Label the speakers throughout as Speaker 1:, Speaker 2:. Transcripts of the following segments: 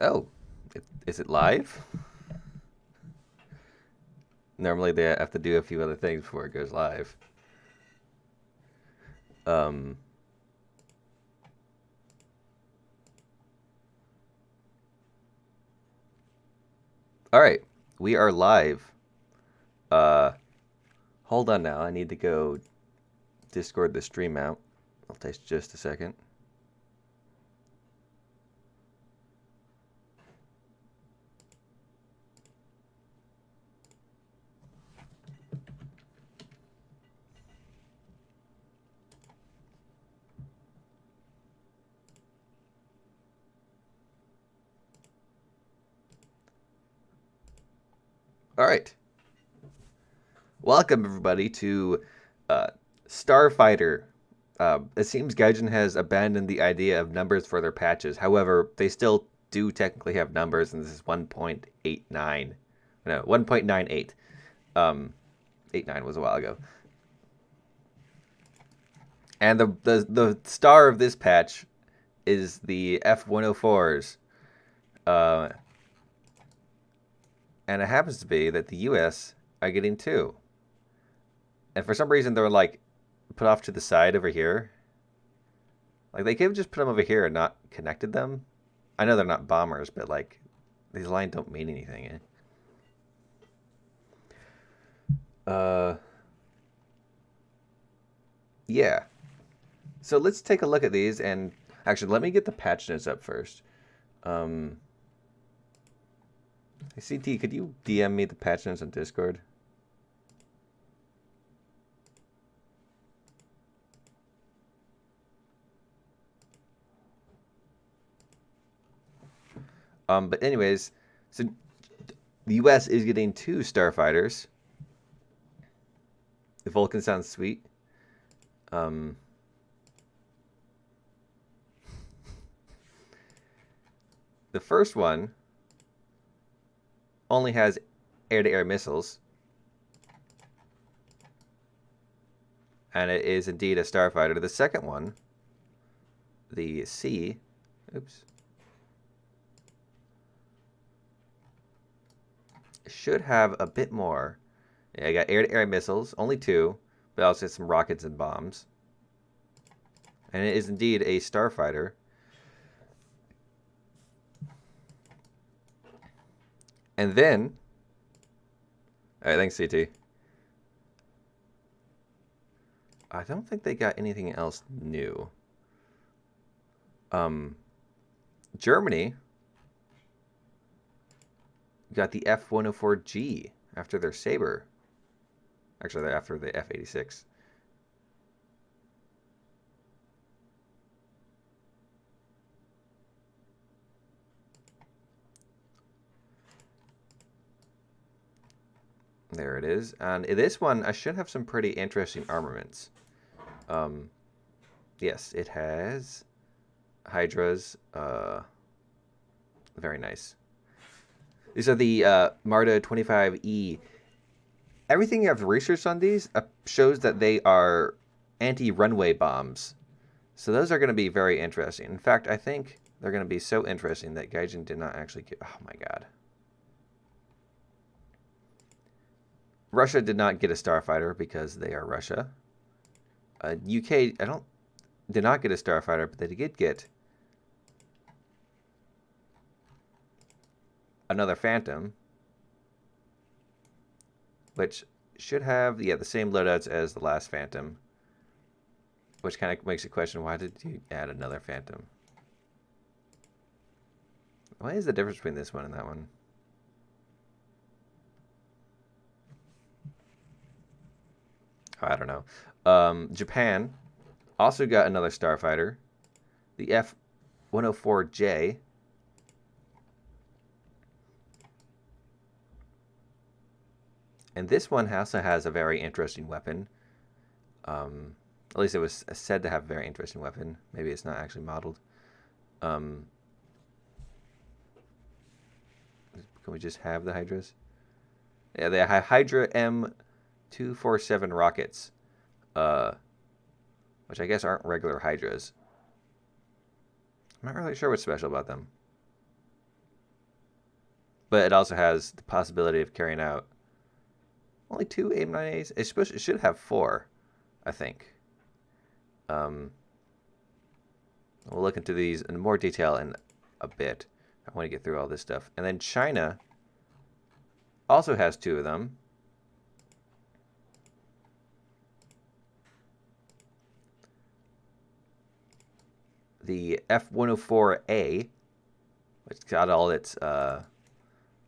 Speaker 1: Oh, is it live? Normally they have to do a few other things before it goes live. Um, all right, we are live. Uh, Hold on now. I need to go Discord the stream out. I'll take just a second. All right. Welcome, everybody, to uh, Starfighter. It seems Gaijin has abandoned the idea of numbers for their patches. However, they still do technically have numbers, and this is 1.89. No, 1.98. 89 was a while ago. And the star of this patch is the F-104s. Uh, and it happens to be that the U.S. are getting two. And for some reason, they're like put off to the side over here. Like they could have just put them over here and not connected them. I know they're not bombers, but like these lines don't mean anything. Uh, yeah. So let's take a look at these, and actually, let me get the patch notes up first. Um, CT, could you DM me the patch notes on Discord? But anyways, so the U.S. is getting two starfighters. The Vulcan sounds sweet. Um, the first one only has air-to-air missiles, and it is indeed a starfighter. The second one, the C, oops, should have a bit more. Yeah, I got air-to-air missiles, only two, but also some rockets and bombs. And it is indeed a starfighter. And then, all right, thanks, CT. I don't think they got anything else new. Germany got the F-104G after their Sabre. Actually, after the F-86. There it is. And this one, I should have some pretty interesting armaments. Yes, it has Hydras. Very nice. These are the Marta 25E. Everything I've researched on these shows that they are anti-runway bombs. So those are going to be very interesting. In fact, I think they're going to be so interesting that Gaijin did not actually get... Oh my god. Russia did not get a starfighter because they are Russia. UK, did not get a starfighter, but they did get another Phantom, which should have, yeah, the same loadouts as the last Phantom, which kind of makes you question, why did you add another Phantom? What is the difference between this one and that one? Oh, I don't know. Japan also got another starfighter, the F-104J. And this one also has a very interesting weapon. At least it was said to have a very interesting weapon. Maybe it's not actually modeled. Can we just have the Hydras? Yeah, they have Hydra M247 rockets, which I guess aren't regular Hydras. I'm not really sure what's special about them. but it also has the possibility of carrying out only 2 AIM-9As. It should have 4, I think. We'll look into these in more detail in a bit. I want to get through all this stuff. And then China also has 2 of them. The F-104A, which got all its,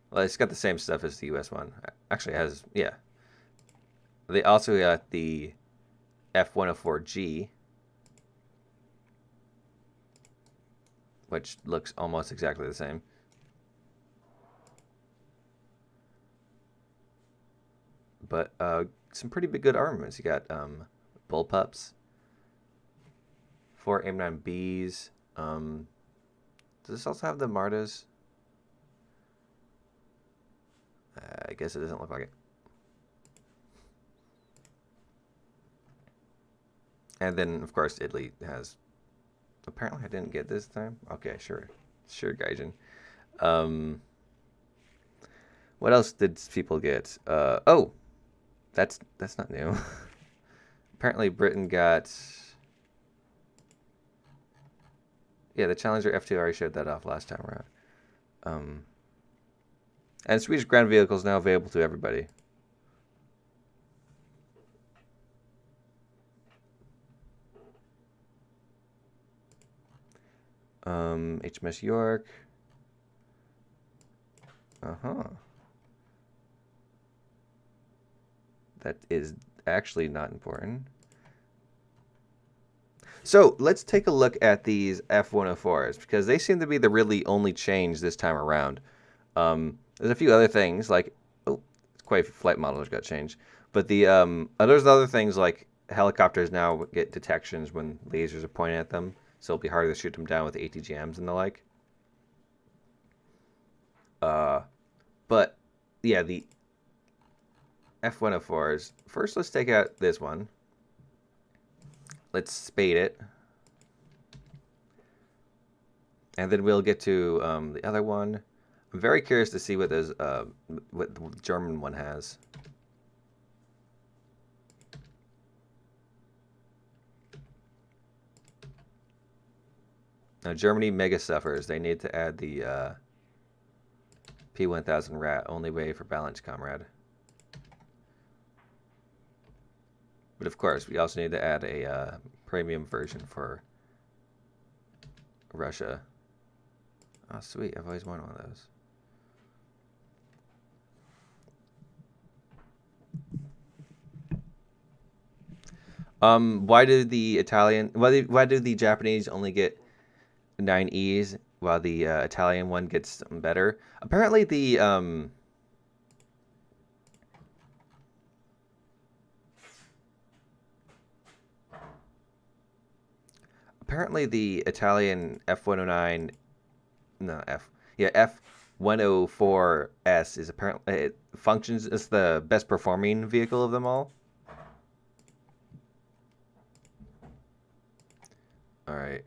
Speaker 1: well, it's got the same stuff as the US one. Actually, it has, yeah. They also got the F-104G, which looks almost exactly the same. But some pretty big good armaments. You got bullpups, 4 AIM-9Bs. Does this also have the Martas? I guess it doesn't look like it. And then, of course, Italy has... Apparently, I didn't get this time. Okay, sure. Sure, Gaijin. What else did people get? Oh! That's not new. Apparently, Britain got... Yeah, the Challenger F2 already showed that off last time around. And Swedish ground vehicles now available to everybody. HMS York. That is actually not important. So let's take a look at these F-104s, because they seem to be the really only change this time around. There's a few other things, like, oh, quite a few flight models got changed. But the there's other things like helicopters now get detections when lasers are pointed at them, so it'll be harder to shoot them down with ATGMs and the like. But yeah, the F-104s. First, let's take out this one. Let's spade it. And then we'll get to the other one. I'm very curious to see what those what the German one has. Now, Germany mega suffers. They need to add the P1000 rat. Only way for balance, comrade. But of course, we also need to add a premium version for Russia. Oh, sweet. I've always wanted one of those. Why do the Japanese only get 9Es while the Italian one gets something better? Apparently the Italian F-109, no, F-104S is apparently, it functions as the best performing vehicle of them all. Alright.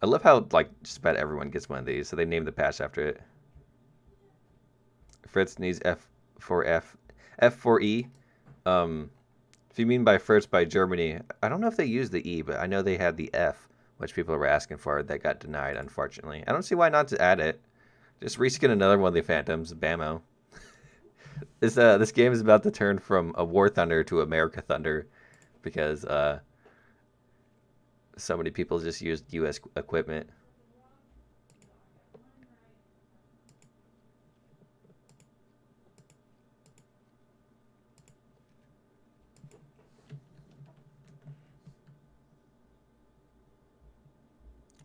Speaker 1: I love how, like, just about everyone gets one of these, so they named the patch after it. Fritz needs F4E. If you mean by first by Germany, I don't know if they used the E, but I know they had the F, which people were asking for, that got denied, unfortunately. I don't see why not to add it. Just reskin another one of the Phantoms, Bammo. This game is about to turn from a War Thunder to America Thunder, because so many people just used U.S. equipment.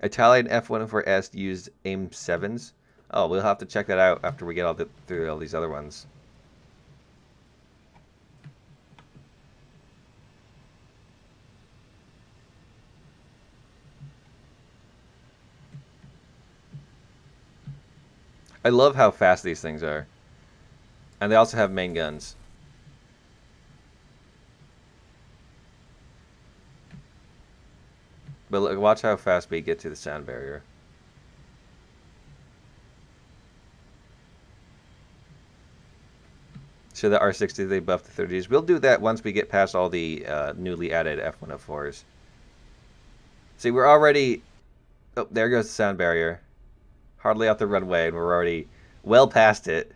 Speaker 1: Italian F-104S used AIM-7s. Oh, we'll have to check that out after we get through all these other ones. I love how fast these things are. And they also have main guns. But look, watch how fast we get to the sound barrier. to the R60, they buffed the 30s. We'll do that once we get past all the newly added F104s. See, we're already... Oh, there goes the sound barrier. Hardly off the runway, and we're already well past it.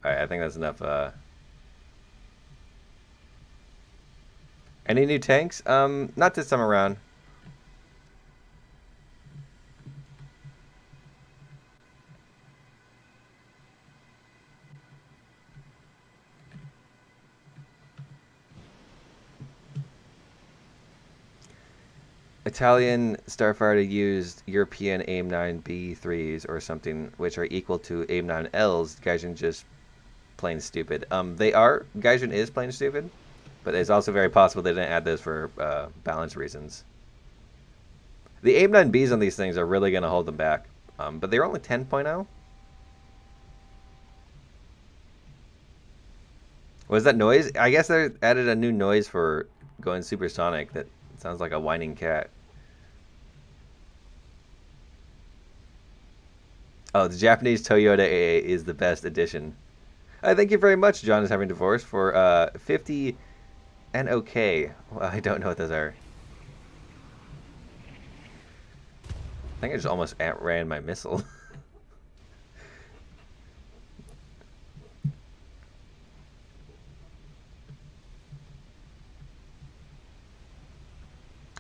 Speaker 1: Alright, I think that's enough. Any new tanks? Not this time around. Italian Starfighter used European AIM-9B3s or something, which are equal to AIM-9Ls. Gaijin just plain stupid. They are. Gaijin is plain stupid, but it's also very possible they didn't add those for balance reasons. The AIM-9Bs on these things are really going to hold them back, but they're only 10.0. Was that noise? I guess they added a new noise for going supersonic that sounds like a whining cat. Oh, the Japanese Toyota AA is the best edition. Thank you very much, John is having divorce, for 50 and okay. Well, I don't know what those are. I think I just almost outran my missile.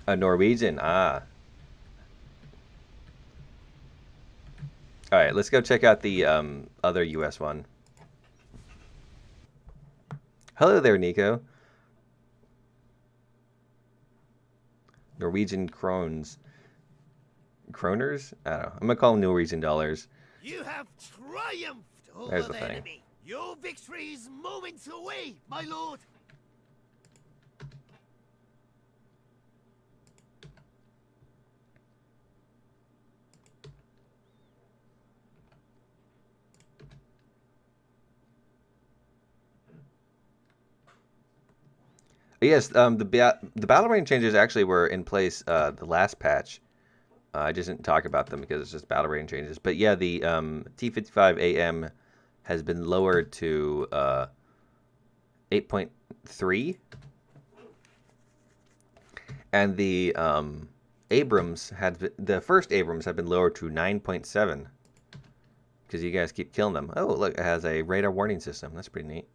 Speaker 1: A Norwegian, ah. Alright, let's go check out the other US one. Hello there, Nico. Norwegian krones. Kroners? I don't know. I'm going to call them Norwegian dollars.
Speaker 2: You have triumphed over
Speaker 1: There's the
Speaker 2: the
Speaker 1: thing.
Speaker 2: enemy. Your victory is moments away, my lord.
Speaker 1: Yes, the battle range changes actually were in place the last patch. I just didn't talk about them because it's just battle range changes. But yeah, the T55AM has been lowered to 8.3, and the Abrams the first Abrams had been lowered to 9.7 because you guys keep killing them. Oh, look, it has a radar warning system. That's pretty neat.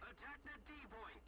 Speaker 3: Attack the D point.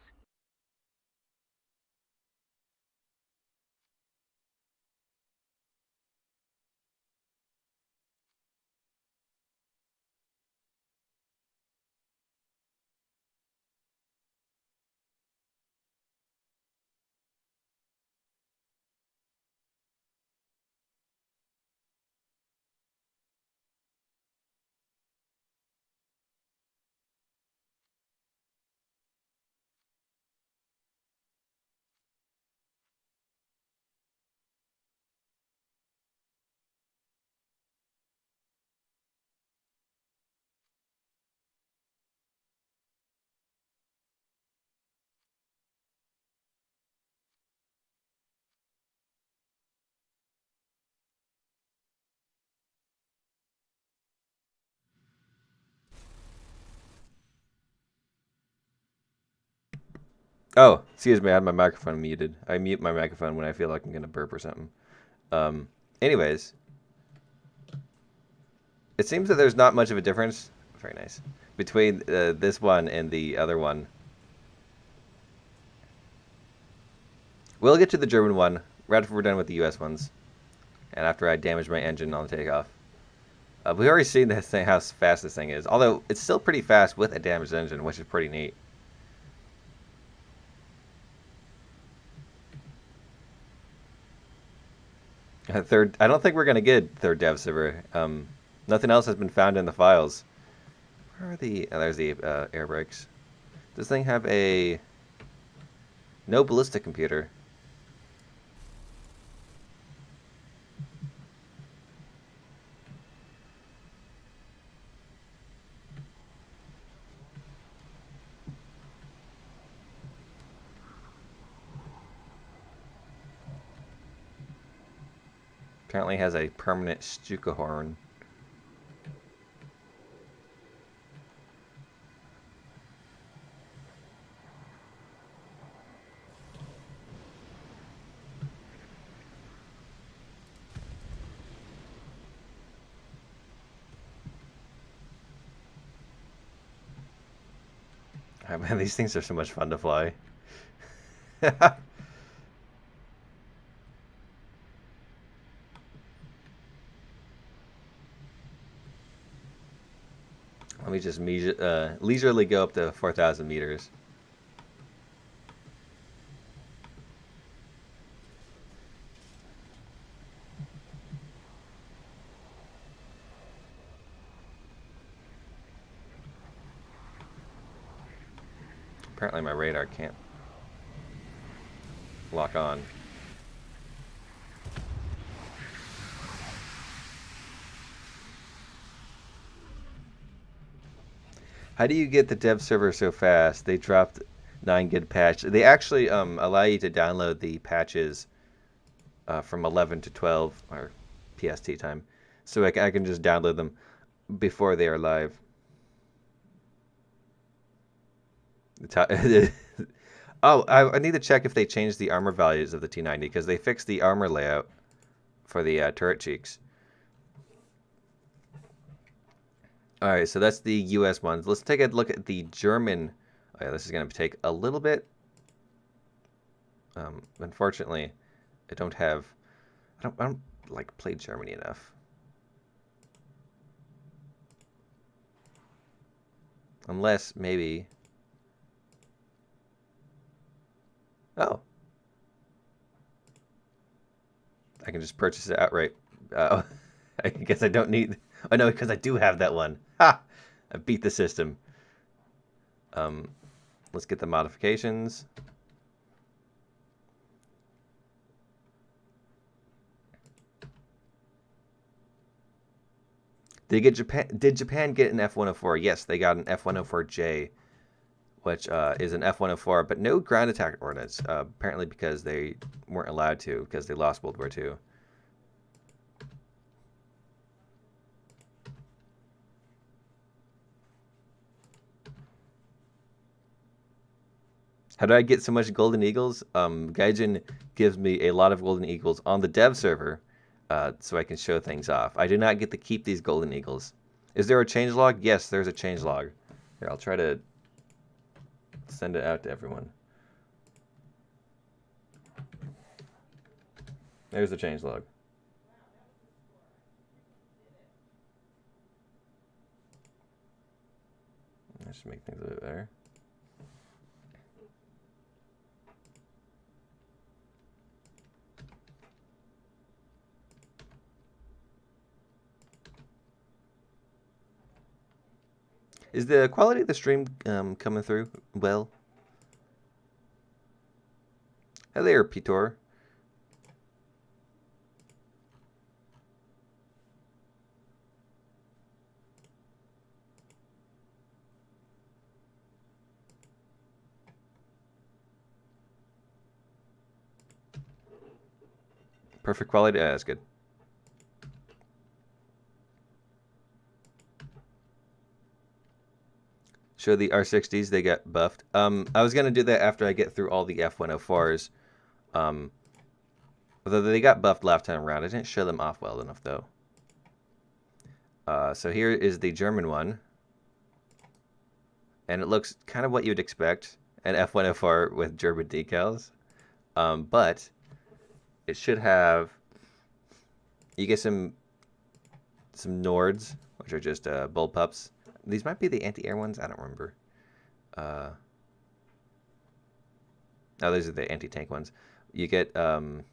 Speaker 1: Oh, excuse me, I had my microphone muted. I mute my microphone when I feel like I'm going to burp or something. Anyways, it seems that there's not much of a difference. Very nice. Between this one and the other one. We'll get to the German one right after we're done with the US ones. and after I damage my engine on the takeoff. We've already seen this thing, how fast this thing is, although it's still pretty fast with a damaged engine, which is pretty neat. Third, I don't think we're gonna get third dev server. Nothing else has been found in the files. Where are the? Oh, there's the air brakes. Does this thing have a no ballistic computer? Apparently has a permanent Stuka horn. Oh, man, these things are so much fun to fly. Let me just leisurely go up to 4,000 meters. Apparently my radar can't lock on. How do you get the dev server so fast? They dropped 9 gig patch. They actually allow you to download the patches from 11 to 12 or PST time, so I can just download them before they are live. Oh, I need to check if they changed the armor values of the T90 because they fixed the armor layout for the turret cheeks. Alright, so that's the US ones. Let's take a look at the German. Oh, yeah, this is going to take a little bit. Unfortunately, I don't like play Germany enough. Unless maybe. Oh. I can just purchase it outright. I guess I don't need. Oh no, because I do have that one. Ha! I beat the system. Let's get the modifications. Did Japan get an F-104? Yes, they got an F-104J, which is an F-104, but no ground attack ordnance. Apparently because they weren't allowed to because they lost World War II. How do I get so much Golden Eagles? Gaijin gives me a lot of Golden Eagles on the dev server, so I can show things off. I do not get to keep these Golden Eagles. Is there a changelog? Yes, there's a changelog. Here, I'll try to send it out to everyone. There's the changelog. That should make things a bit better. Is the quality of the stream coming through well? Hey there, Pitor. Perfect quality? Yeah, that's good. Show the R60s, they got buffed. I was going to do that after I get through all the F-104s. Although they got buffed last time around. I didn't show them off well enough, though. So here is the German one. And it looks kind of what you'd expect. An F-104 with German decals. But it should have You get some Nords, which are just bullpups. These might be the anti-air ones. I don't remember. Oh, those are the anti-tank ones. You get 4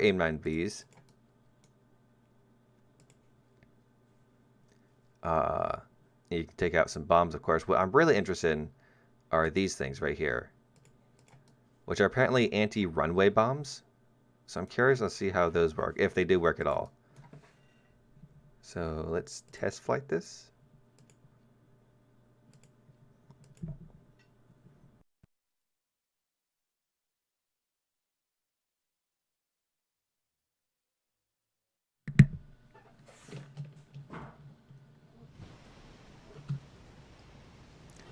Speaker 1: AIM-9Bs. You can take out some bombs, of course. What I'm really interested in are these things right here, which are apparently anti-runway bombs. So I'm curious to see how those work, if they do work at all. So let's test flight this.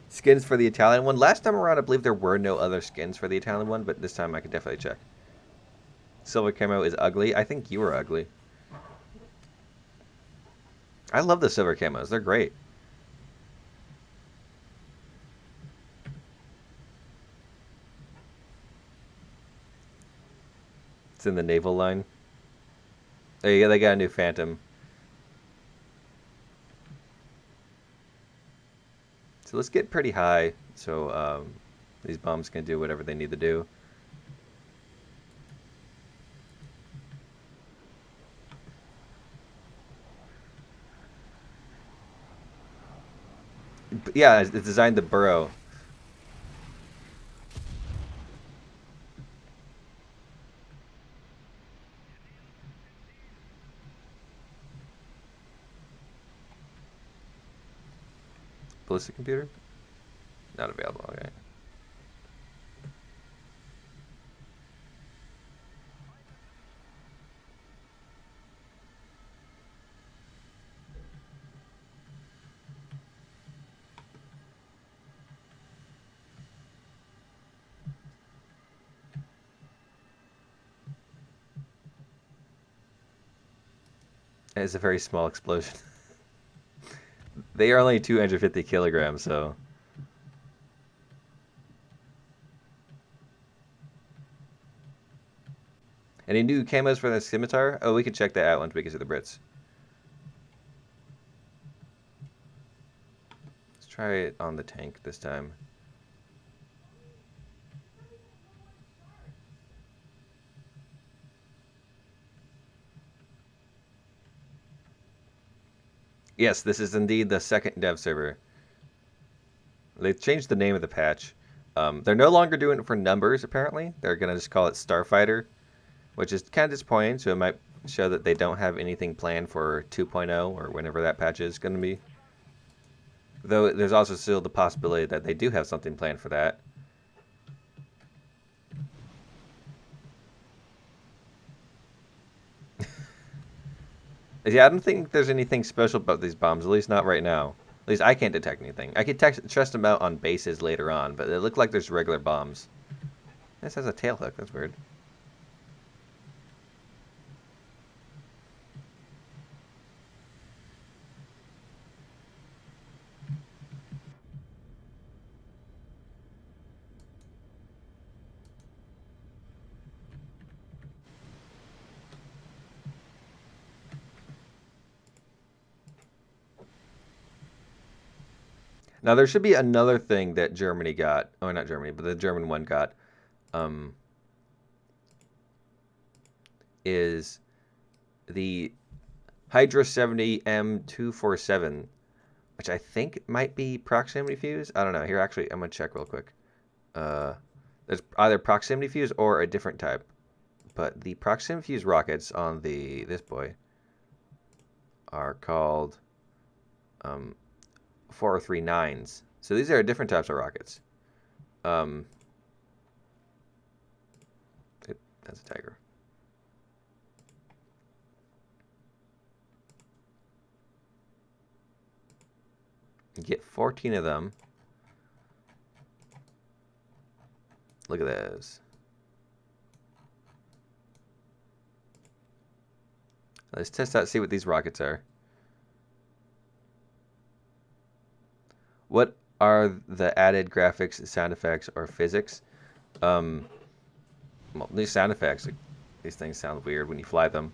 Speaker 1: Skins for the Italian one. Last time around, I believe there were no other skins for the Italian one, but this time I can definitely check. Silver camo is ugly. I think you were ugly. I love the silver camos. They're great. It's in the naval line. There you go. They got a new Phantom. So let's get pretty high so these bombs can do whatever they need to do. Yeah, it's designed to burrow. Ballistic computer? Not available, okay. It's a very small explosion. They are only 250 kilograms, so... Any new camos for the scimitar? Oh, we can check that out once we get to the Brits. Let's try it on the tank this time. Yes, this is indeed the second dev server. They changed the name of the patch. They're no longer doing it for numbers, apparently. They're going to just call it Starfighter, which is kind of disappointing, so it might show that they don't have anything planned for 2.0 or whenever that patch is going to be. Though there's also still the possibility that they do have something planned for that. Yeah, I don't think there's anything special about these bombs, at least not right now. At least I can't detect anything. I could test them out on bases later on, but it looked like there's regular bombs. This has a tail hook, that's weird. Now there should be another thing that Germany got. Oh, not Germany, but the German one got. Is the Hydra 70 M247, which I think might be proximity fuse. I don't know. Here, actually, I'm gonna check real quick. There's either proximity fuse or a different type, but the proximity fuse rockets on this boy are called 439s. So these are different types of rockets. That's a tiger. You get 14 of them. Look at those. Let's test out, see what these rockets are. What are the added graphics, sound effects, or physics? Well, these sound effects, These things sound weird when you fly them.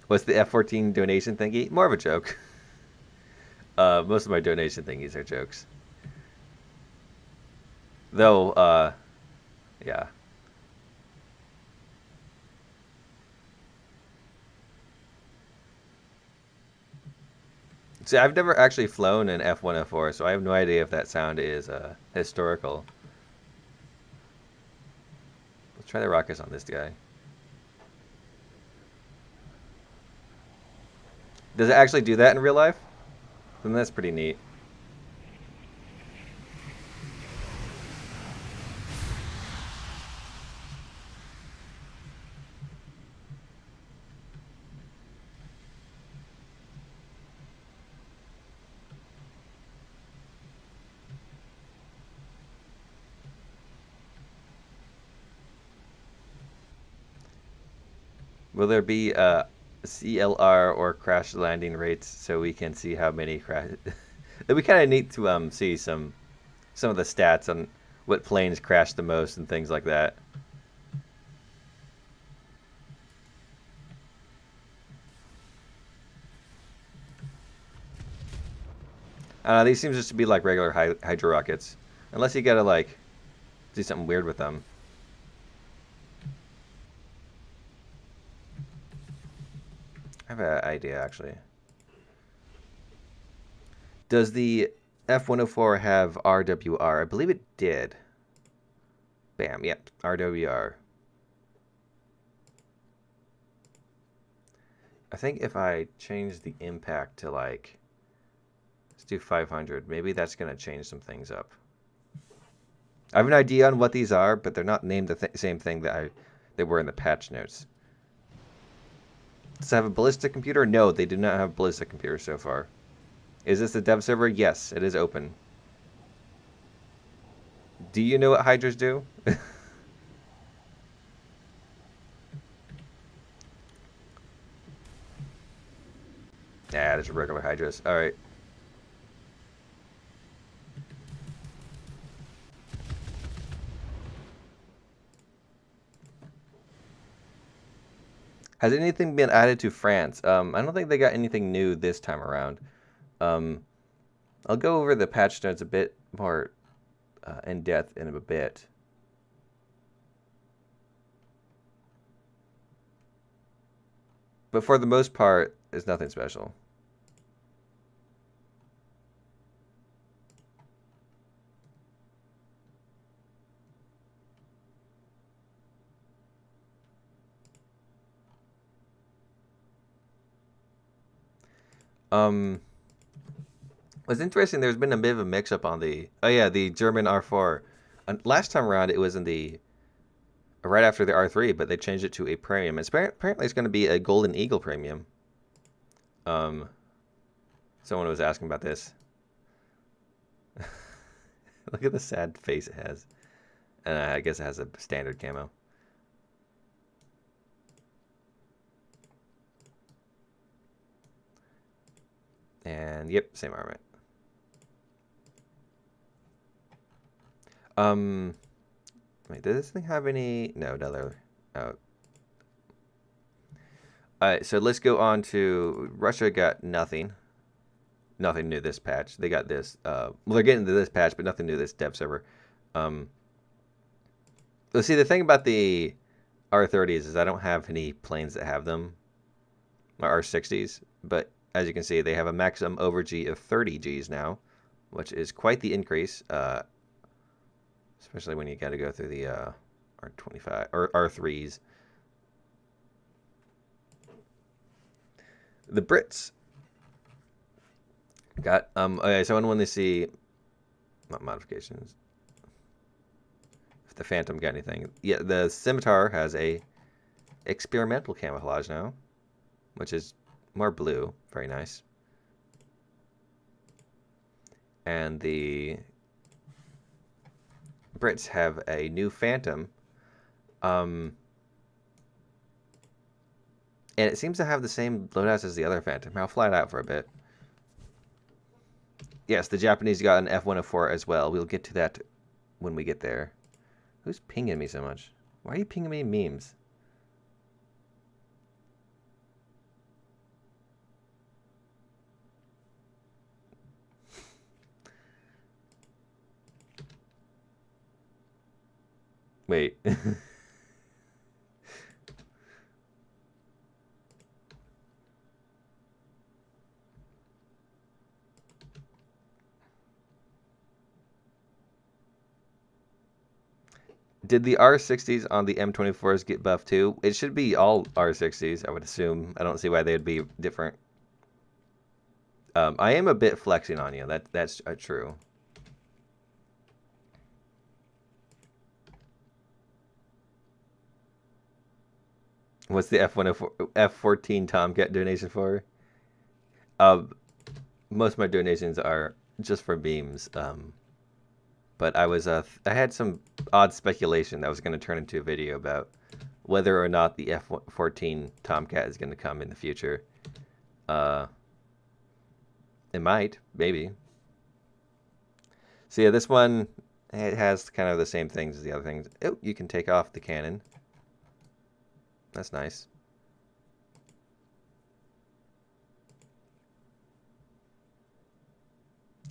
Speaker 1: What's the F-14 donation thingy? More of a joke. Most of my donation thingies are jokes. Though, yeah. See, I've never actually flown an F-104, so I have no idea if that sound is historical. Let's try the rockets on this guy. Does it actually do that in real life? Then that's pretty neat. Will there be CLR or crash landing rates so we can see how many crash? It'd be kind of neat to see some of the stats on what planes crash the most and things like that. These seems just to be like regular Hydra rockets, unless you gotta like do something weird with them. I have an idea, actually. Does the F-104 have RWR? I believe it did. Bam, yep, RWR. I think if I change the impact to like, let's do 500, maybe that's going to change some things up. I have an idea on what these are, but they're not named the same thing that they were in the patch notes. Does it have a ballistic computer? No, they do not have a ballistic computer so far. Is this a dev server? Yes, it is open. Do you know what Hydras do? Yeah, there's a regular Hydras. Alright. Has anything been added to France? I don't think they got anything new this time around. I'll go over the patch notes a bit more in depth in a bit. But for the most part, it's nothing special. What's interesting, there's been a bit of a mix-up on the... Oh yeah, the German R4. Last time around, it was in the... right after the R3, but they changed it to a premium. Apparently it's going to be a Golden Eagle premium. Someone was asking about this. Look at the sad face it has. And I guess it has a standard camo. And yep, same armament. Wait, does this thing have any? No, another. Oh. Alright, so let's go on to Russia. Got nothing. Nothing new this patch. They got this. Well, they're getting to this patch, but nothing new this dev server. Let's see. The thing about the R30s is I don't have any planes that have them. Or R60s, but as you can see, they have a maximum over G of 30 Gs now, which is quite the increase. Especially when you got to go through the R25 or R3s. The Brits got okay, so when they see modifications, if the Phantom got anything, yeah, the Scimitar has a experimental camouflage now, which is more blue, very nice, and the Brits have a new Phantom, and it seems to have the same loadouts as the other Phantom. I'll fly it out for a bit. Yes, the Japanese got an F-104 as well. We'll get to that when we get there. Who's pinging me so much? Why are you pinging me memes? Wait. Did the R60s on the M24s get buffed too? It should be all R60s, I would assume. I don't see why they'd be different. I am a bit flexing on you. That's true. What's the F14 Tomcat donation for? Most of my donations are just for memes. But I had some odd speculation that was going to turn into a video about whether or not the F14 Tomcat is going to come in the future. It might, maybe. So yeah, this one, it has kind of the same things as the other things. Oh, you can take off the cannon. That's nice.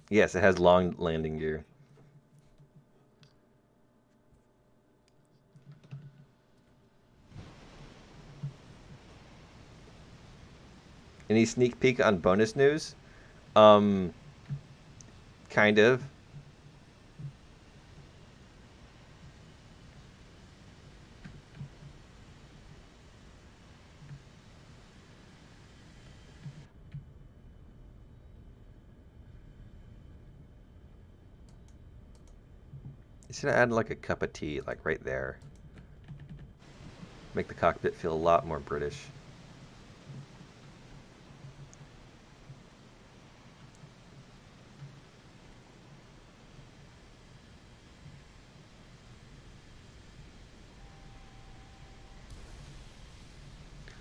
Speaker 1: Yes, it has long landing gear. Any sneak peek on bonus news? Kind of. You should add like a cup of tea, like right there. Make the cockpit feel a lot more British.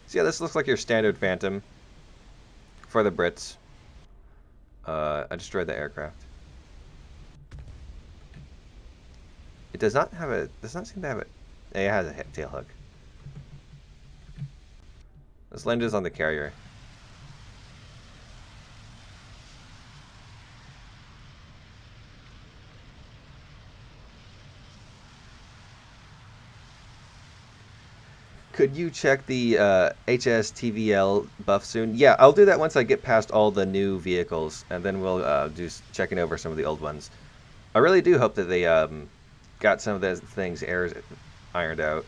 Speaker 1: So yeah, this looks like your standard Phantom for the Brits. I destroyed the aircraft. It does not seem to have it has a tail hook. This land is on the carrier. Could you check the HSTV-L buff soon? Yeah, I'll do that once I get past all the new vehicles, and then we'll do checking over some of the old ones. I really do hope that they got some of those things errors ironed out.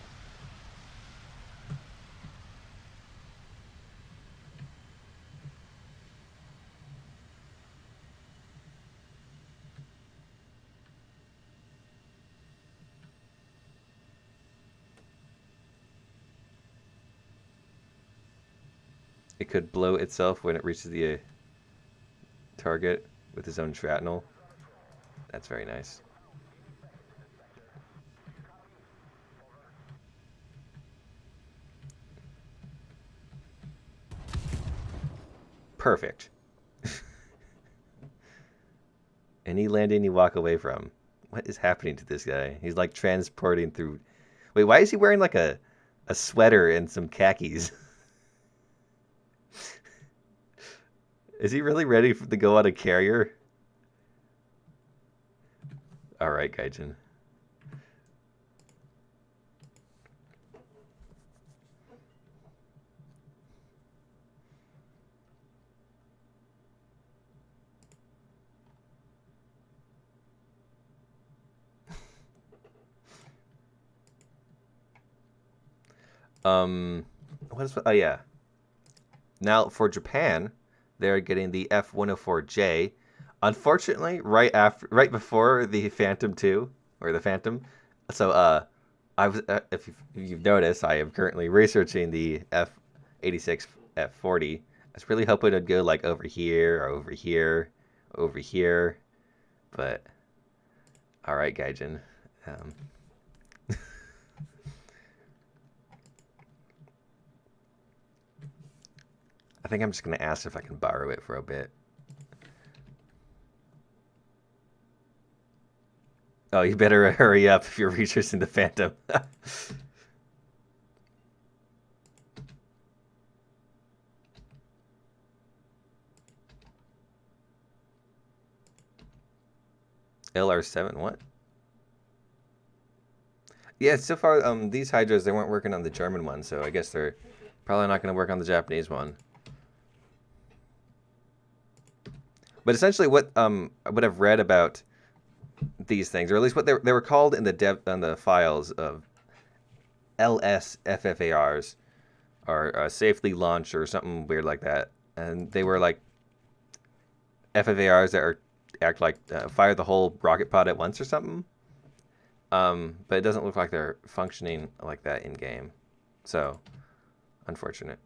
Speaker 1: It could blow itself when it reaches the target with its own shrapnel. That's very nice. Perfect. Any landing you walk away from. What is happening to this guy? He's like transporting through... Wait, why is he wearing like a sweater and some khakis? Is he really ready to go on a carrier? Alright, Gaijin. What is... Oh, yeah. Now, for Japan, they're getting the F-104J. Unfortunately, right before the Phantom 2, or the Phantom. So, if you've noticed, I am currently researching the F-86 F-40. I was really hoping it'd go like over here, or over here, over here. But, alright, Gaijin. I think I'm just going to ask if I can borrow it for a bit. Oh, you better hurry up if you're researching the Phantom. LR7, what? Yeah, so far, these Hydras, they weren't working on the German one, so I guess they're probably not going to work on the Japanese one. But essentially, what I've read about these things, or at least what they were called in the dev on the files of LSFFARs, or safely launched or something weird like that, and they were like FFARs that act like fire the whole rocket pod at once or something. But it doesn't look like they're functioning like that in game, so unfortunate.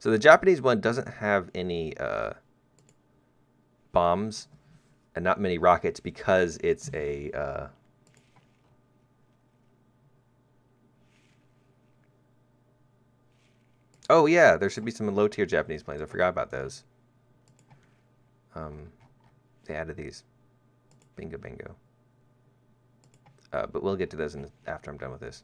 Speaker 1: So the Japanese one doesn't have any bombs and not many rockets because it's a oh yeah, there should be some low-tier Japanese planes. I forgot about those. They added these. Bingo, bingo. But we'll get to those after I'm done with this.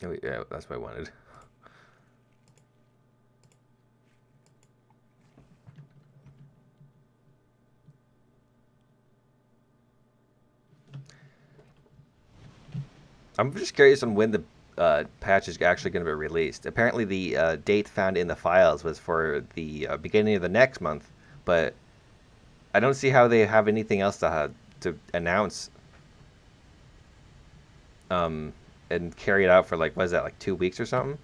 Speaker 1: Oh, yeah, that's what I wanted. I'm just curious on when the patch is actually going to be released. Apparently, the date found in the files was for the beginning of the next month, but I don't see how they have anything else to announce and carry it out for, like, what is that, like 2 weeks or something?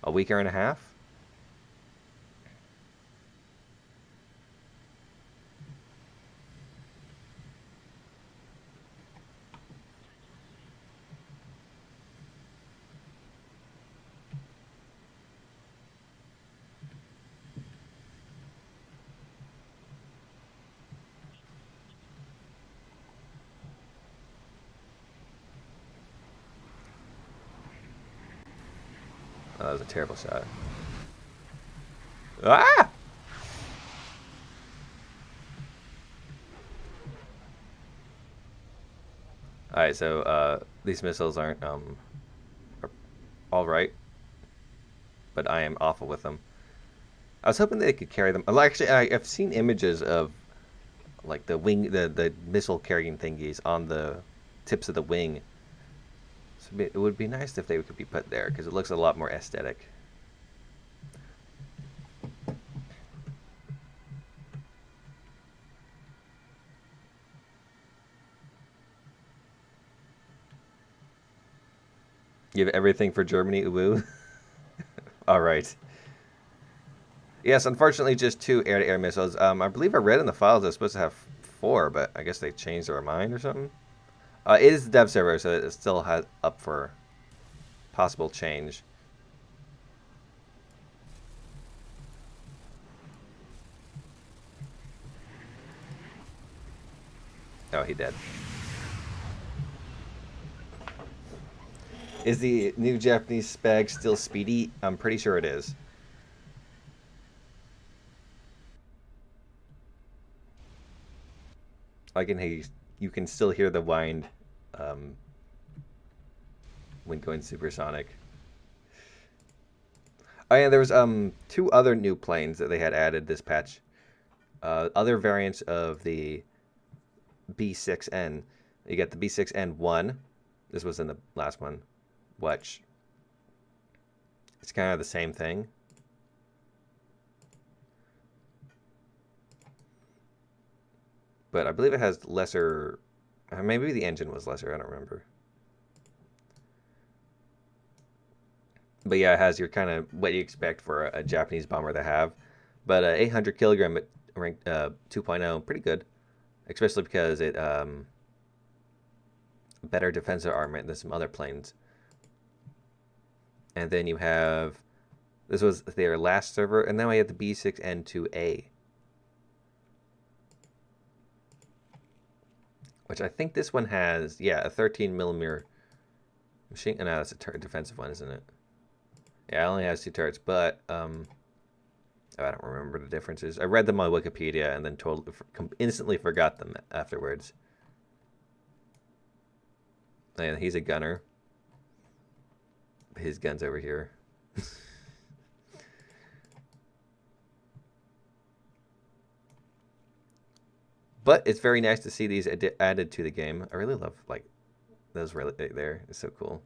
Speaker 1: A week and a half? Oh, that was a terrible shot. Ah! Alright, so these missiles aren't are all right, but I am awful with them. I was hoping they could carry them. Well, actually, I've seen images of like the the missile carrying thingies on the tips of the wing. So it would be nice if they could be put there because it looks a lot more aesthetic. You have everything for Germany, uwu. All right. Yes, unfortunately, just 2 air-to-air missiles. I believe I read in the files they're supposed to have 4, but I guess they changed their mind or something. It is the dev server, so it still has up for possible change. Oh, he did. Is the new Japanese spag still speedy? I'm pretty sure it is. I can hear you can still hear the wind when going supersonic. Oh yeah, there was 2 other new planes that they had added this patch. Other variants of the B6N. You get the B6N1. This was in the last one. Which it's kind of the same thing. But I believe it has lesser... maybe the engine was lesser, I don't remember. But yeah, it has your kind of what you expect for a Japanese bomber to have. But 800 kilogram at rank 2.0, pretty good. Especially because it better defensive armament than some other planes. And then you have... this was their last server, and then we have the B6N2A. which I think this one has, yeah, a 13 millimeter machine. No, that's a defensive one, isn't it? Yeah, it only has 2 turrets, but oh, I don't remember the differences. I read them on Wikipedia and then instantly forgot them afterwards. And he's a gunner. His gun's over here. But it's very nice to see these added to the game. I really love like those relic there. It's so cool.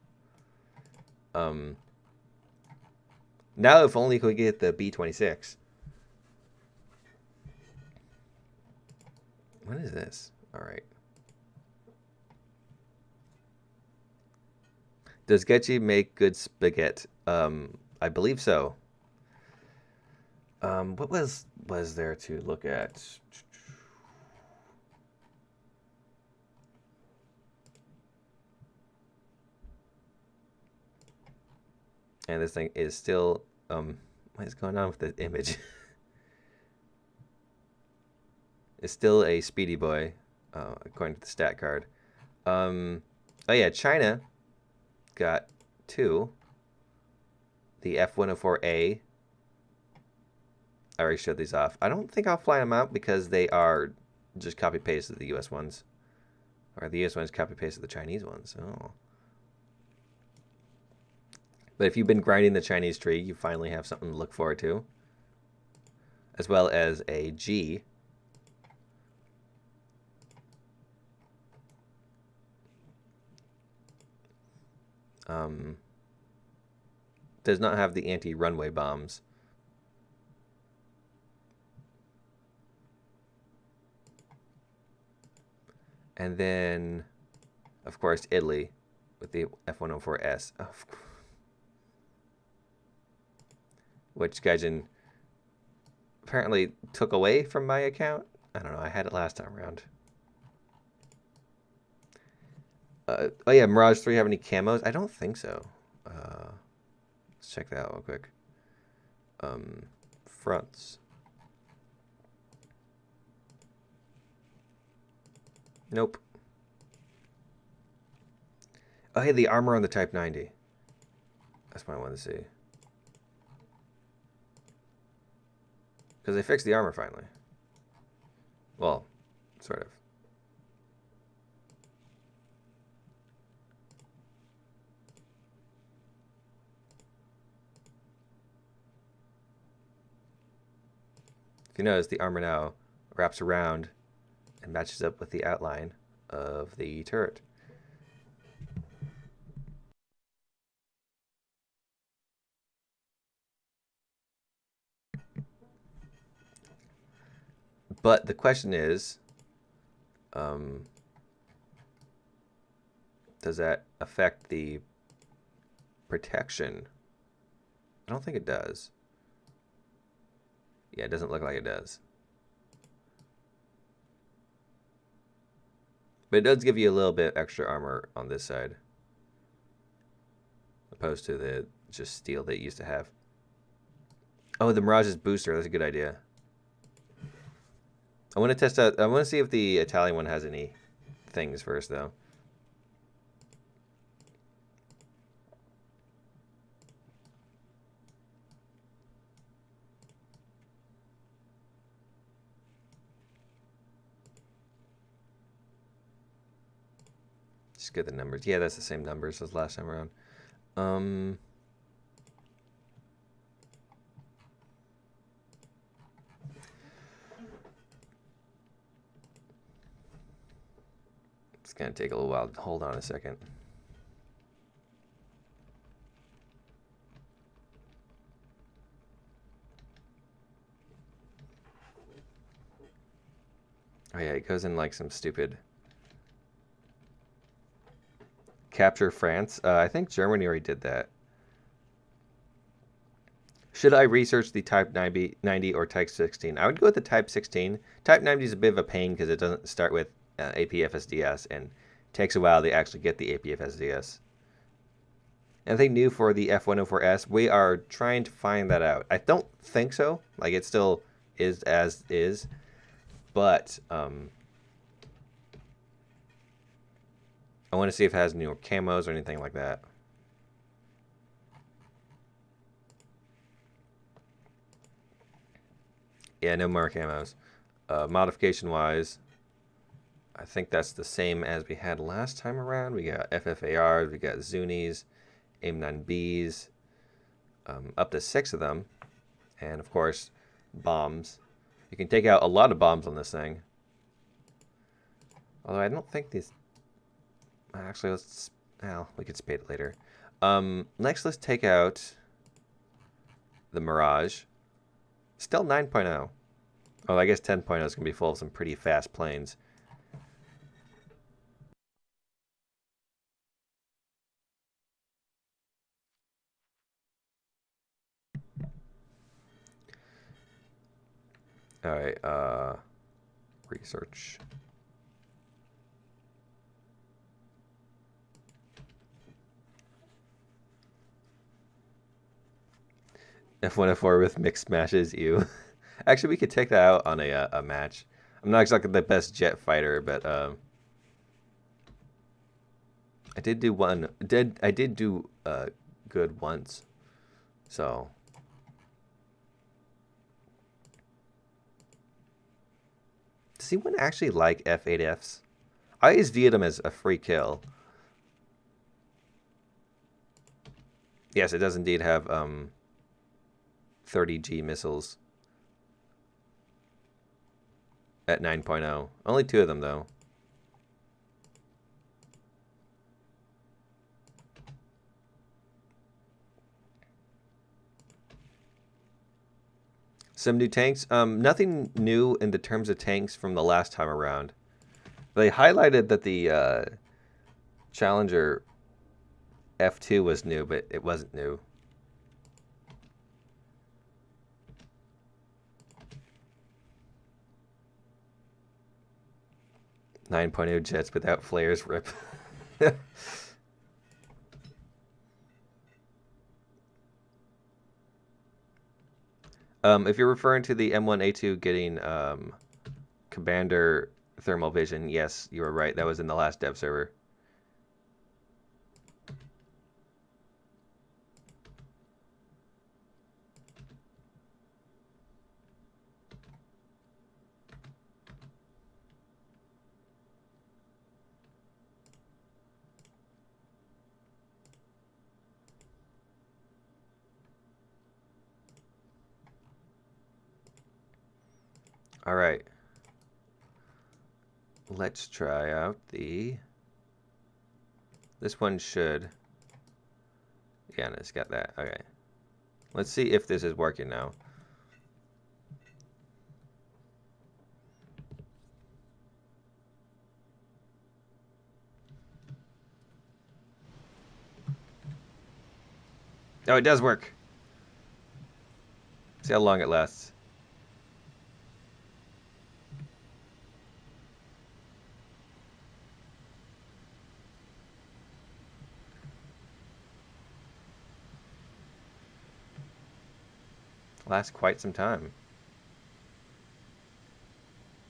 Speaker 1: Now if only we could get the B-26. What is this? All right. Does Getchy make good spaghetti? I believe so. What was there to look at? And this thing is still what is going on with the image? It's still a speedy boy, according to the stat card. Oh yeah, China got 2. The F-104A. I already showed these off. I don't think I'll fly them out because they are just copy-paste of the US ones. Or the US ones copy-paste of the Chinese ones. Oh. But if you've been grinding the Chinese tree, you finally have something to look forward to. As well as a G. Does not have the anti-runway bombs. And then, of course, Italy with the F-104S. Which Gaijin apparently took away from my account. I don't know. I had it last time around. Oh yeah, Mirage 3 have any camos? I don't think so. Let's check that out real quick. Fronts. Nope. Oh hey, the armor on the Type 90. That's what I wanted to see. Because they fixed the armor finally. Well, sort of. If you notice, the armor now wraps around and matches up with the outline of the turret. But the question is, does that affect the protection? I don't think it does. Yeah, it doesn't look like it does. But it does give you a little bit extra armor on this side. Opposed to the just steel that it used to have. Oh, the Mirage's booster. That's a good idea. I want to test out... I want to see if the Italian one has any things first, though. Just get the numbers. Yeah, that's the same numbers as last time around. It's going to take a little while. Hold on a second. Oh yeah, it goes in like some stupid... Capture France. I think Germany already did that. Should I research the Type 90 or Type 16? I would go with the Type 16. Type 90 is a bit of a pain because it doesn't start with APFSDS and takes a while to actually get the APFSDS. Anything new for the F-104S? We are trying to find that out. I don't think so. Like, it still is as is. But, I want to see if it has new camos or anything like that. Yeah, no more camos. Modification-wise, I think that's the same as we had last time around. We got FFARs, we got Zunis, AIM-9Bs, up to 6 of them. And, of course, bombs. You can take out a lot of bombs on this thing. Although I don't think these... Actually, let's... Well, we could spade it later. Next, let's take out the Mirage. Still 9.0. Oh, I guess 10.0 is going to be full of some pretty fast planes. Alright, research. F1F4 with mixed smashes, ew. Actually, we could take that out on a match. I'm not exactly the best jet fighter, but I did do one. I did do good once, so. Does anyone actually like F8Fs? I always viewed them as a free kill. Yes, it does indeed have 30G missiles at 9.0. Only 2 of them, though. Some new tanks. Nothing new in the terms of tanks from the last time around. They highlighted that the Challenger F2 was new, but it wasn't new. .9.0 jets without flares, rip. If you're referring to the M1A2 getting Commander thermal vision, yes, you were right. That was in the last dev server. All right. Let's try out the... This one should... Yeah, and it's got that. Okay. Let's see if this is working now. Oh, it does work. See how long it lasts. Lasts quite some time.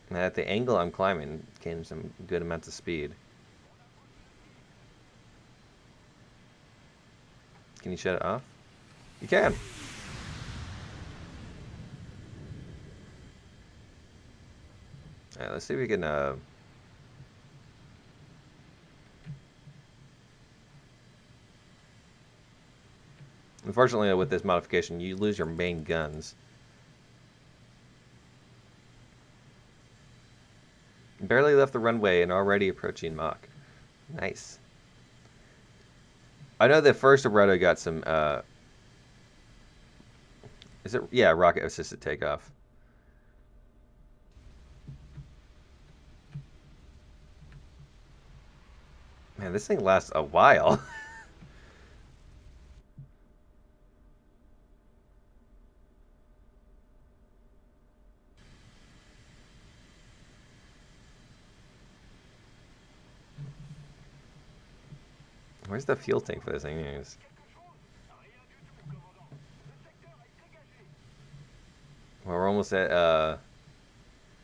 Speaker 1: And at the angle I'm climbing, gain some good amounts of speed. Can you shut it off? You can. Alright, let's see if we can Unfortunately, with this modification, you lose your main guns. Barely left the runway and already approaching Mach. Nice. I know the first Abrado got some, is it? Yeah, rocket assisted takeoff. Man, this thing lasts a while. Where's the fuel tank for this thing? Anyways? Well, we're almost at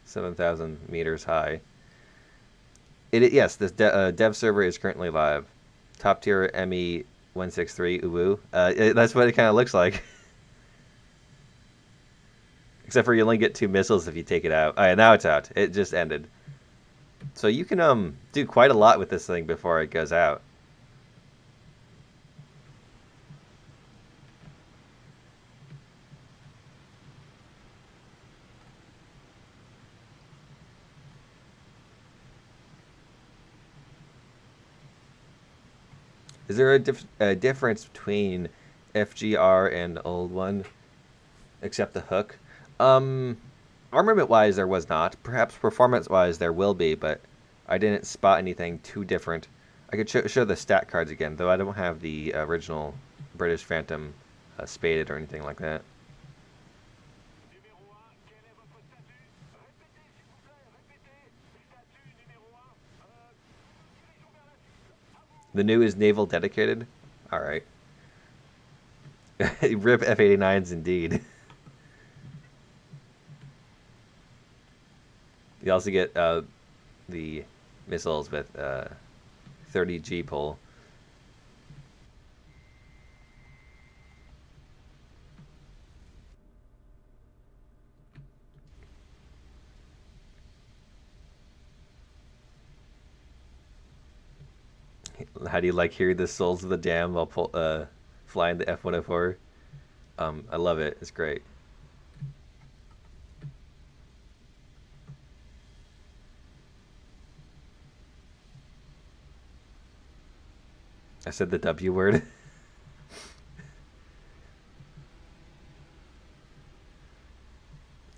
Speaker 1: 7,000 meters high. Yes, this dev server is currently live. Top tier ME 163 uwu. That's what it kind of looks like. Except for you only get 2 missiles if you take it out. Alright, now it's out. It just ended. So you can do quite a lot with this thing before it goes out. Is there a difference between FGR and old one, except the hook? Armament-wise, there was not. Perhaps performance-wise, there will be, but I didn't spot anything too different. I could show the stat cards again, though I don't have the original British Phantom spaded or anything like that. The new is naval dedicated? Alright. RIP F-89s indeed. You also get the missiles with 30G pull. How do you like hear the souls of the damned while flying the F-104? I love it. It's great. I said the W word. I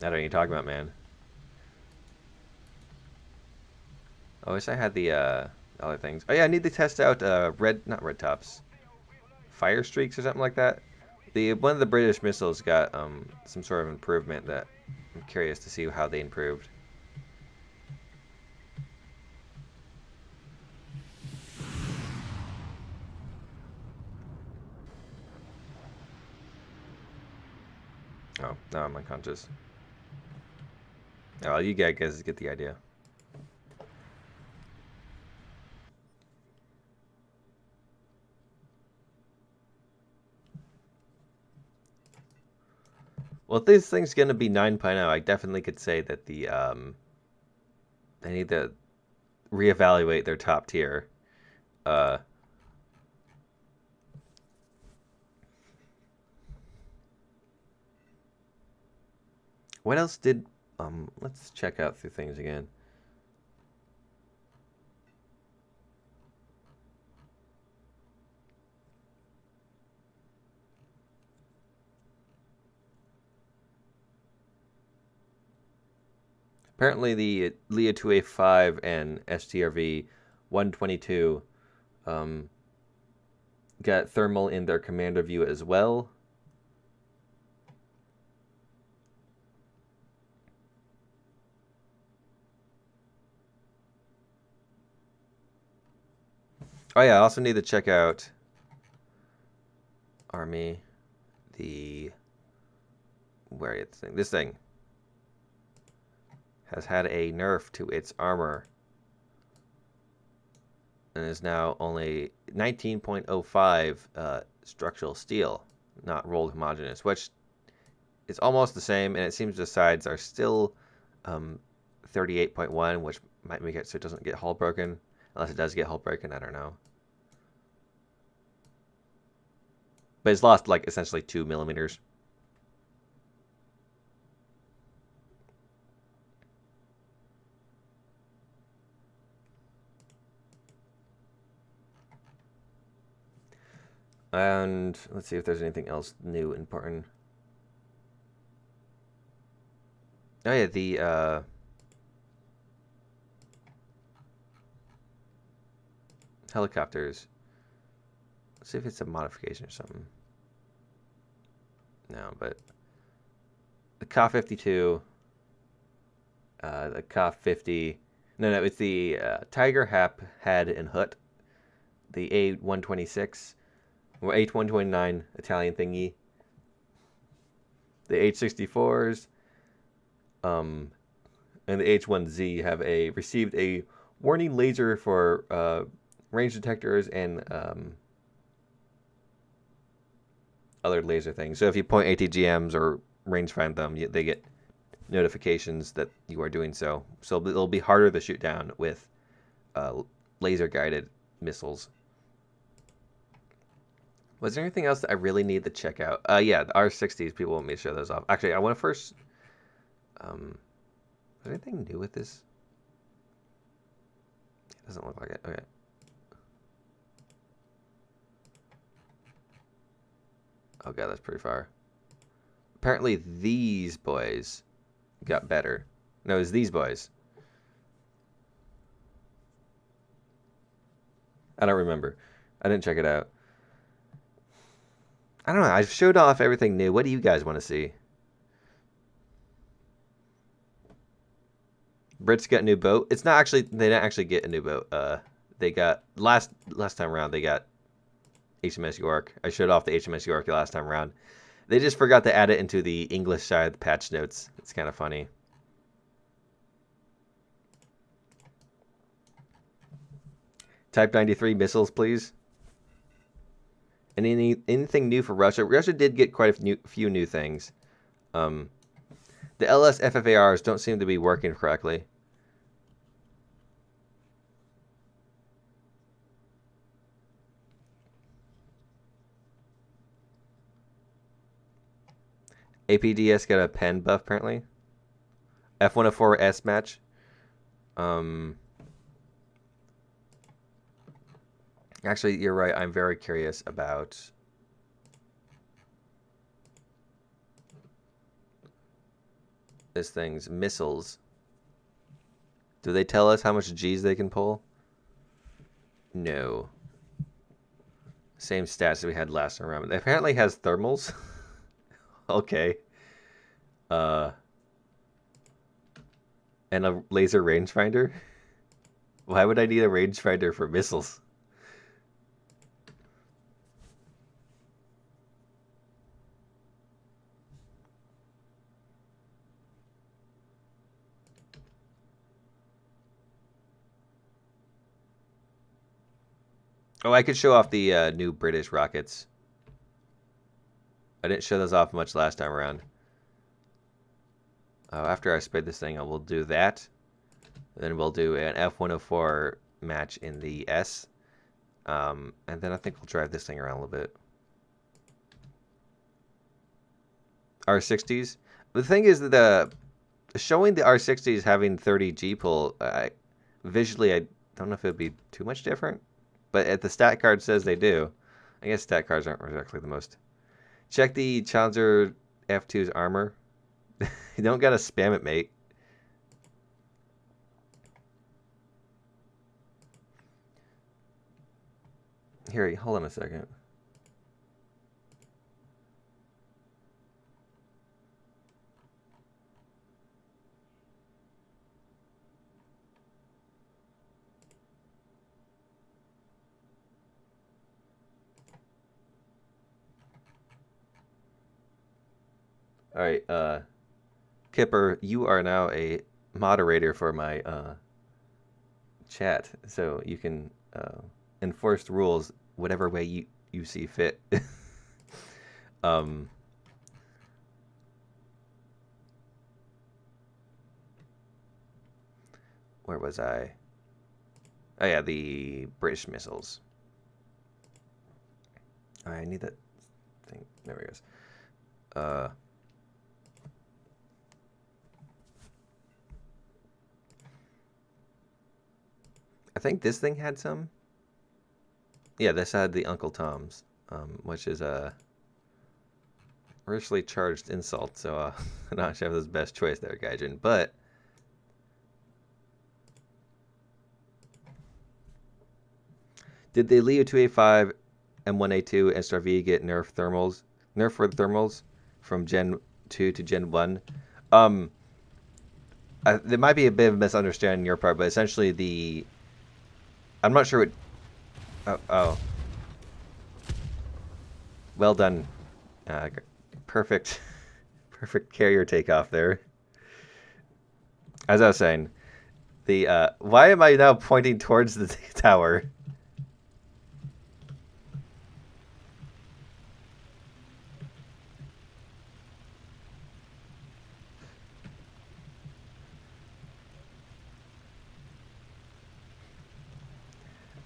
Speaker 1: don't know what you're talking about, man. I wish I had the other things. Oh yeah, I need to test out not red tops, fire streaks or something like that. One of the British missiles got some sort of improvement that I'm curious to see how they improved. Oh, now I'm unconscious. Oh, you guys get the idea. Well, if this thing's gonna be 9.0, I definitely could say that they need to reevaluate their top tier. What else did let's check out through things again. Apparently the Leah 2A5 and STRV 122 got thermal in their commander view as well. Oh yeah, I also need to check out Army, where is this thing has had a nerf to its armor and is now only 19.05 structural steel, not rolled homogeneous, which is almost the same, and it seems the sides are still 38.1, which might make it so it doesn't get hull broken. Unless it does get hull broken, I don't know. But it's lost like essentially 2 millimeters. And let's see if there's anything else new, important. Oh yeah, the helicopters. Let's see if it's a modification or something. No, but the Ka-52, the Ka-50. No, it's the Tiger Hap head and hood, the A126 or H129 Italian thingy, the H64s, and the H1Z have received a warning laser for range detectors and other laser things. So if you point ATGMs or rangefind them, they get notifications that you are doing so. So it'll be harder to shoot down with laser-guided missiles. Was there anything else that I really need to check out? Yeah, the R60s, people want me to show those off. Actually, I want to first... is there anything new with this? It doesn't look like it. Okay. Oh god, that's pretty far. Apparently these boys got better. No, it's these boys. I don't remember. I didn't check it out. I don't know. I showed off everything new. What do you guys want to see? Brits got a new boat. It's not actually. They didn't actually get a new boat. They got last time around. They got HMS York. I showed off the HMS York the last time around. They just forgot to add it into the English side of the patch notes. It's kind of funny. Type 93 missiles, please. And anything new for Russia? Russia did get quite a few new things. The LS FFARs don't seem to be working correctly. APDS got a pen buff apparently. F104S match. Actually, you're right. I'm very curious about this thing's missiles. Do they tell us how much G's they can pull? No. Same stats that we had last time around. It apparently has thermals. Okay. And a laser rangefinder? Why would I need a rangefinder for missiles? Oh, I could show off the new British rockets. I didn't show those off much last time around. After I spread this thing, I will do that. Then we'll do an F104 match in the S. And then I think we'll drive this thing around a little bit. R60s. The thing is that showing the R60s having 30 G pull, visually, I don't know if it would be too much different. But the stat card says they do. I guess stat cards aren't exactly the most. Check the Challenger F2's armor. You don't gotta spam it, mate. Here, hold on a second. All right, Kipper, you are now a moderator for my chat, so you can enforce the rules whatever way you see fit. Where was I? Oh yeah, the British missiles. I need that thing. There it goes. I think this thing had some. Yeah, this had the Uncle Tom's, which is a racially charged insult. So I'm not sure if that's the best choice there, Gaijin. But did the Leo 285, M1A2, and Star V get nerf thermals? Nerf for the thermals from Gen 2 to Gen 1? There might be a bit of a misunderstanding on your part, but essentially I'm not sure what... Oh. Well done. Perfect carrier takeoff there. As I was saying, The why am I now pointing towards the tower?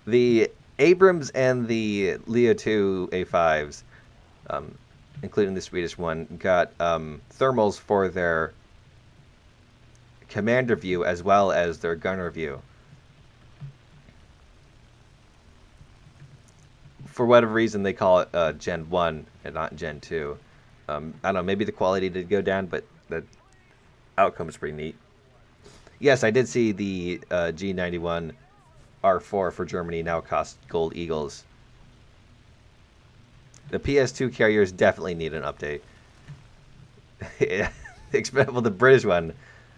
Speaker 1: The Abrams and the Leo 2 A5s, including the Swedish one, got thermals for their commander view as well as their gunner view. For whatever reason, they call it Gen 1 and not Gen 2. I don't know, maybe the quality did go down, but the outcome is pretty neat. Yes, I did see the G91 R4 for Germany now cost gold eagles. The PS2 carriers definitely need an update. Well, the British one.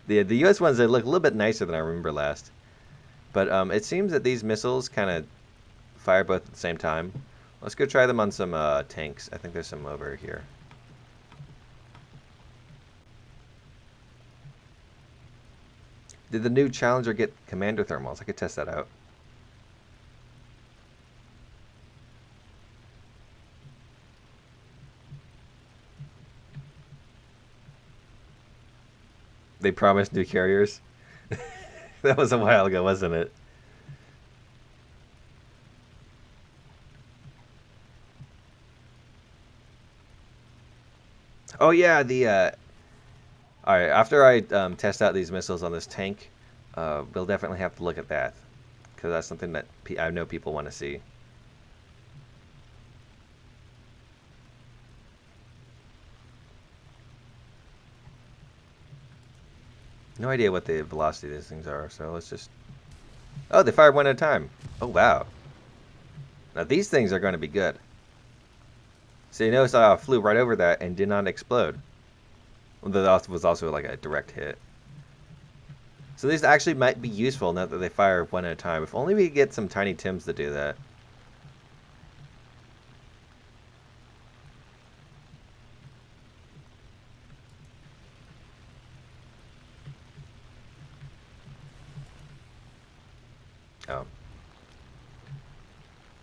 Speaker 1: The US ones, they look a little bit nicer than I remember last. But it seems that these missiles kind of fire both at the same time. Let's go try them on some tanks. I think there's some over here. Did the new Challenger get commander thermals? I could test that out. They promised new carriers. That was a while ago, wasn't it? Oh yeah, the all right. After I test out these missiles on this tank, we'll definitely have to look at that because that's something that I know people want to see. No idea what the velocity of these things are, so let's just... Oh, they fire one at a time. Oh, wow. Now, these things are going to be good. So you notice I flew right over that and did not explode. Well, that was also like a direct hit. So these actually might be useful now that they fire one at a time. If only we could get some Tiny Tims to do that. Oh.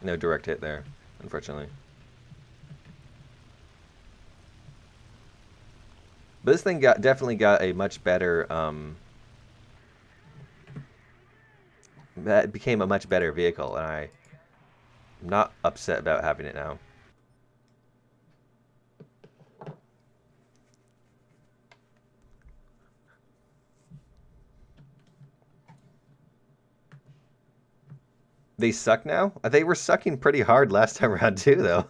Speaker 1: No direct hit there, unfortunately. But this thing definitely got a much better, that became a much better vehicle, and I'm not upset about having it now. They suck now? They were sucking pretty hard last time around too, though.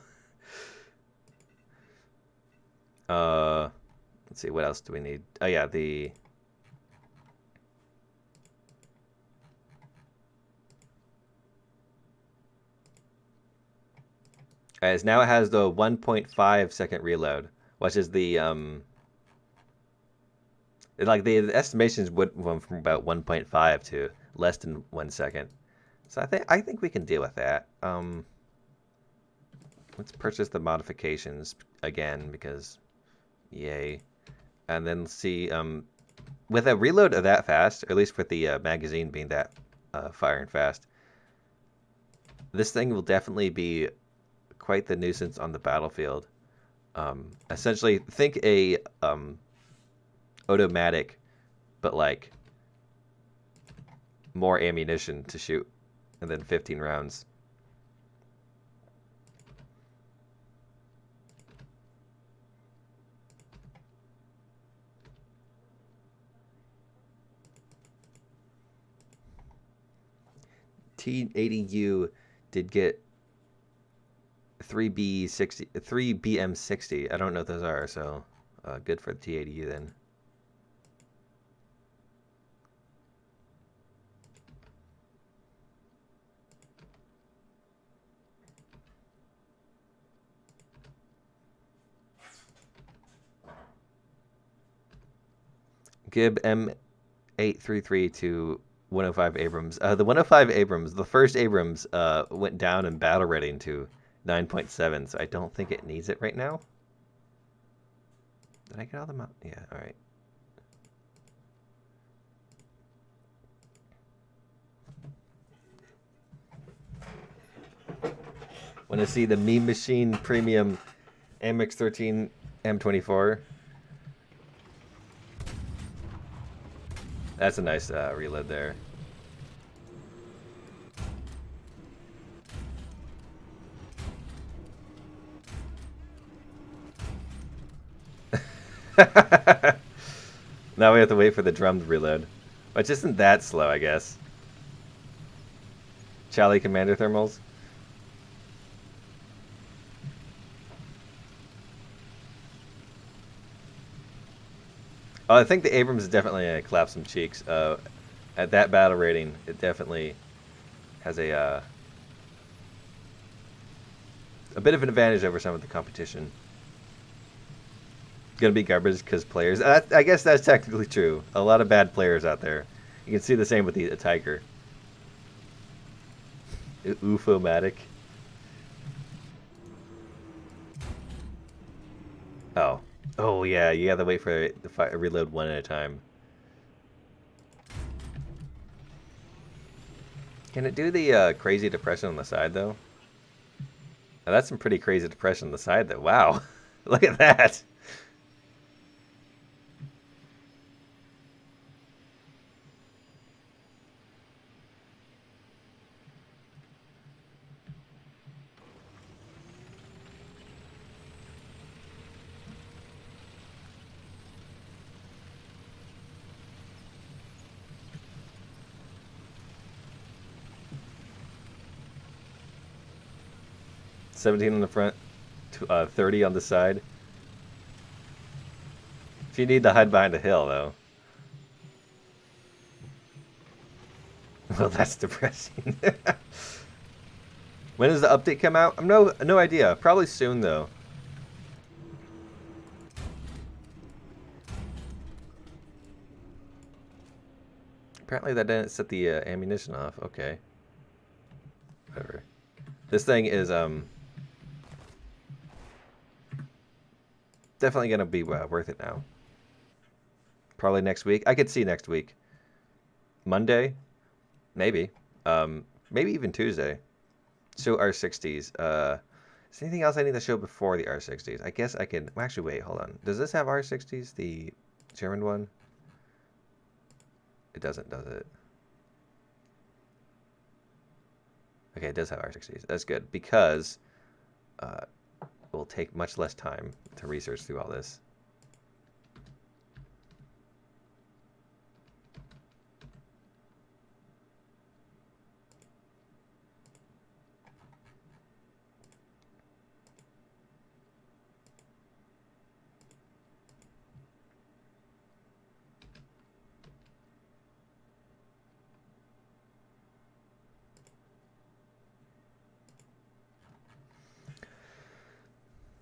Speaker 1: Let's see, what else do we need? Oh yeah, the... As now it has the 1.5 second reload, which is the like the estimations went from about 1.5 to less than 1 second. So I think we can deal with that. Let's purchase the modifications again because yay. And then see with a reload of that fast, or at least with the magazine being that firing fast, this thing will definitely be quite the nuisance on the battlefield. Essentially, think a automatic, but like more ammunition to shoot, and then 15 rounds. T80U did get 3B60, 3BM60. I don't know what those are, so good for the T80U then. Gib M833 to 105 Abrams. The 105 Abrams, the first Abrams, went down in battle rating to 9.7, so I don't think it needs it right now. Did I get all them out? Yeah, all right. Want to see the Meme Machine Premium MX-13 M24? That's a nice reload there. Now we have to wait for the drummed reload, which isn't that slow, I guess. Charlie Commander thermals. Oh, I think the Abrams is definitely clap some cheeks. At that battle rating, it definitely has a bit of an advantage over some of the competition. Gonna be garbage because players. I guess that's technically true. A lot of bad players out there. You can see the same with the Tiger. UFO-matic. Oh. Oh, yeah. You have to wait for the reload one at a time. Can it do the crazy depression on the side, though? Now, that's some pretty crazy depression on the side, though. Wow. Look at that. $17 on the front, 30 on the side. If you need to hide behind a hill, though. Well, that's depressing. When does the update come out? I'm no idea. Probably soon, though. Apparently that didn't set the ammunition off. Okay. Whatever. This thing is definitely gonna be worth it now. Probably next week. I could see next week. Monday, maybe. Maybe even Tuesday. Show R60s. Is there anything else I need to show before the R60s? I guess I can. Well, actually, wait. Hold on. Does this have R60s? The German one? It doesn't, does it? Okay, it does have R60s. That's good because it will take much less time to research through all this.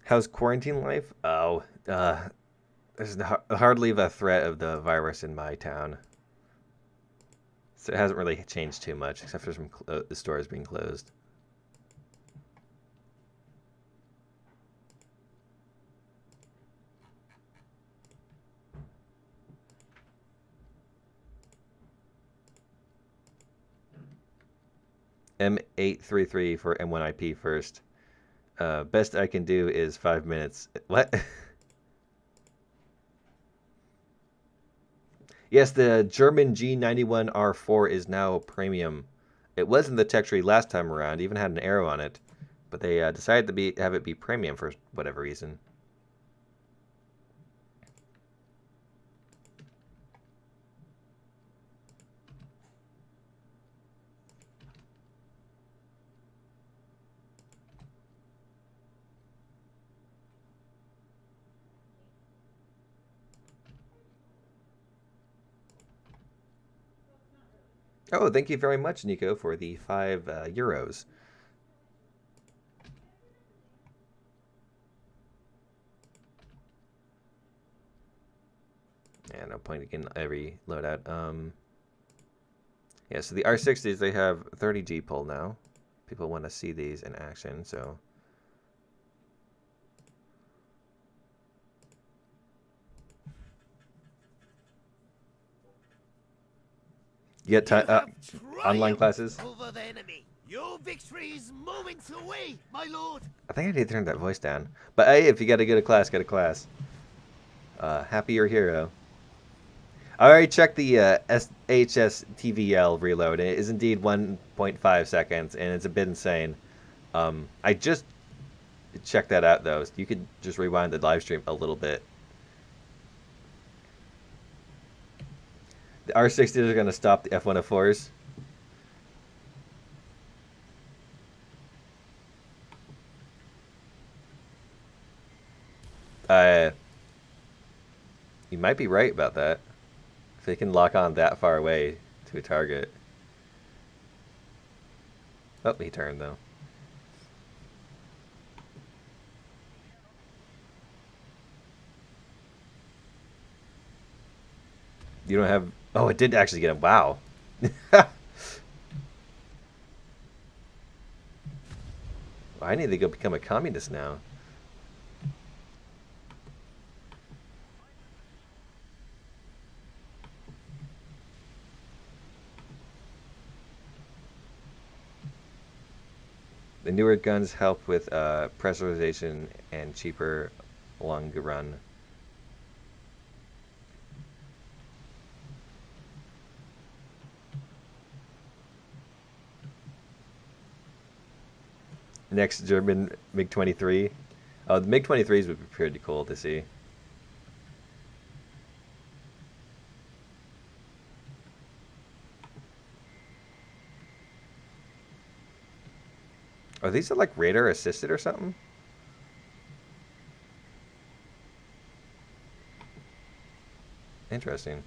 Speaker 1: How's quarantine life? Oh, there's hardly a threat of the virus in my town. So it hasn't really changed too much, except for some the stores being closed. M833 for M1IP first. Best I can do is 5 minutes. What? Yes, the German G91R4 is now premium. It was in the tech tree last time around, even had an arrow on it, but they decided to have it be premium for whatever reason. Oh, thank you very much, Nico, for the 5 euros. Yeah, no point in every loadout. Yeah, so the R60s, they have 30G pull now. People want to see these in action, so... You get online classes?
Speaker 2: Over the enemy. Your victory's moments away, my lord.
Speaker 1: I think I need to turn that voice down. But hey, if you gotta go to class, go to class. Happy your hero. I already checked the HSTV-L reload. It is indeed 1.5 seconds, and it's a bit insane. I just checked that out, though. You could just rewind the live stream a little bit. The R60s are going to stop the F104s. You might be right about that. If they can lock on that far away to a target. Oh, he turned, though. You don't have... Oh, it did actually get him. Wow. I need to go become a communist now. The newer guns help with pressurization and cheaper longer run. Next German MiG-23. Oh, the MiG-23s would be pretty cool to see. Are these like radar assisted or something? Interesting.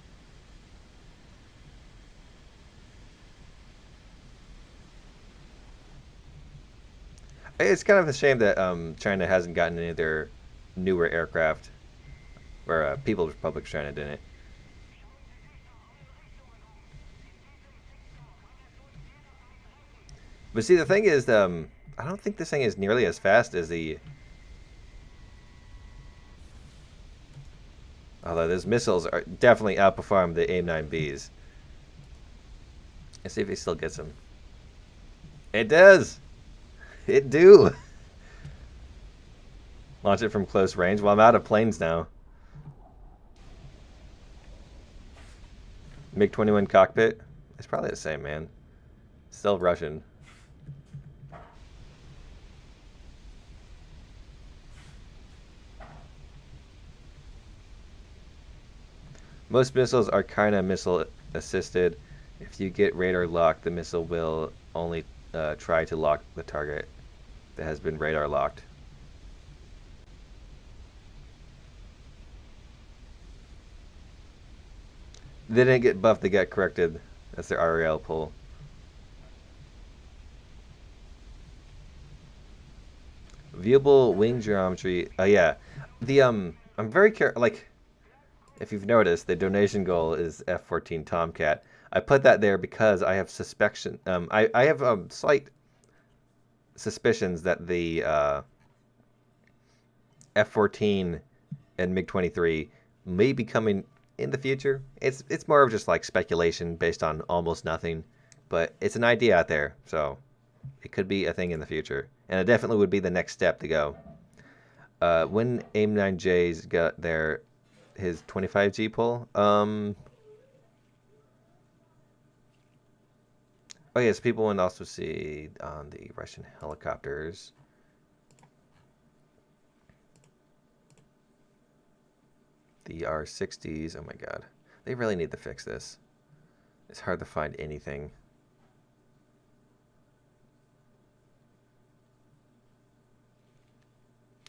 Speaker 1: It's kind of a shame that China hasn't gotten any of their newer aircraft, or People's Republic of China didn't. But see, the thing is, I don't think this thing is nearly as fast as the... Although those missiles are definitely outperform the AIM-9Bs. Let's see if he still gets them. It does! It do! Launch it from close range. Well, I'm out of planes now. MiG-21 cockpit. It's probably the same, man. Still Russian. Most missiles are kind of missile assisted. If you get radar locked, the missile will only try to lock the target that has been radar locked. They didn't get buffed, they got corrected. That's their REL pull. Viewable wing geometry. Oh yeah. The I'm very careful, like, if you've noticed, the donation goal is F-14 Tomcat. I put that there because I have suspicion. I have slight suspicions that the F-14 and MiG-23 may be coming in the future. It's more of just like speculation based on almost nothing, but it's an idea out there, so it could be a thing in the future, and it definitely would be the next step to go. When AIM-9J's got his 25G pull. Oh yes, people want to also see on the Russian helicopters. The R60s. Oh my god, they really need to fix this. It's hard to find anything.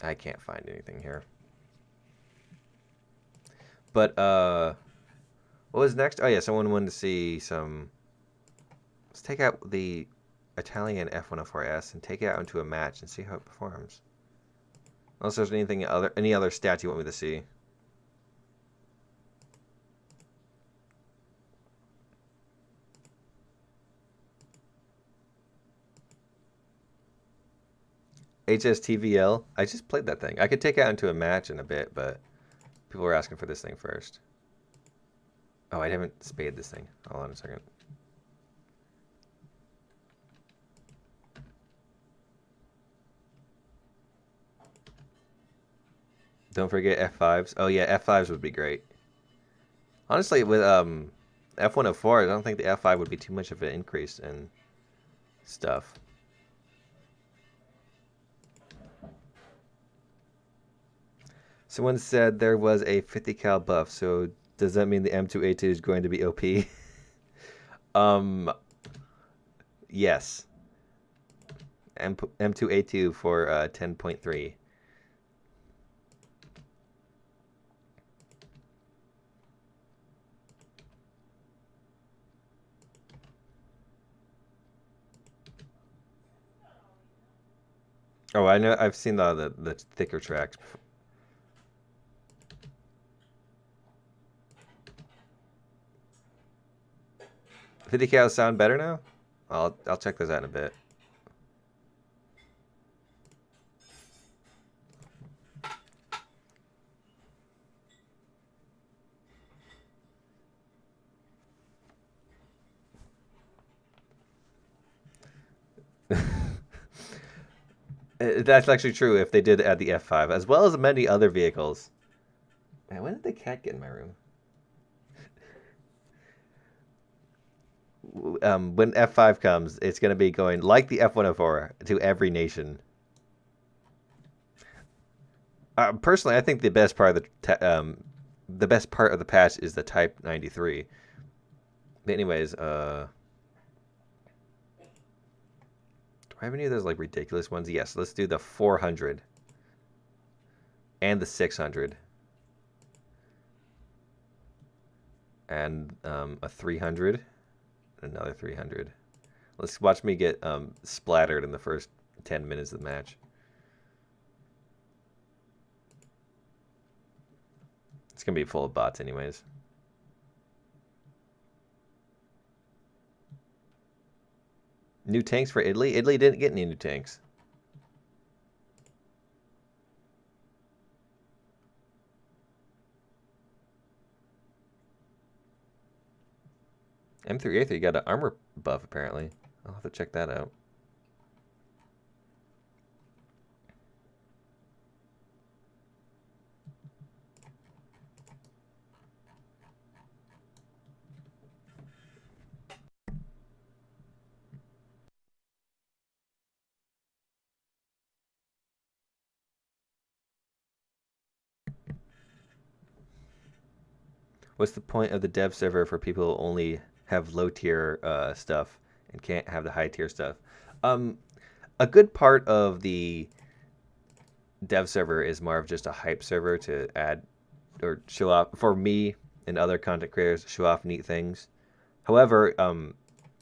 Speaker 1: I can't find anything here. But what was next? Oh yeah, someone wanted to see some. Let's take out the Italian F-104S and take it out into a match and see how it performs. Unless there's any other stats you want me to see. HSTV-L. I just played that thing. I could take it out into a match in a bit, but people were asking for this thing first. Oh, I haven't spayed this thing. Hold on a second. Don't forget F5s. Oh yeah, F5s would be great. Honestly, with F104, I don't think the F5 would be too much of an increase in stuff. Someone said there was a 50 cal buff, so does that mean the M2A2 is going to be OP? um, yes. M2A2 for 10.3. Oh, I know. I've seen the thicker tracks. 50 cal sound better now? I'll check those out in a bit. That's actually true if they did add the F5, as well as many other vehicles. Man, when did the cat get in my room? When F5 comes, it's going to be going like the F104 to every nation. Personally, I think the best part of the best part of the patch is the Type 93. But anyways, do I have any of those like ridiculous ones? Yes, let's do the 400 and the 600 and a 300. Another 300. Let's watch me get splattered in the first 10 minutes of the match. It's going to be full of bots anyways. New tanks for Italy? Italy didn't get any new tanks. M3A3 got an armor buff, apparently. I'll have to check that out. What's the point of the dev server for people who only have low tier stuff and can't have the high tier stuff? A good part of the dev server is more of just a hype server to add or show off for me and other content creators, show off neat things. However,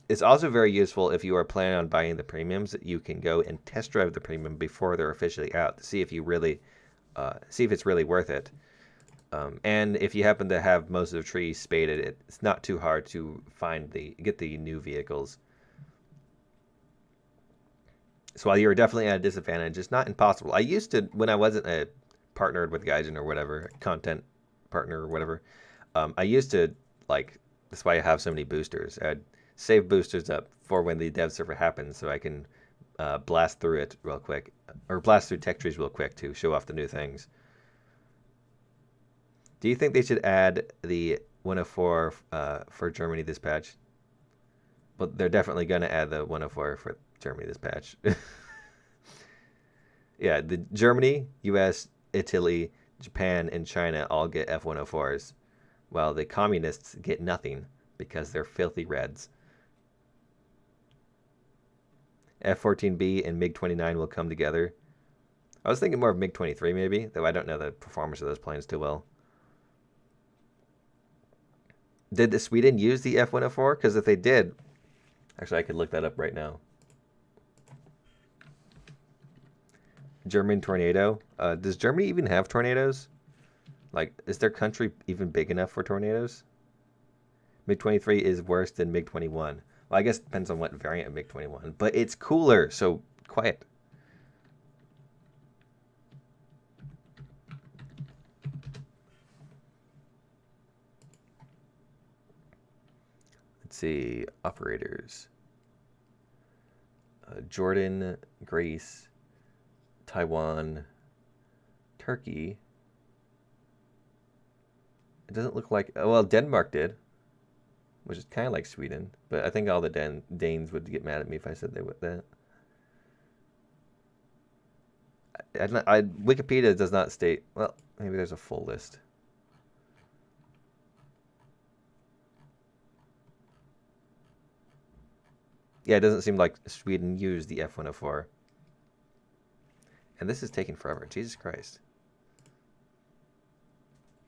Speaker 1: it's also very useful if you are planning on buying the premiums that you can go and test drive the premium before they're officially out to see if you really see if it's really worth it. And if you happen to have most of the trees spaded, it's not too hard to get the new vehicles. So while you're definitely at a disadvantage, it's not impossible. I used to, when I wasn't partnered with Gaijin or whatever, content partner or whatever, I used to, like, that's why I have so many boosters. I'd save boosters up for when the dev server happens so I can blast through it real quick, or blast through tech trees real quick to show off the new things. Do you think they should add the 104 for Germany this patch? Well, they're definitely going to add the 104 for Germany this patch. Yeah, the Germany, US, Italy, Japan, and China all get F104s, while the communists get nothing because they're filthy reds. F-14B and MiG-29 will come together. I was thinking more of MiG-23 maybe, though I don't know the performance of those planes too well. Did the Sweden use the F-104? Because if they did, actually I could look that up right now. German tornado. Does Germany even have tornadoes? Like, is their country even big enough for tornadoes? MiG-23 is worse than MiG-21. Well, I guess it depends on what variant of MiG-21, but it's cooler, so quiet. Let's see, operators. Jordan, Greece, Taiwan, Turkey, It doesn't look like... Well, Denmark did, which is kind of like Sweden. But I think all the Danes would get mad at me if I said they would that. Wikipedia does not state... Well, maybe there's a full list. Yeah, it doesn't seem like Sweden used the F-104. And this is taking forever. Jesus Christ.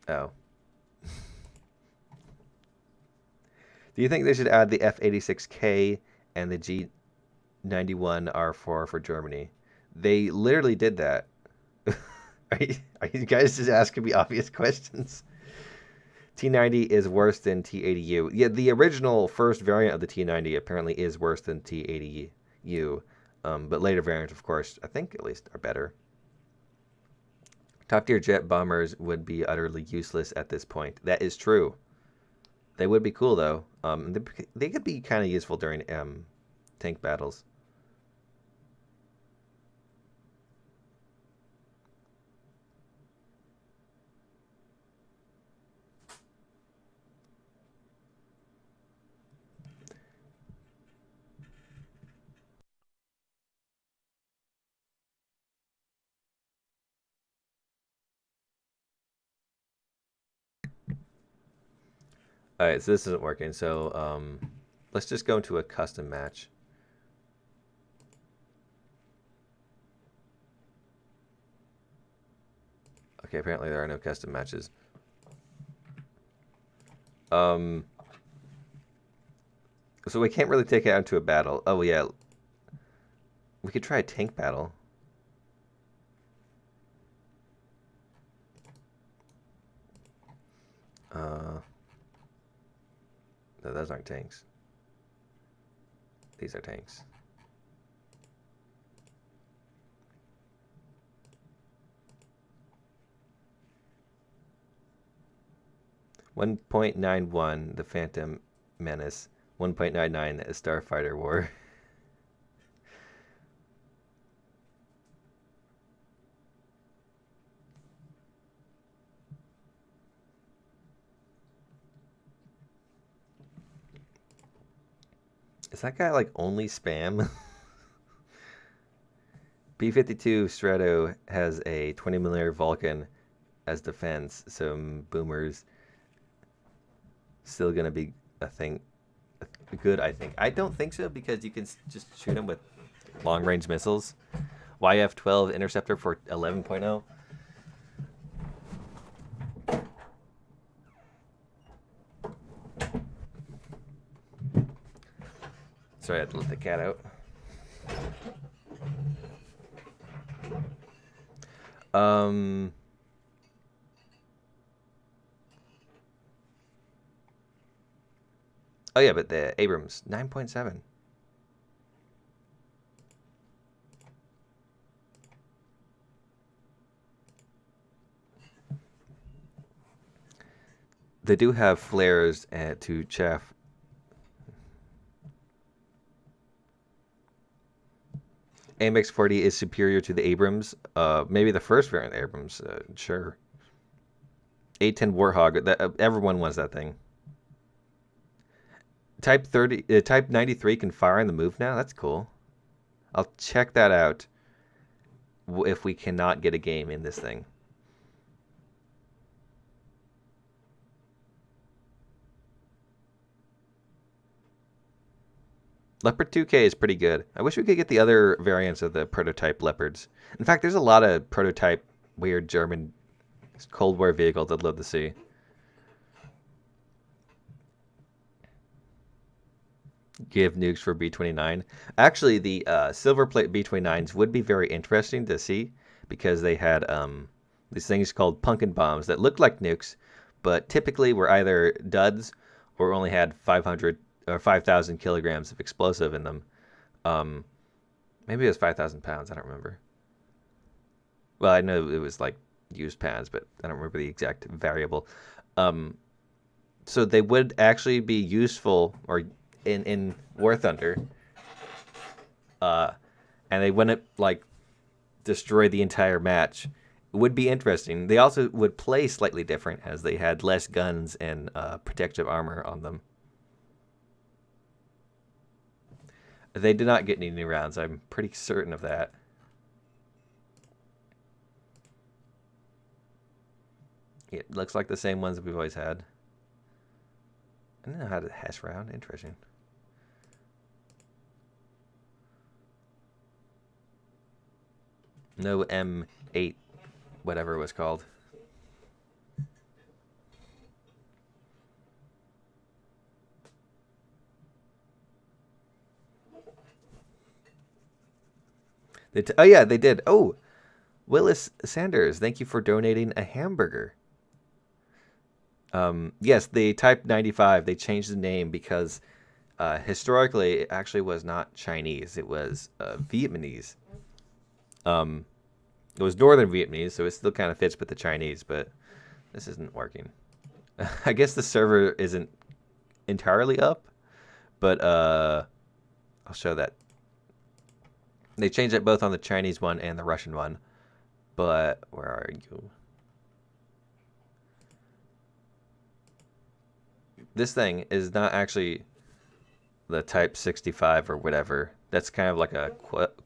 Speaker 1: Oh. Do you think they should add the F-86K and the G91R4 for Germany? They literally did that. Are you guys just asking me obvious questions? T90 is worse than T80U. Yeah, the original first variant of the T90 apparently is worse than T80U. But later variants, of course, I think at least are better. Top-tier jet bombers would be utterly useless at this point. That is true. They would be cool, though. They could be kind of useful during tank battles. Alright, so this isn't working, so let's just go into a custom match. Okay, apparently there are no custom matches. So we can't really take it out into a battle. Oh yeah. We could try a tank battle. No, those aren't tanks. These are tanks. .91 the Phantom Menace. 1.99 the Starfighter War. Is that guy like only spam? B-52 Strato has a 20mm Vulcan as defense, so boomers still gonna be a thing. Good, I think. I don't think so because you can just shoot them with long-range missiles. YF-12 interceptor for 11.0. Sorry, I had to let the cat out. Oh yeah, but the Abrams 9.7. They do have flares to chaff. AMX-40 is superior to the Abrams. Maybe the first variant Abrams. Sure. 810 Warhog. Everyone wants that thing. Type 93 can fire on the move now. That's cool. I'll check that out if we cannot get a game in this thing. Leopard 2K is pretty good. I wish we could get the other variants of the prototype Leopards. In fact, there's a lot of prototype weird German Cold War vehicles I'd love to see. Give nukes for B-29. Actually, the silver plate B-29s would be very interesting to see because they had these things called pumpkin bombs that looked like nukes, but typically were either duds or only had 500 or 5,000 kilograms of explosive in them. Maybe it was 5,000 pounds. I don't remember. Well, I know it was like used pounds, but I don't remember the exact variable. So they would actually be useful or in War Thunder. And they wouldn't like destroy the entire match. would be interesting. They also would play slightly different as they had less guns and protective armor on them. They did not get any new rounds. I'm pretty certain of that. It looks like the same ones that we've always had. I don't know how to hash round. Interesting. No M8, whatever it was called. Oh yeah, they did. Oh, Willis Sanders, thank you for donating a hamburger. Yes, the Type 95, they changed the name because historically it actually was not Chinese. It was Vietnamese. It was Northern Vietnamese, so it still kind of fits with the Chinese, but this isn't working. I guess the server isn't entirely up, but I'll show that. They changed it both on the Chinese one and the Russian one, but where are you? This thing is not actually the Type 65 or whatever. That's kind of like a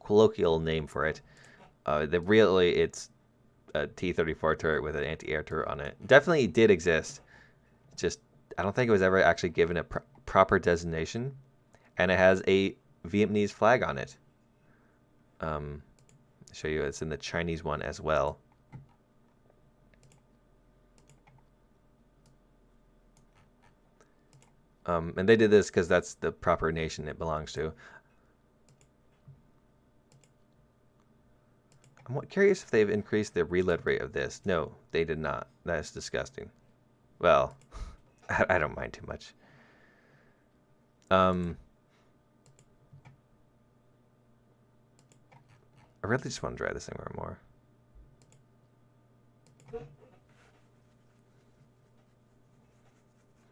Speaker 1: colloquial name for it. It's a T-34 turret with an anti-air turret on it. Definitely did exist. Just, I don't think it was ever actually given a proper designation. And it has a Vietnamese flag on it. I'll show you, it's in the Chinese one as well. And they did this because that's the proper nation it belongs to. I'm curious if they've increased the reload rate of this. No, they did not. That is disgusting. Well, I don't mind too much. I really just want to drive this thing more.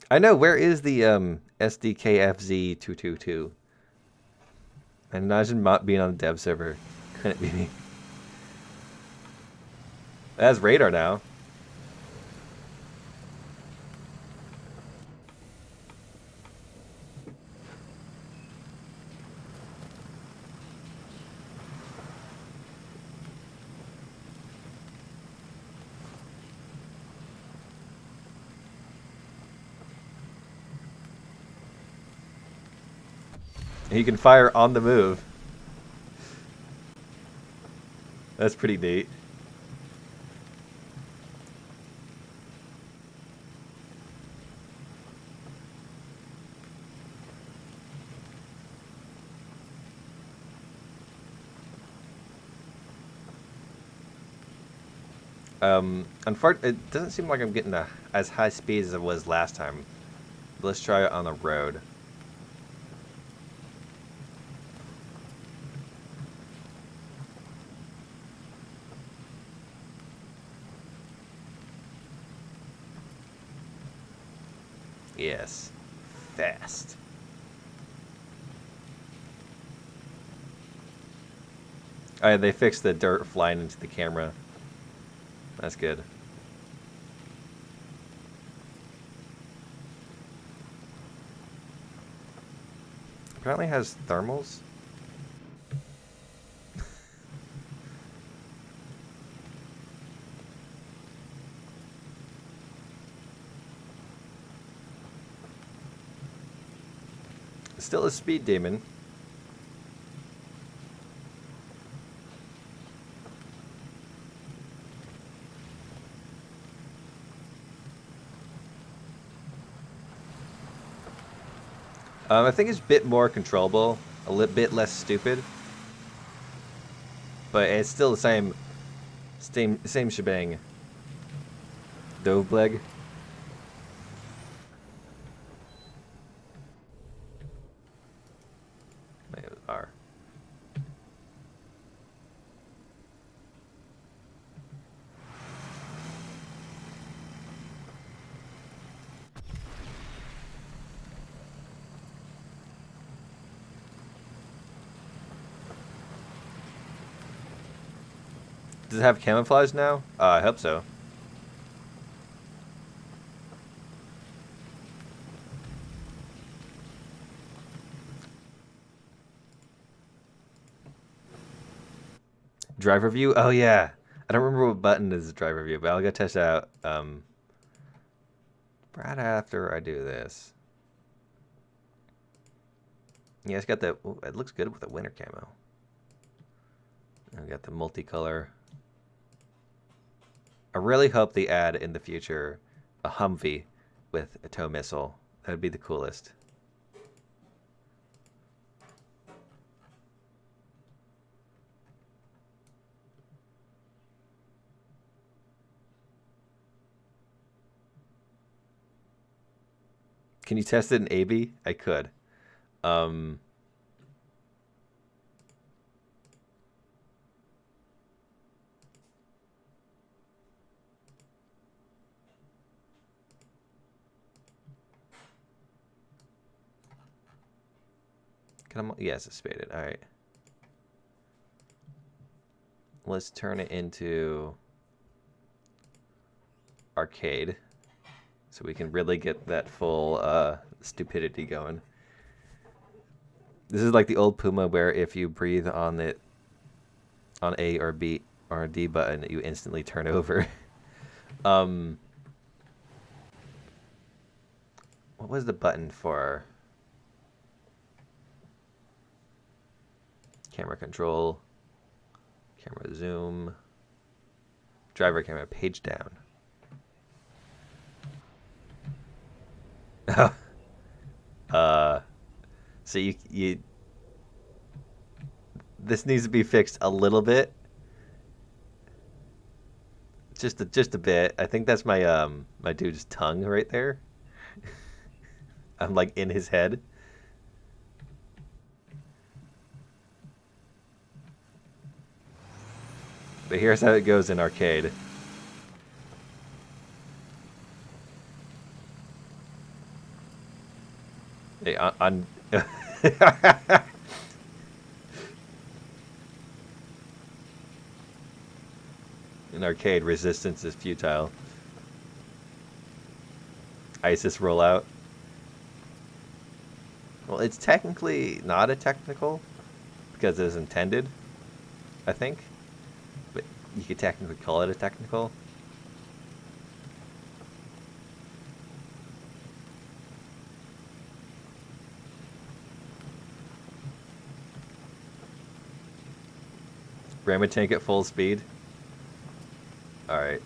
Speaker 1: I know, where is the SDKFZ222? I imagine not being on the dev server. Couldn't be me. It has radar now. And you can fire on the move. That's pretty neat. Unfortunately, it doesn't seem like I'm getting as high speed as it was last time. But let's try it on the road. Yes, fast. Oh, yeah, they fixed the dirt flying into the camera. That's good. Apparently has thermals. Still a speed demon. I think it's a bit more controllable, a little bit less stupid, but it's still the same shebang. Dovebleg. R. Does it have camouflage now? I hope so. Driver view? Oh yeah. I don't remember what button is driver view, but I'll go test it out right after I do this. Yeah, it's got the... Ooh, it looks good with the winter camo. I've got the multicolor. I really hope they add in the future a Humvee with a tow missile. That would be the coolest. Can you test it in AB? I could. Can I? Yes, it's spaded. All right. Let's turn it into arcade, so we can really get that full stupidity going. This is like the old Puma, where if you breathe on it, on A or B or D button, you instantly turn over. What was the button for camera control, camera zoom, driver camera, page down? So you this needs to be fixed a little bit, just a bit. I think that's my my dude's tongue right there. I'm like in his head. But here's how it goes in arcade. Hey, on in arcade, resistance is futile. ISIS rollout. Well, it's technically not a technical because it is intended, I think. But you could technically call it a technical. Ram a tank at full speed. Alright.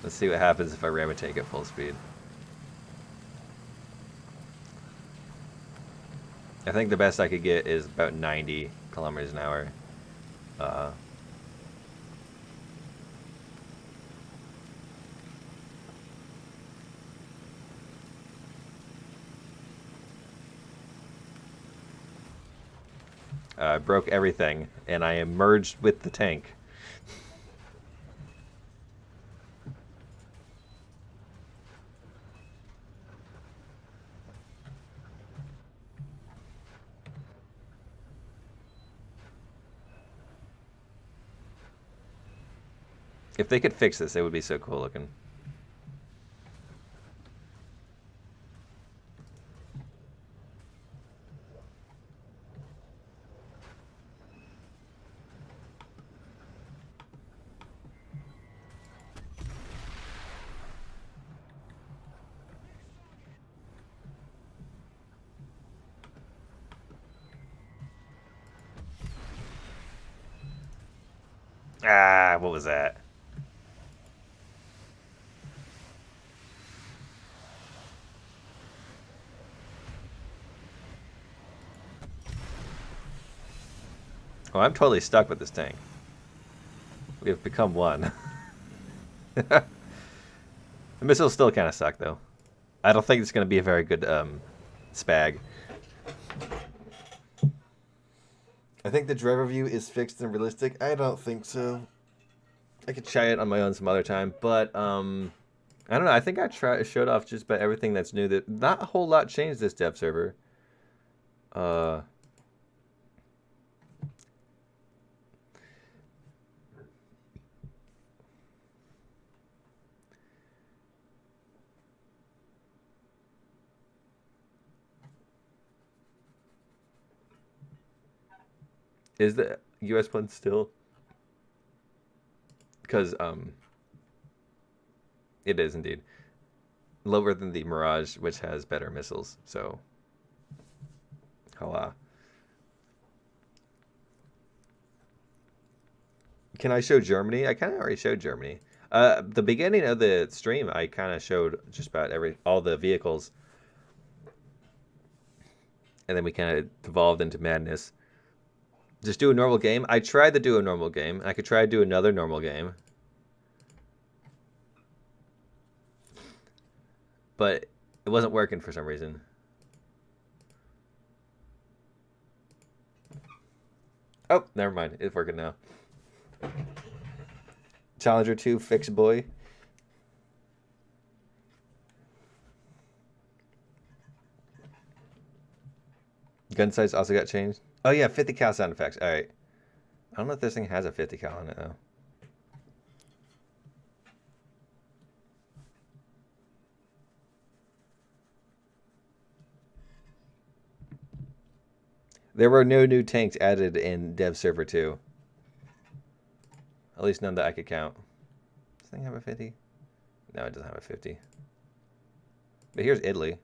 Speaker 1: Let's see what happens if I ram a tank at full speed. I think the best I could get is about 90 kilometers an hour. I broke everything, and I am merged with the tank. If they could fix this, it would be so cool looking. Ah, what was that? Oh, I'm totally stuck with this tank. We have become one. The missiles still kind of suck, though. I don't think it's going to be a very good spag. I think the driver view is fixed and realistic. I don't think so. I could try it on my own some other time, but I don't know. I think I showed off just about everything that's new. That not a whole lot changed this dev server. Is the U.S. one still? Because it is indeed lower than the Mirage, which has better missiles. So, hola. Can I show Germany? I kind of already showed Germany. The beginning of the stream, I kind of showed just about all the vehicles, and then we kind of devolved into madness. Just do a normal game. I tried to do a normal game. I could try to do another normal game, but it wasn't working for some reason. Oh, never mind. It's working now. Challenger 2 fix boy. Gun size also got changed. Oh yeah, 50 cal sound effects. All right. I don't know if this thing has a 50 cal in it though. There were no new tanks added in Dev Server 2. At least none that I could count. Does this thing have a 50? No, it doesn't have a 50. But here's Italy.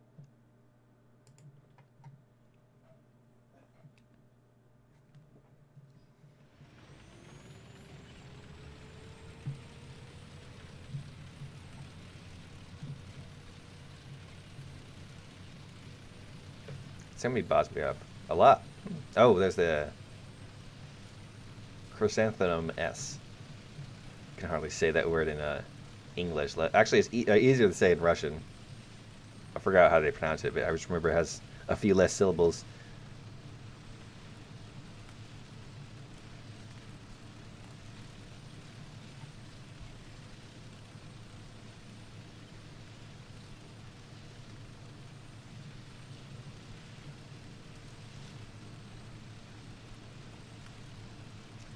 Speaker 1: How many bots we have? A lot. Oh, there's the Chrysanthemum S. I can hardly say that word in English. Actually, it's easier to say in Russian. I forgot how they pronounce it, but I just remember it has a few less syllables.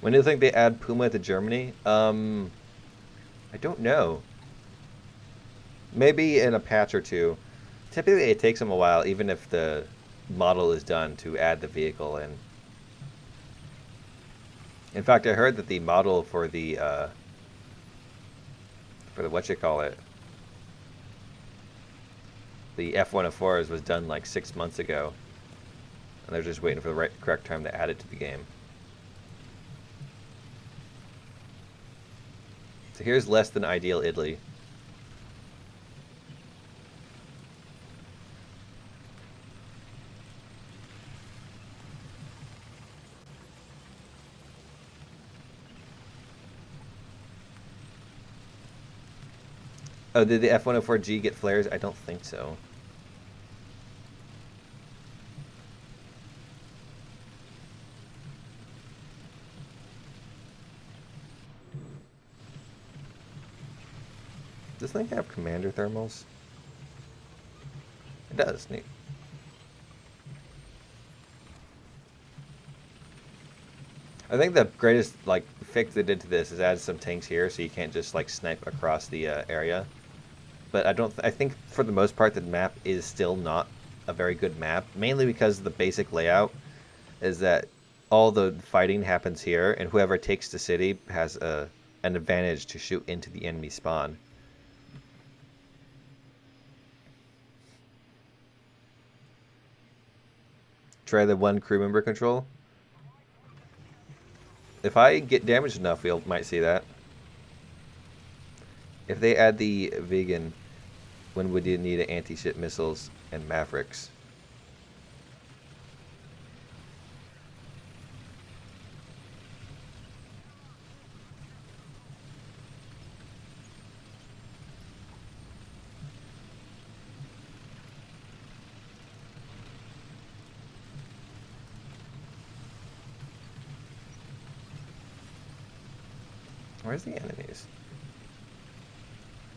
Speaker 1: When do you think they add Puma to Germany? I don't know. Maybe in a patch or two. Typically, it takes them a while, even if the model is done, to add the vehicle in. In fact, I heard that the model for the whatchamacallit, the F-104s was done like 6 months ago, and they're just waiting for the correct time to add it to the game. So here's less than ideal Italy. Oh, did the F-104G get flares? I don't think so. Does this thing have commander thermals? It does, neat. I think the greatest fix they did to this is add some tanks here, so you can't just snipe across the area. But I think for the most part the map is still not a very good map, mainly because the basic layout is that all the fighting happens here, and whoever takes the city has an advantage to shoot into the enemy spawn. Try the one crew member control. If I get damaged enough, we might see that. If they add the vegan, when would you need anti-ship missiles and Mavericks? Where's the enemies?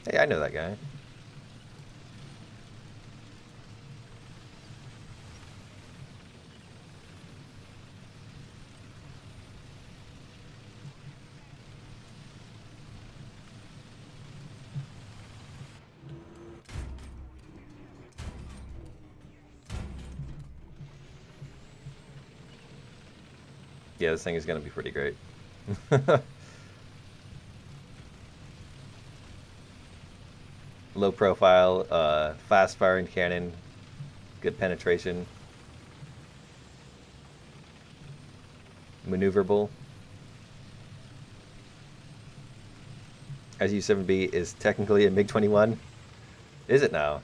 Speaker 1: Hey, I know that guy. Yeah, this thing is going to be pretty great. Low profile, fast firing cannon, good penetration, maneuverable. SU-7B is technically a MiG-21. Is it now?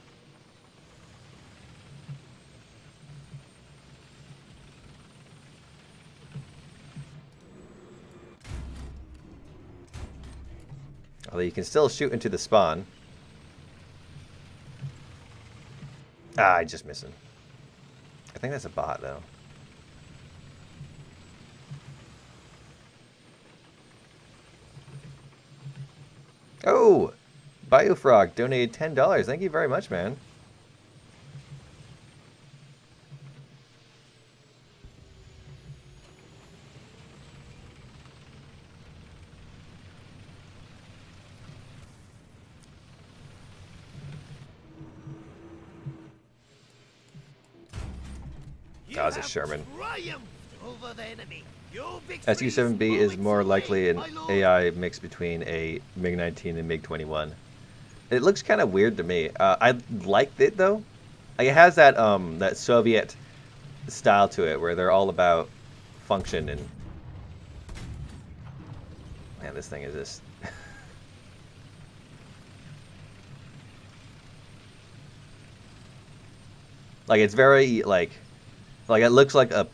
Speaker 1: Although you can still shoot into the spawn. Ah, I just missed him. I think that's a bot, though. Oh! Biofrog donated $10. Thank you very much, man. That was a Sherman.
Speaker 2: Over the enemy.
Speaker 1: SU-7B is more likely an AI mix between a MiG-19 and MiG-21. It looks kind of weird to me. I liked it though. Like, it has that that Soviet style to it, where they're all about function and. Man, this thing is just. Like, it's very like it looks like a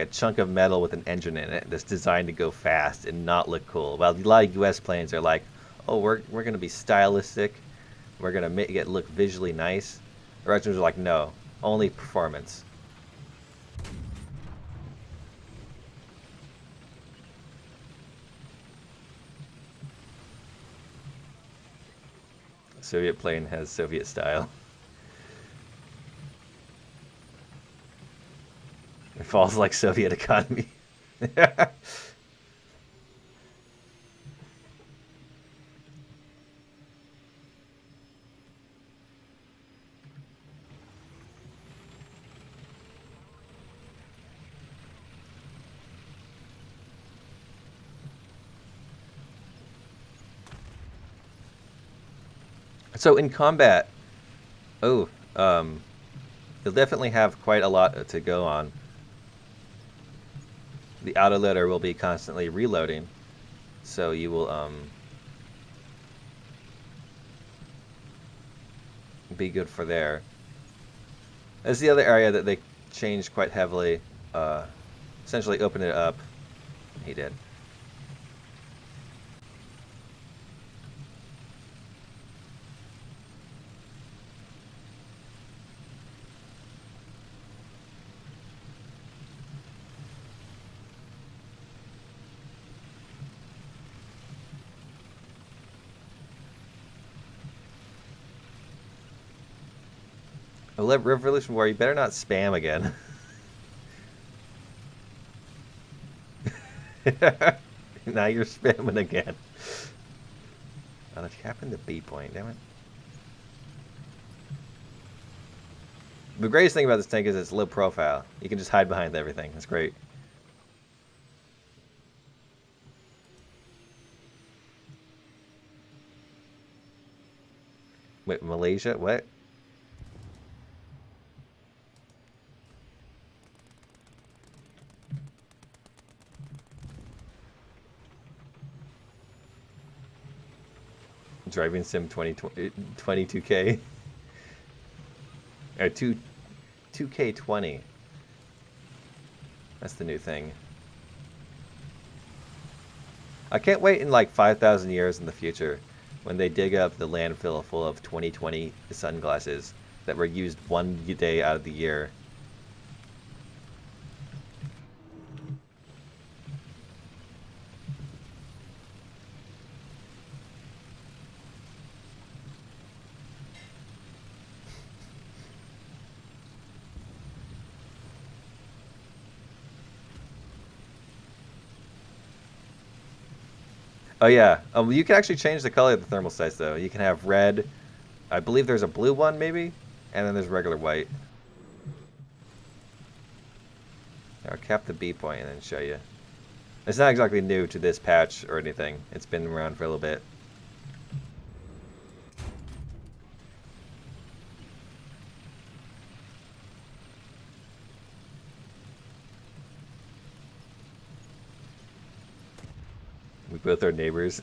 Speaker 1: chunk of metal with an engine in it that's designed to go fast and not look cool. While a lot of U.S. planes are like, oh, we're going to be stylistic, we're going to make it look visually nice. The Russians are like, no, only performance. Soviet plane has Soviet style. It falls like Soviet economy. So in combat, you'll definitely have quite a lot to go on. The autoloader will be constantly reloading, so you will be good for there. That's the other area that they changed quite heavily. Essentially open it up. He did. Revolution War, you better not spam again. Now you're spamming again. Oh, that happened to B point, damn it. The greatest thing about this tank is it's low profile. You can just hide behind everything. That's great. Wait, Malaysia? What? Driving Sim 22K or 2K20. That's the new thing. I can't wait in like 5,000 years in the future when they dig up the landfill full of 2020 sunglasses that were used one day out of the year. Oh yeah, you can actually change the color of the thermal sights though. You can have red, I believe there's a blue one maybe, and then there's regular white. I'll cap the B point and then show you. It's not exactly new to this patch or anything. It's been around for a little bit. We both are neighbors.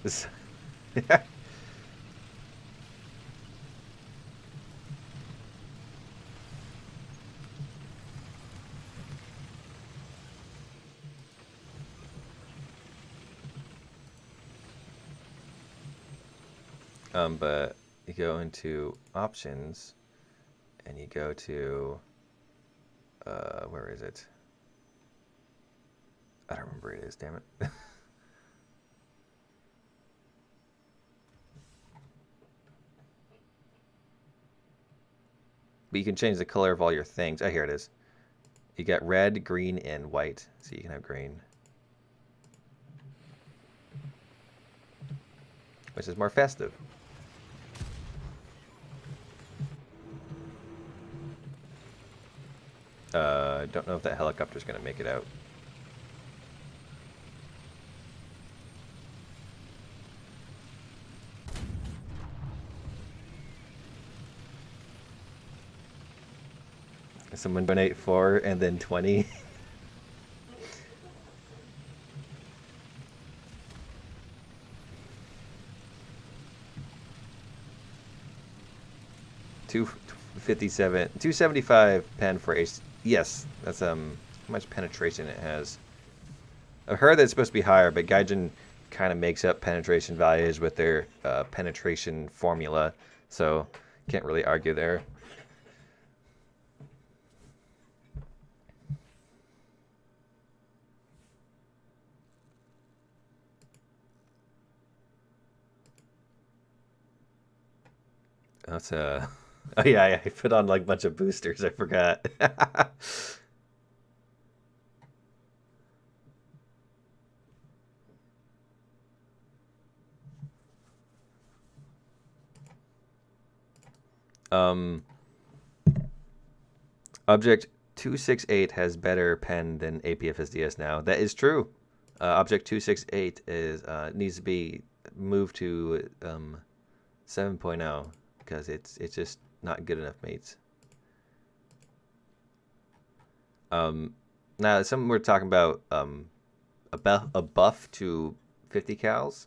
Speaker 1: But you go into options and you go to where is it? I don't remember where it is, damn it. But you can change the color of all your things. Oh, here it is. You got red, green, and white. So you can have green. Which is more festive. I don't know if that helicopter's going to make it out. Someone donate 4 and then 20. $257, $275 pen for H. Yes, that's how much penetration it has. I've heard that it's supposed to be higher, but Gaijin kind of makes up penetration values with their penetration formula, so can't really argue there. That's oh yeah, I put on like a bunch of boosters. I forgot. 268 has better pen than APFSDS now. That is true. Object 268 is needs to be moved to 7.0 because it's just not good enough, mates. Now some we're talking about a buff to 50 cals.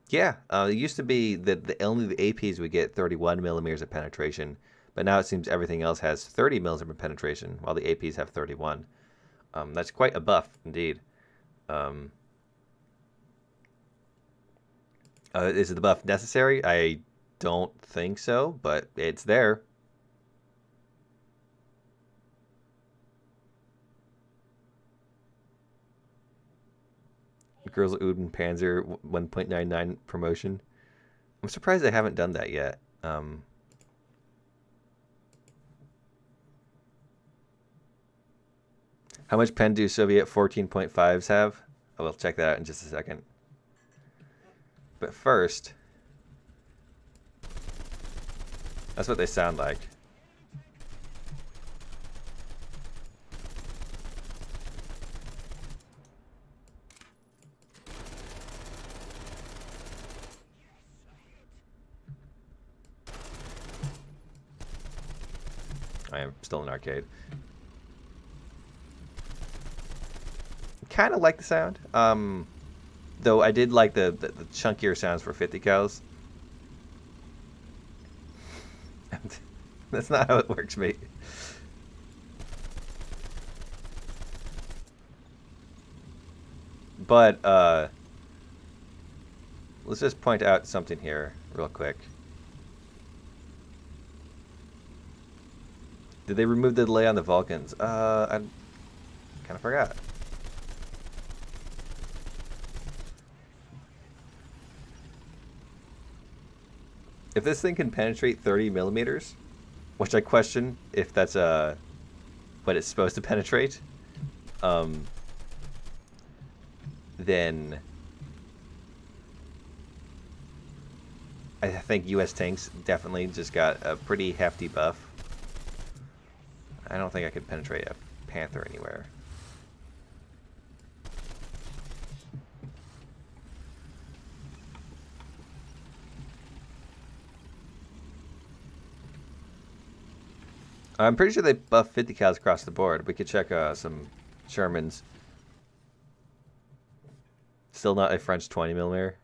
Speaker 1: Yeah, it used to be that only the APs would get 31 millimeters of penetration, but now it seems everything else has 30 millimeters of penetration, while the APs have 31. That's quite a buff, indeed. Is the buff necessary? I don't think so, but it's there. Girls Uden Panzer 1.99 promotion. I'm surprised they haven't done that yet. How much pen do Soviet 14.5s have? I will check that out in just a second. But first, that's what they sound like. I am still in arcade. Kind of like the sound. Though I did like the chunkier sounds for 50 cals. That's not how it works, mate. But let's just point out something here real quick. Did they remove the delay on the Vulcans? I kind of forgot. If this thing can penetrate 30 millimeters, which I question if that's what it's supposed to penetrate, then I think U.S. tanks definitely just got a pretty hefty buff. I don't think I could penetrate a Panther anywhere. I'm pretty sure they buff 50 cals across the board. We could check some Shermans. Still not a French 20 millimeter.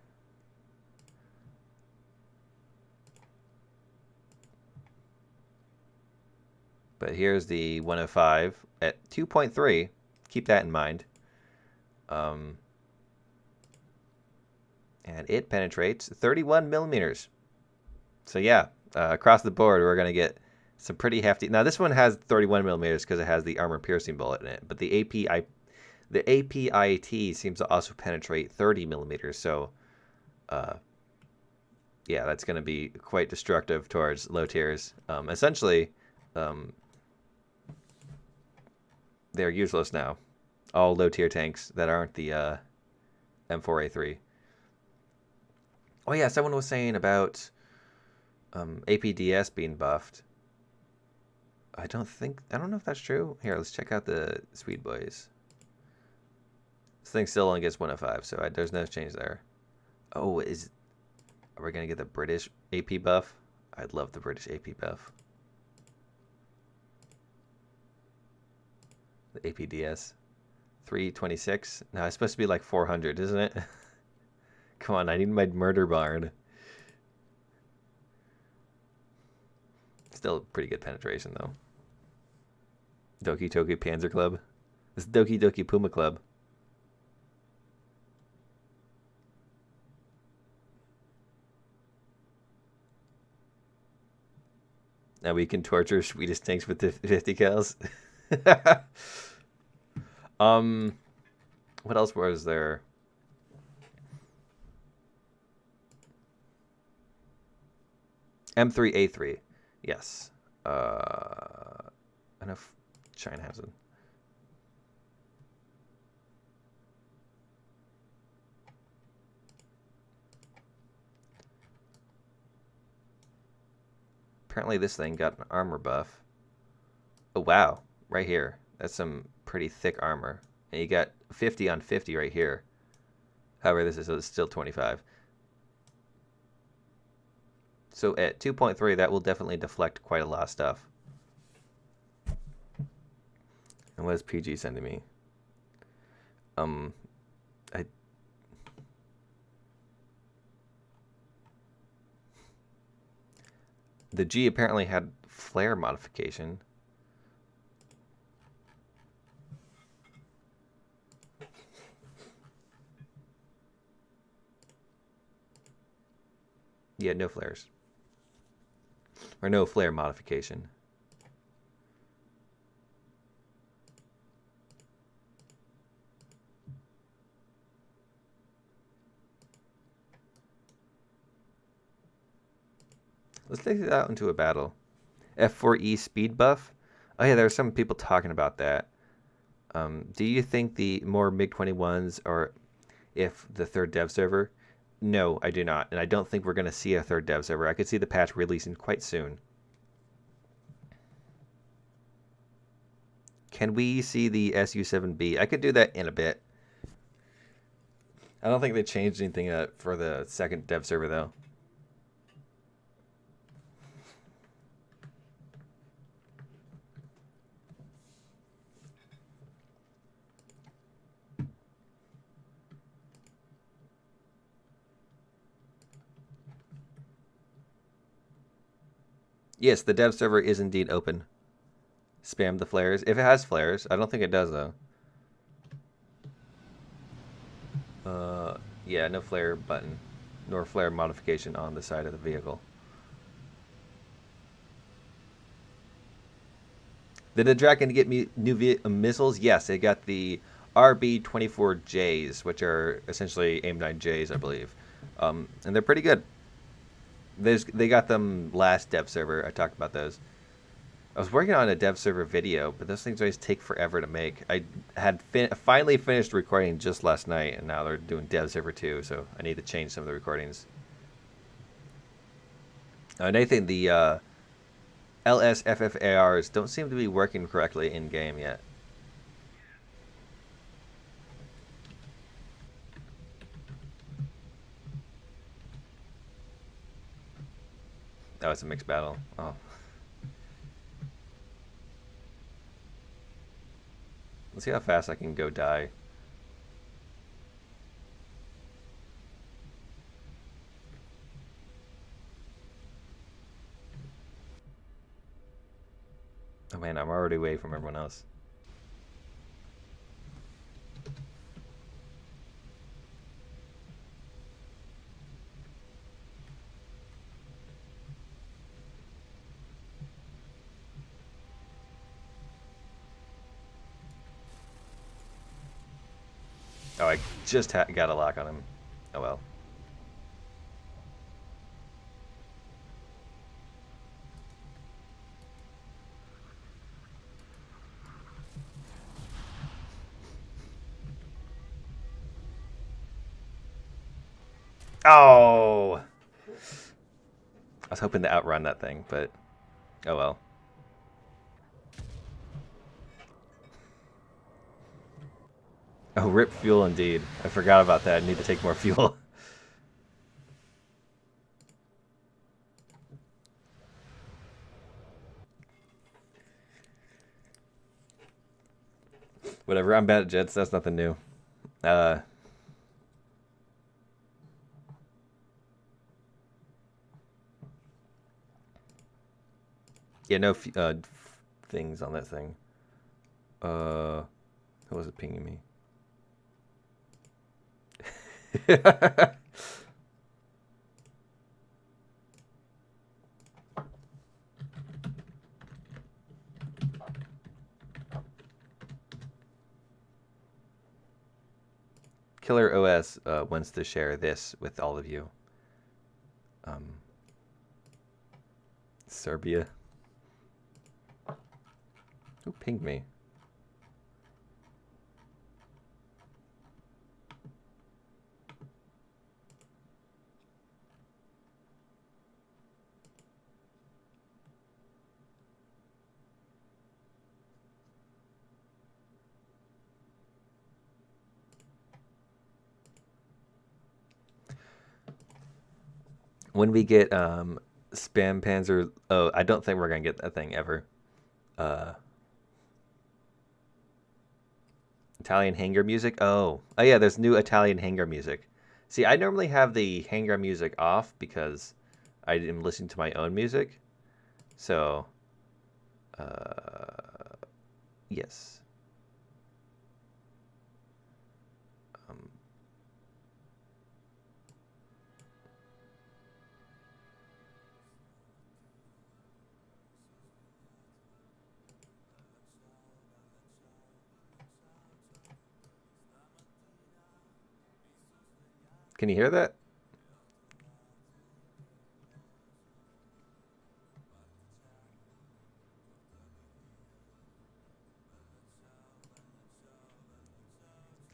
Speaker 1: But here's the 105 at 2.3. Keep that in mind. And it penetrates 31 millimeters. So yeah, across the board, we're going to get some pretty hefty. Now this one has 31 millimeters because it has the armor piercing bullet in it. But the APIT seems to also penetrate 30 millimeters. So yeah, that's going to be quite destructive towards low tiers. Essentially, they're useless now. All low tier tanks that aren't the M4A3. Oh yeah, someone was saying about APDS being buffed. I don't know if that's true. Here, let's check out the Swede boys. This thing still only gets 105, so there's no change there. Oh, are we gonna get the British AP buff? I'd love the British AP buff. The APDS. 326. No, it's supposed to be like 400, isn't it? Come on, I need my murder barn. Still pretty good penetration, though. Doki Doki Panzer Club. This Doki Doki Puma Club. Now we can torture Swedish tanks with the 50 cals. What else was there? M3A3. Yes. I don't know if China has it. Apparently this thing got an armor buff. Oh, wow. Right here. That's some pretty thick armor. And you got 50 on 50 right here. However, this is still 25. So at 2.3, that will definitely deflect quite a lot of stuff. And what is PG sending me? The G apparently had flare modification. Yeah, no flares. Or no flare modification. Let's take it out into a battle. F4E speed buff. Oh yeah, there are some people talking about that. Do you think the more MiG-21s are if the third dev server? No, I do not. And I don't think we're going to see a third dev server. I could see the patch releasing quite soon. Can we see the SU-7B? I could do that in a bit. I don't think they changed anything for the second dev server, though. Yes, the dev server is indeed open. Spam the flares. If it has flares. I don't think it does, though. Yeah, no flare button. Nor flare modification on the side of the vehicle. Did the Draken get me new missiles? Yes, it got the RB-24Js, which are essentially AIM-9Js, I believe. And they're pretty good. They got them last dev server. I talked about those. I was working on a dev server video, but those things always take forever to make. I had finally finished recording just last night, and now they're doing dev server 2, so I need to change some of the recordings. And I think the LSFFARs don't seem to be working correctly in-game yet. Oh, it's a mixed battle. Oh. Let's see how fast I can go die. Oh man, I'm already away from everyone else. Oh, I just got a lock on him. Oh well. Oh! I was hoping to outrun that thing, but oh well. Oh, rip fuel indeed. I forgot about that. I need to take more fuel. Whatever, I'm bad at jets. That's nothing new. Yeah, no things on that thing. Who was it pinging me? Killer OS wants to share this with all of you. Serbia. Who pinged me? When we get Spam Panzer... Oh, I don't think we're going to get that thing ever. Italian Hangar music? Oh yeah, there's new Italian Hangar music. See, I normally have the Hangar music off because I am listening to my own music. So, yes. Can you hear that?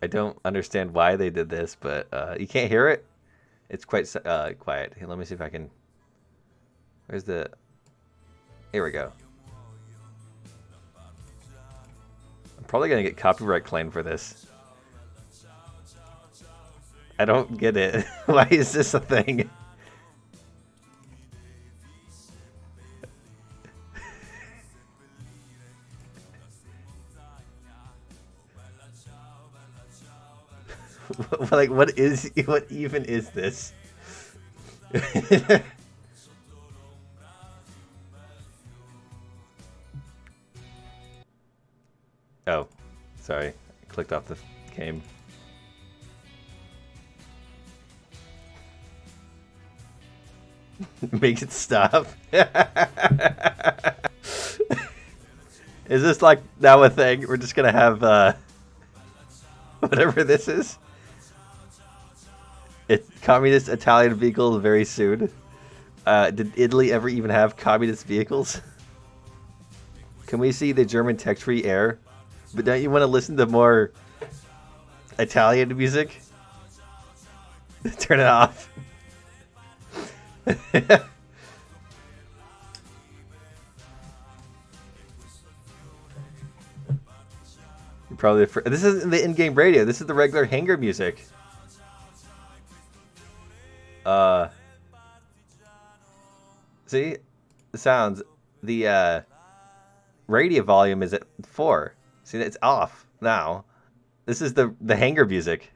Speaker 1: I don't understand why they did this, but you can't hear it? It's quite quiet. Here, let me see if I can... Where's the... Here we go. I'm probably going to get copyright claimed for this. I don't get it. Why is this a thing? Like, what even is this? Oh, sorry. I clicked off the game. Make it stop. Is this like now a thing? We're just gonna have whatever this is. It's communist Italian vehicles very soon. Did Italy ever even have communist vehicles? Can we see the German tech-free air? But don't you want to listen to more Italian music? Turn it off. You're probably this isn't the in-game radio. This is the regular Hangar music. See the sounds. The radio volume is at 4. See, it's off. now. This is the Hangar music.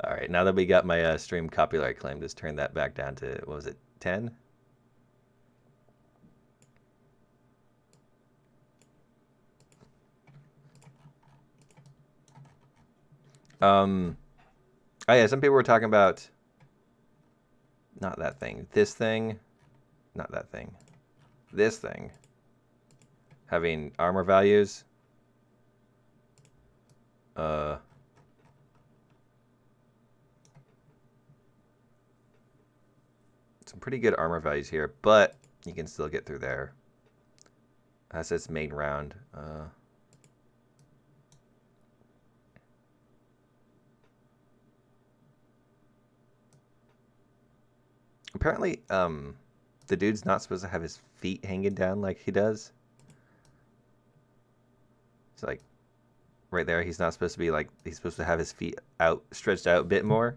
Speaker 1: All right, now that we got my stream copyright claim, just turn that back down to, what was it, 10? Oh yeah, some people were talking about not that thing, this thing, not that thing, this thing having armor values. Some pretty good armor values here, but you can still get through there. That's its main round. Apparently, the dude's not supposed to have his feet hanging down like he does. It's like right there, he's not supposed to be like, he's supposed to have his feet out, stretched out a bit more.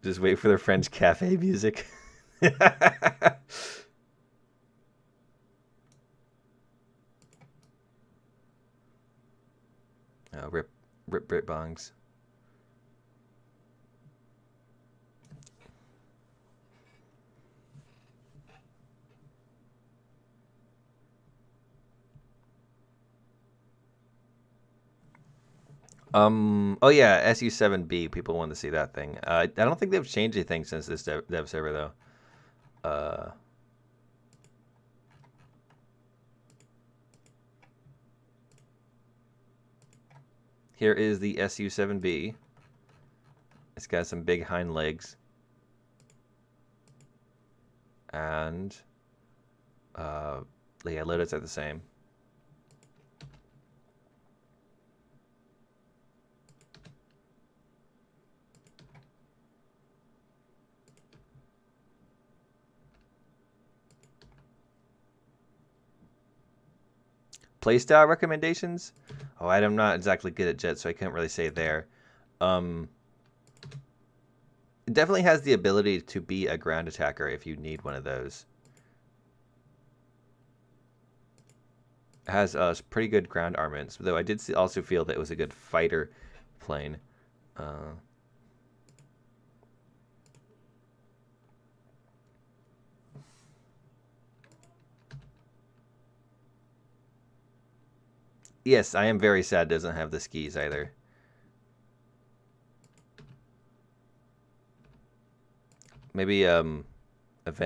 Speaker 1: Just wait for the French cafe music. Oh, rip Brit bongs. Oh yeah, SU7B. People want to see that thing. I don't think they've changed anything since this dev server though. Here is the SU7B. It's got some big hind legs. And yeah, loadouts are the same. Playstyle recommendations? Oh, I'm not exactly good at jets, so I couldn't really say there. It definitely has the ability to be a ground attacker if you need one of those. It has pretty good ground armaments, though I did also feel that it was a good fighter plane. Yes, I am very sad it doesn't have the skis either. Maybe event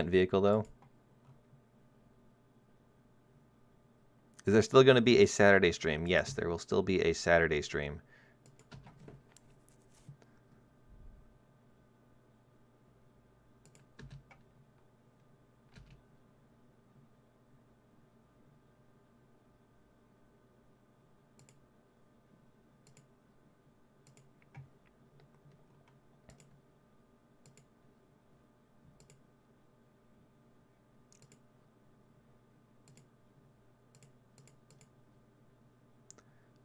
Speaker 1: vehicle though. Is there still going to be a Saturday stream? Yes, there will still be a Saturday stream.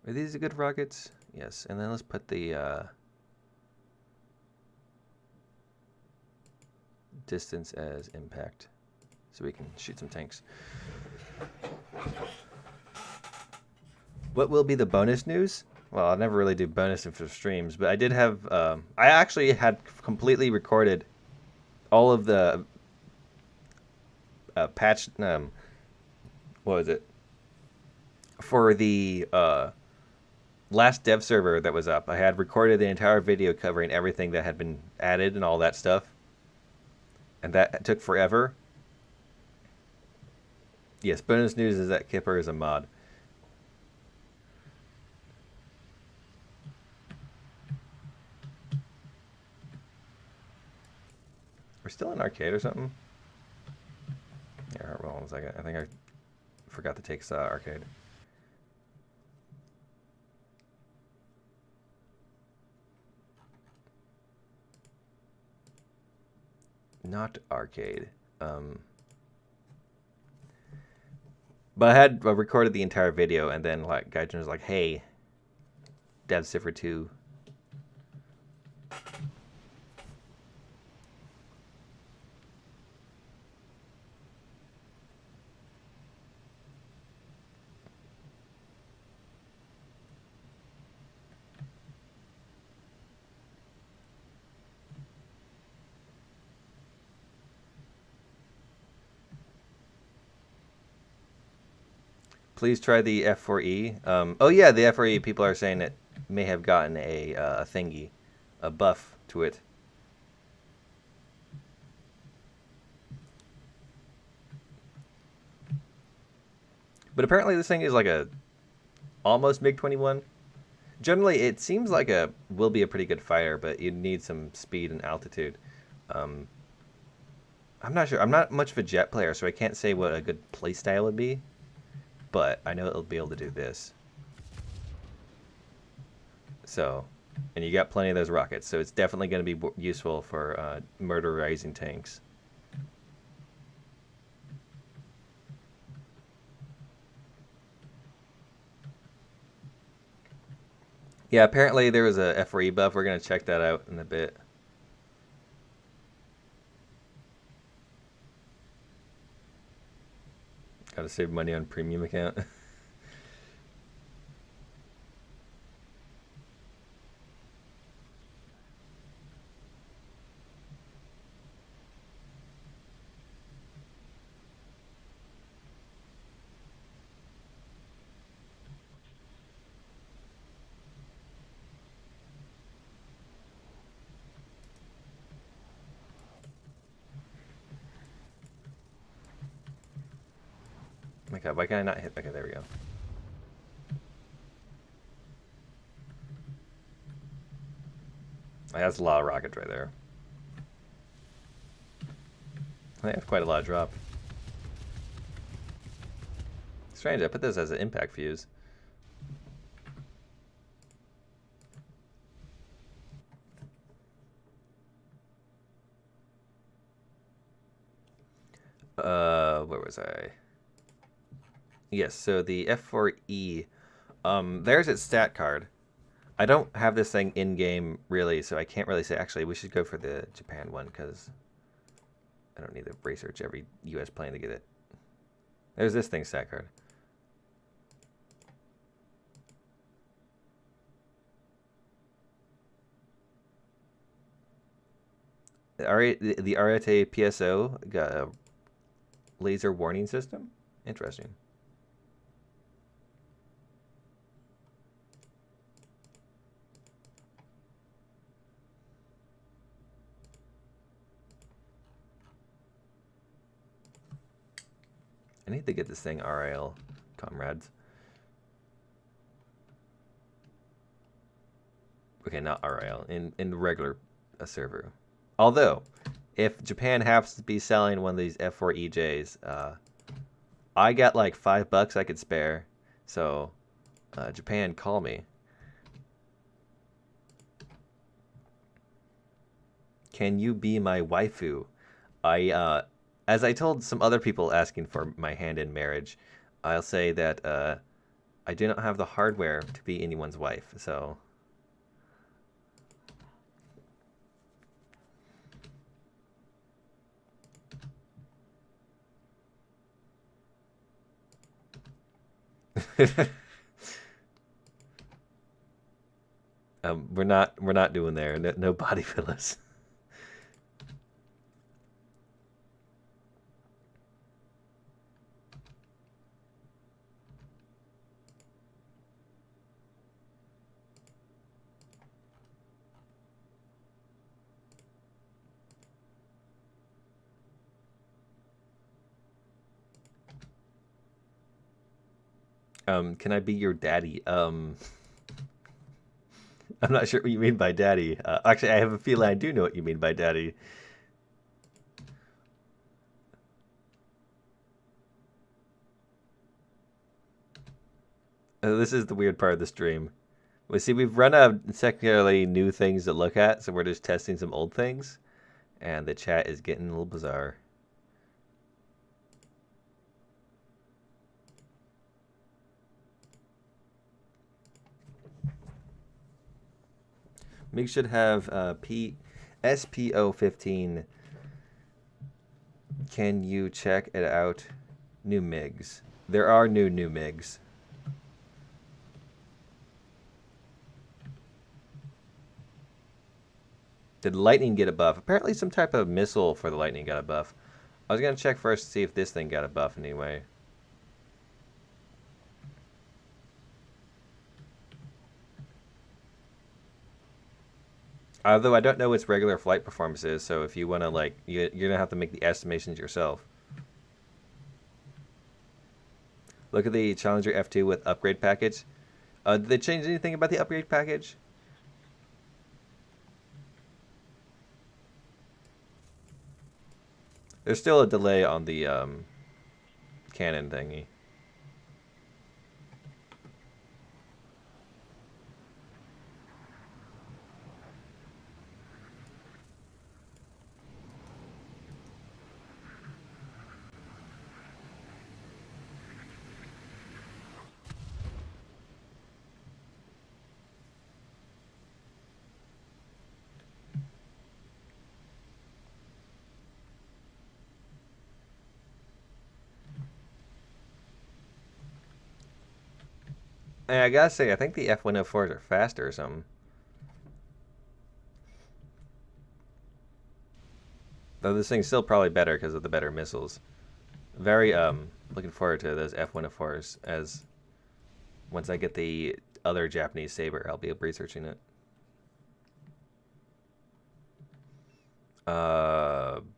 Speaker 1: Are these good rockets? Yes, and then let's put the distance as impact so we can shoot some tanks. What will be the bonus news? Well, I never really do bonus for streams, but I did have, I actually had completely recorded all of the patch, what was it? For the last dev server that was up, I had recorded the entire video covering everything that had been added and all that stuff. And that took forever. Yes, bonus news is that Kipper is a mod. We're still in arcade or something? Yeah, hold on 1 second. I think I forgot to take arcade. Not arcade. But I had recorded the entire video, and then like Gaijin was like, "Hey, Dev Cipher 2." Please try the F4E. Oh yeah, the F4E. People are saying it may have gotten a thingy, a buff to it. But apparently this thing is like a almost MiG-21. Generally, it seems like will be a pretty good fighter, but you need some speed and altitude. I'm not sure. I'm not much of a jet player, so I can't say what a good playstyle would be. But I know it'll be able to do this. So, and you got plenty of those rockets, so it's definitely going to be useful for murderizing tanks. Yeah, apparently there was a F4E buff. We're going to check that out in a bit. Got to save money on premium account. Oh my god, why can I not hit? Okay, there we go. That's a lot of rockets right there. I have quite a lot of drop. Strange, I put this as an impact fuse. Where was I? Yes, so the F4E, there's its stat card. I don't have this thing in-game, really, so I can't really say. Actually, we should go for the Japan one, because I don't need to research every U.S. plane to get it. There's this thing's stat card. The Ariete PSO got a laser warning system? Interesting. I need to get this thing RIL, comrades. Okay, not RIL, in the regular server. Although, if Japan happens to be selling one of these F4EJs, I got like $5 I could spare. So, Japan, call me. Can you be my waifu? As I told some other people asking for my hand in marriage, I'll say that I do not have the hardware to be anyone's wife, so... we're not doing there. No body fillers. Can I be your daddy? I'm not sure what you mean by daddy. Actually, I have a feeling I do know what you mean by daddy. This is the weird part of the stream. We see we've run out of secularly new things to look at, so we're just testing some old things, and the chat is getting a little bizarre. MiG should have SPO15. Can you check it out? New MiGs. There are new MiGs. Did Lightning get a buff? Apparently some type of missile for the Lightning got a buff. I was going to check first to see if this thing got a buff anyway. Although I don't know what its regular flight performance is, so if you want to, like, you're going to have to make the estimations yourself. Look at the Challenger F2 with upgrade package. Did they change anything about the upgrade package? There's still a delay on the cannon thingy. And I gotta say, I think the F-104s are faster or something. Though this thing's still probably better because of the better missiles. Very looking forward to those F-104s as once I get the other Japanese saber, I'll be researching it.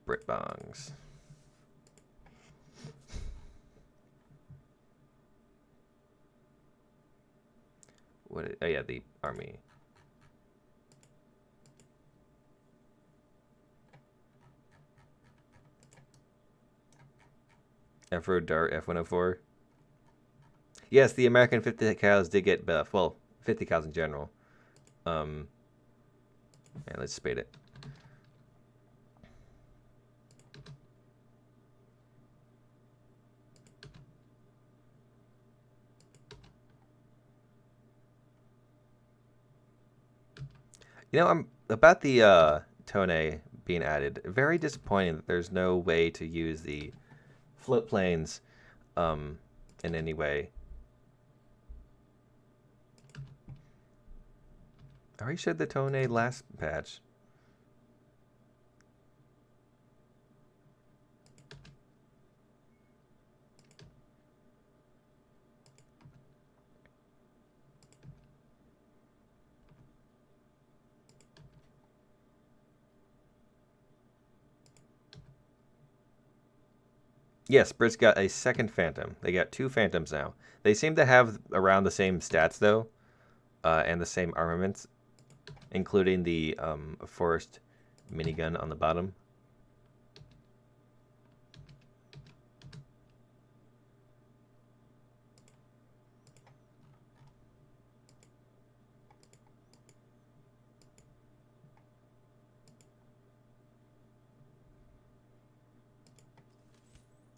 Speaker 1: Brit bongs. Oh yeah, the army. F-Road Dart F-104. Yes, the American 50 cals did get buff. Well, 50 cals in general. And let's spade it. You know, I'm about the Tone being added. Very disappointing that there's no way to use the float planes in any way. I already showed the Tone last patch. Yes, Brits got a second Phantom. They got 2 Phantoms now. They seem to have around the same stats, though, and the same armaments, including the forced minigun on the bottom.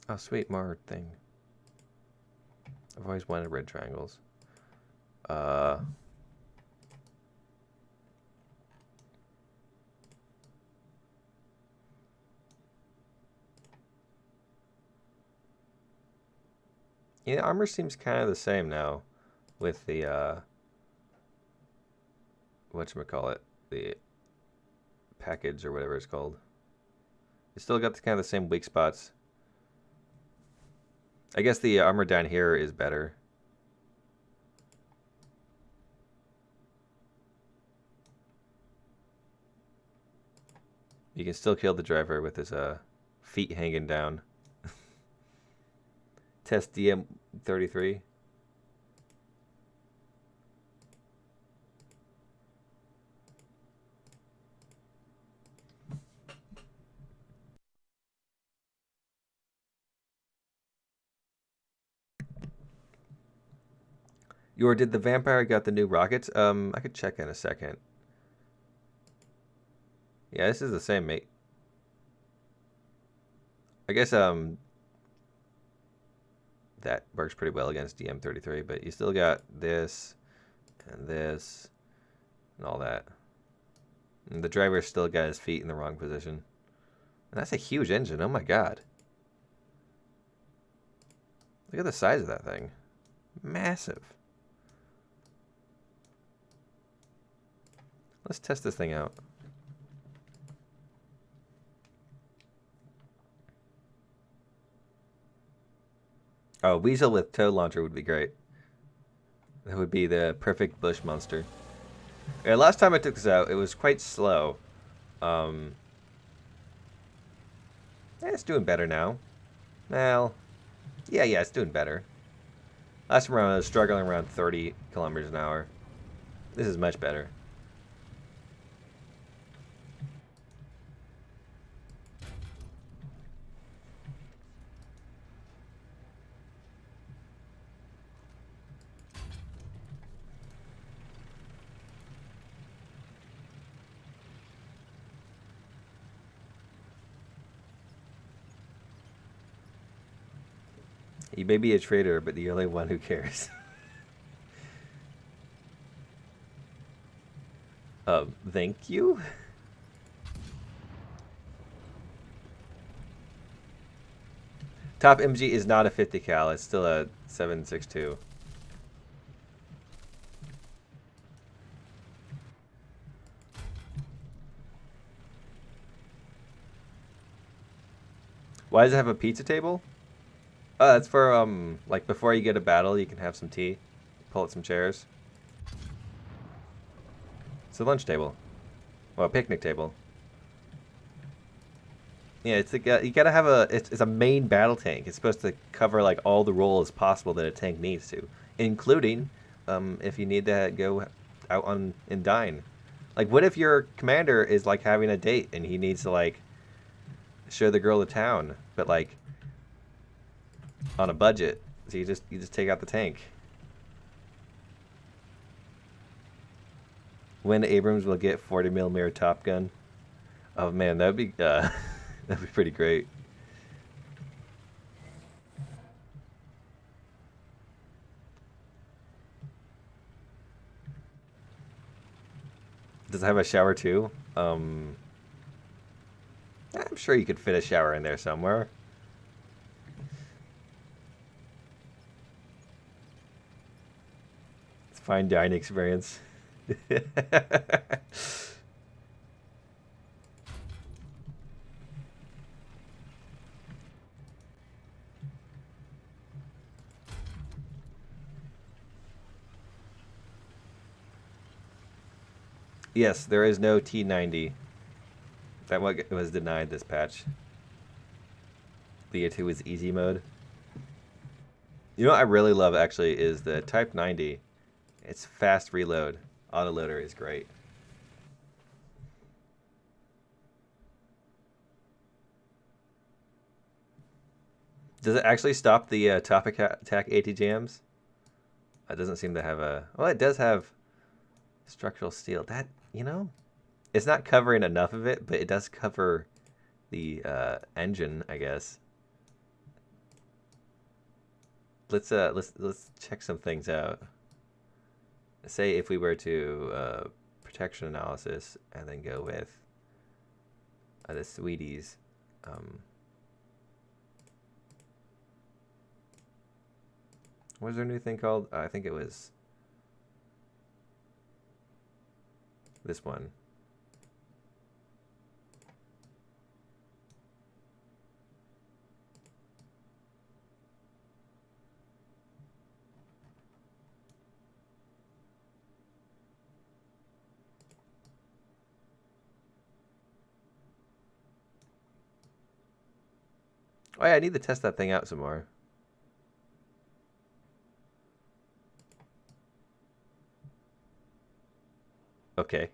Speaker 1: Oh, sweet, more thing. I've always wanted red triangles. Yeah, armor seems kind of the same now with the, whatchamacallit, the package or whatever it's called. You still got the kind of the same weak spots. I guess the armor down here is better. You can still kill the driver with his feet hanging down. Test DM33. Did the vampire got the new rockets? I could check in a second. Yeah, this is the same, mate. I guess that works pretty well against DM33, but you still got this and all that. And the driver still got his feet in the wrong position. And that's a huge engine. Oh my god. Look at the size of that thing. Massive. Let's test this thing out. Oh, Weasel with tow launcher would be great. That would be the perfect bush monster. Yeah, last time I took this out, it was quite slow. It's doing better now. Well, yeah, it's doing better. Last round I was struggling around 30 kilometers an hour. This is much better. You may be a traitor, but the only one who cares. Thank you? Top MG is not a 50 cal, it's still a 7.62. Why does it have a pizza table? Oh, that's for, like, before you get a battle, you can have some tea. Pull out some chairs. It's a lunch table. Well, a picnic table. Yeah, it's like you gotta have a... It's a main battle tank. It's supposed to cover, like, all the roles possible that a tank needs to. Including, if you need to go out on and dine. Like, what if your commander is, like, having a date and he needs to, like, show the girl the town, but, like, on a budget? So you just take out the tank. When Abrams will get 40mm Top Gun? Oh man, that'd be that'd be pretty great. Does it have a shower too? I'm sure you could fit a shower in there somewhere. It's a fine dining experience. Yes, there is no T90. That was denied this patch. The 2 is easy mode. You know what I really love actually is the Type 90. It's fast reload. Autoloader is great. Does it actually stop the top attack AT-jams? It doesn't seem to have a... Well, it does have structural steel. That, you know, it's not covering enough of it, but it does cover the engine, I guess. Let's check some things out. Say if we were to protection analysis and then go with the Sweeties. What was their new thing called? I think it was this one. Oh yeah, I need to test that thing out some more. Okay.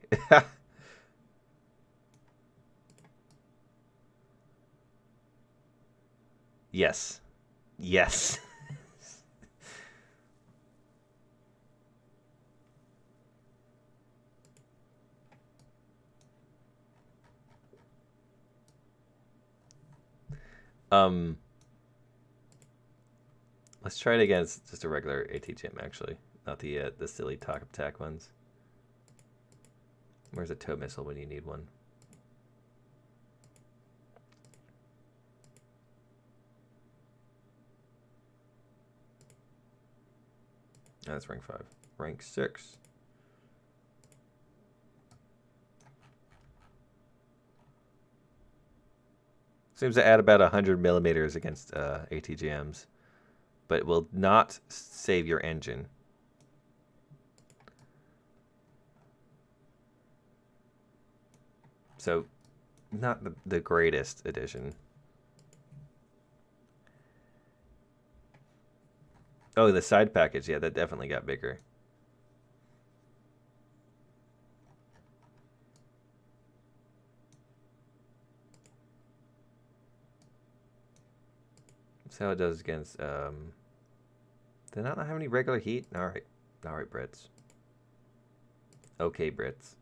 Speaker 1: Yes. Yes. Let's try it against just a regular AT-jam, actually, not the silly talk attack ones. Where's a tow missile when you need one? Oh, that's rank 5. Rank 6. Seems to add about 100 millimeters against ATGMs, but it will not save your engine. So, not the greatest addition. Oh, the side package. Yeah, that definitely got bigger. That's how it does against... Did I not have any regular heat? Alright. Alright, Brits. Okay, Brits.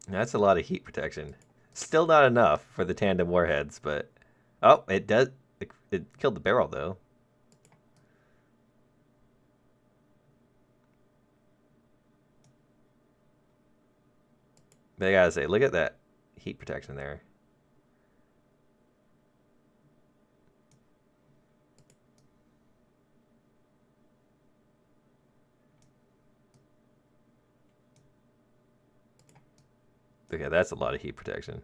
Speaker 1: That's a lot of heat protection. Still not enough for the tandem warheads, but... Oh, it does... It killed the barrel, though. But I gotta say, look at that heat protection there. Okay, that's a lot of heat protection.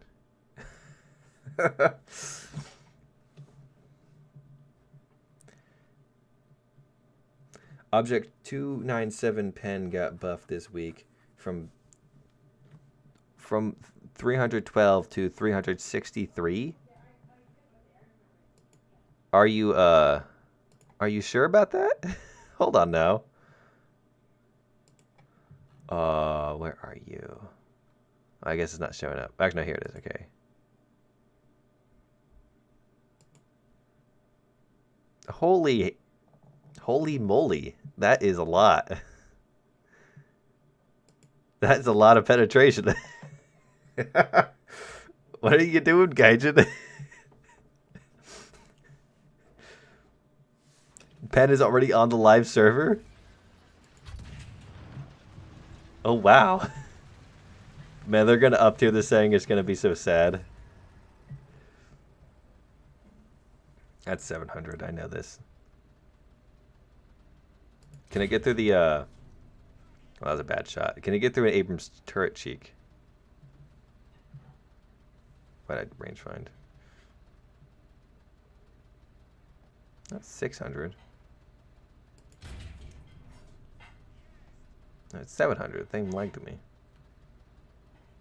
Speaker 1: Object 297 pen got buffed this week from 312 to 363. Are you sure about that? Hold on now. Where are you? I guess it's not showing up. Actually, no, here it is. Okay. Holy moly. That is a lot. That's a lot of penetration. What are you doing, Gaijin? Pen is already on the live server? Oh, wow. Man, they're going to up tier this saying it's going to be so sad. That's 700. I know this. Can I get through the... Well, that was a bad shot. Can I get through an Abrams turret cheek? But I'd range find. That's 600. That's 700. Thing lagged to me.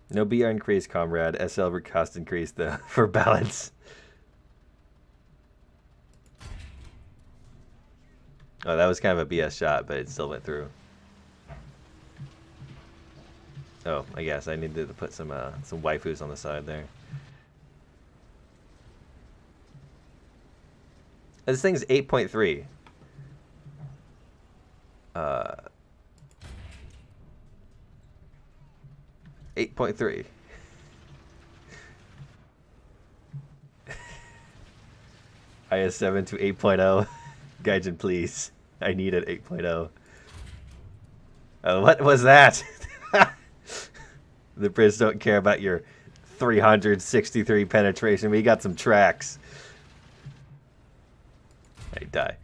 Speaker 1: No BR increase, comrade. SL cost increase, though, for balance. Oh, that was kind of a BS shot, but it still went through. Oh, I guess I needed to put some waifus on the side there. This thing's 8.3. 8.3. IS7 to 8.0. Gaijin, please. I need it 8.0. Oh, what was that? The Brits don't care about your 363 penetration. We got some tracks. Hey, die.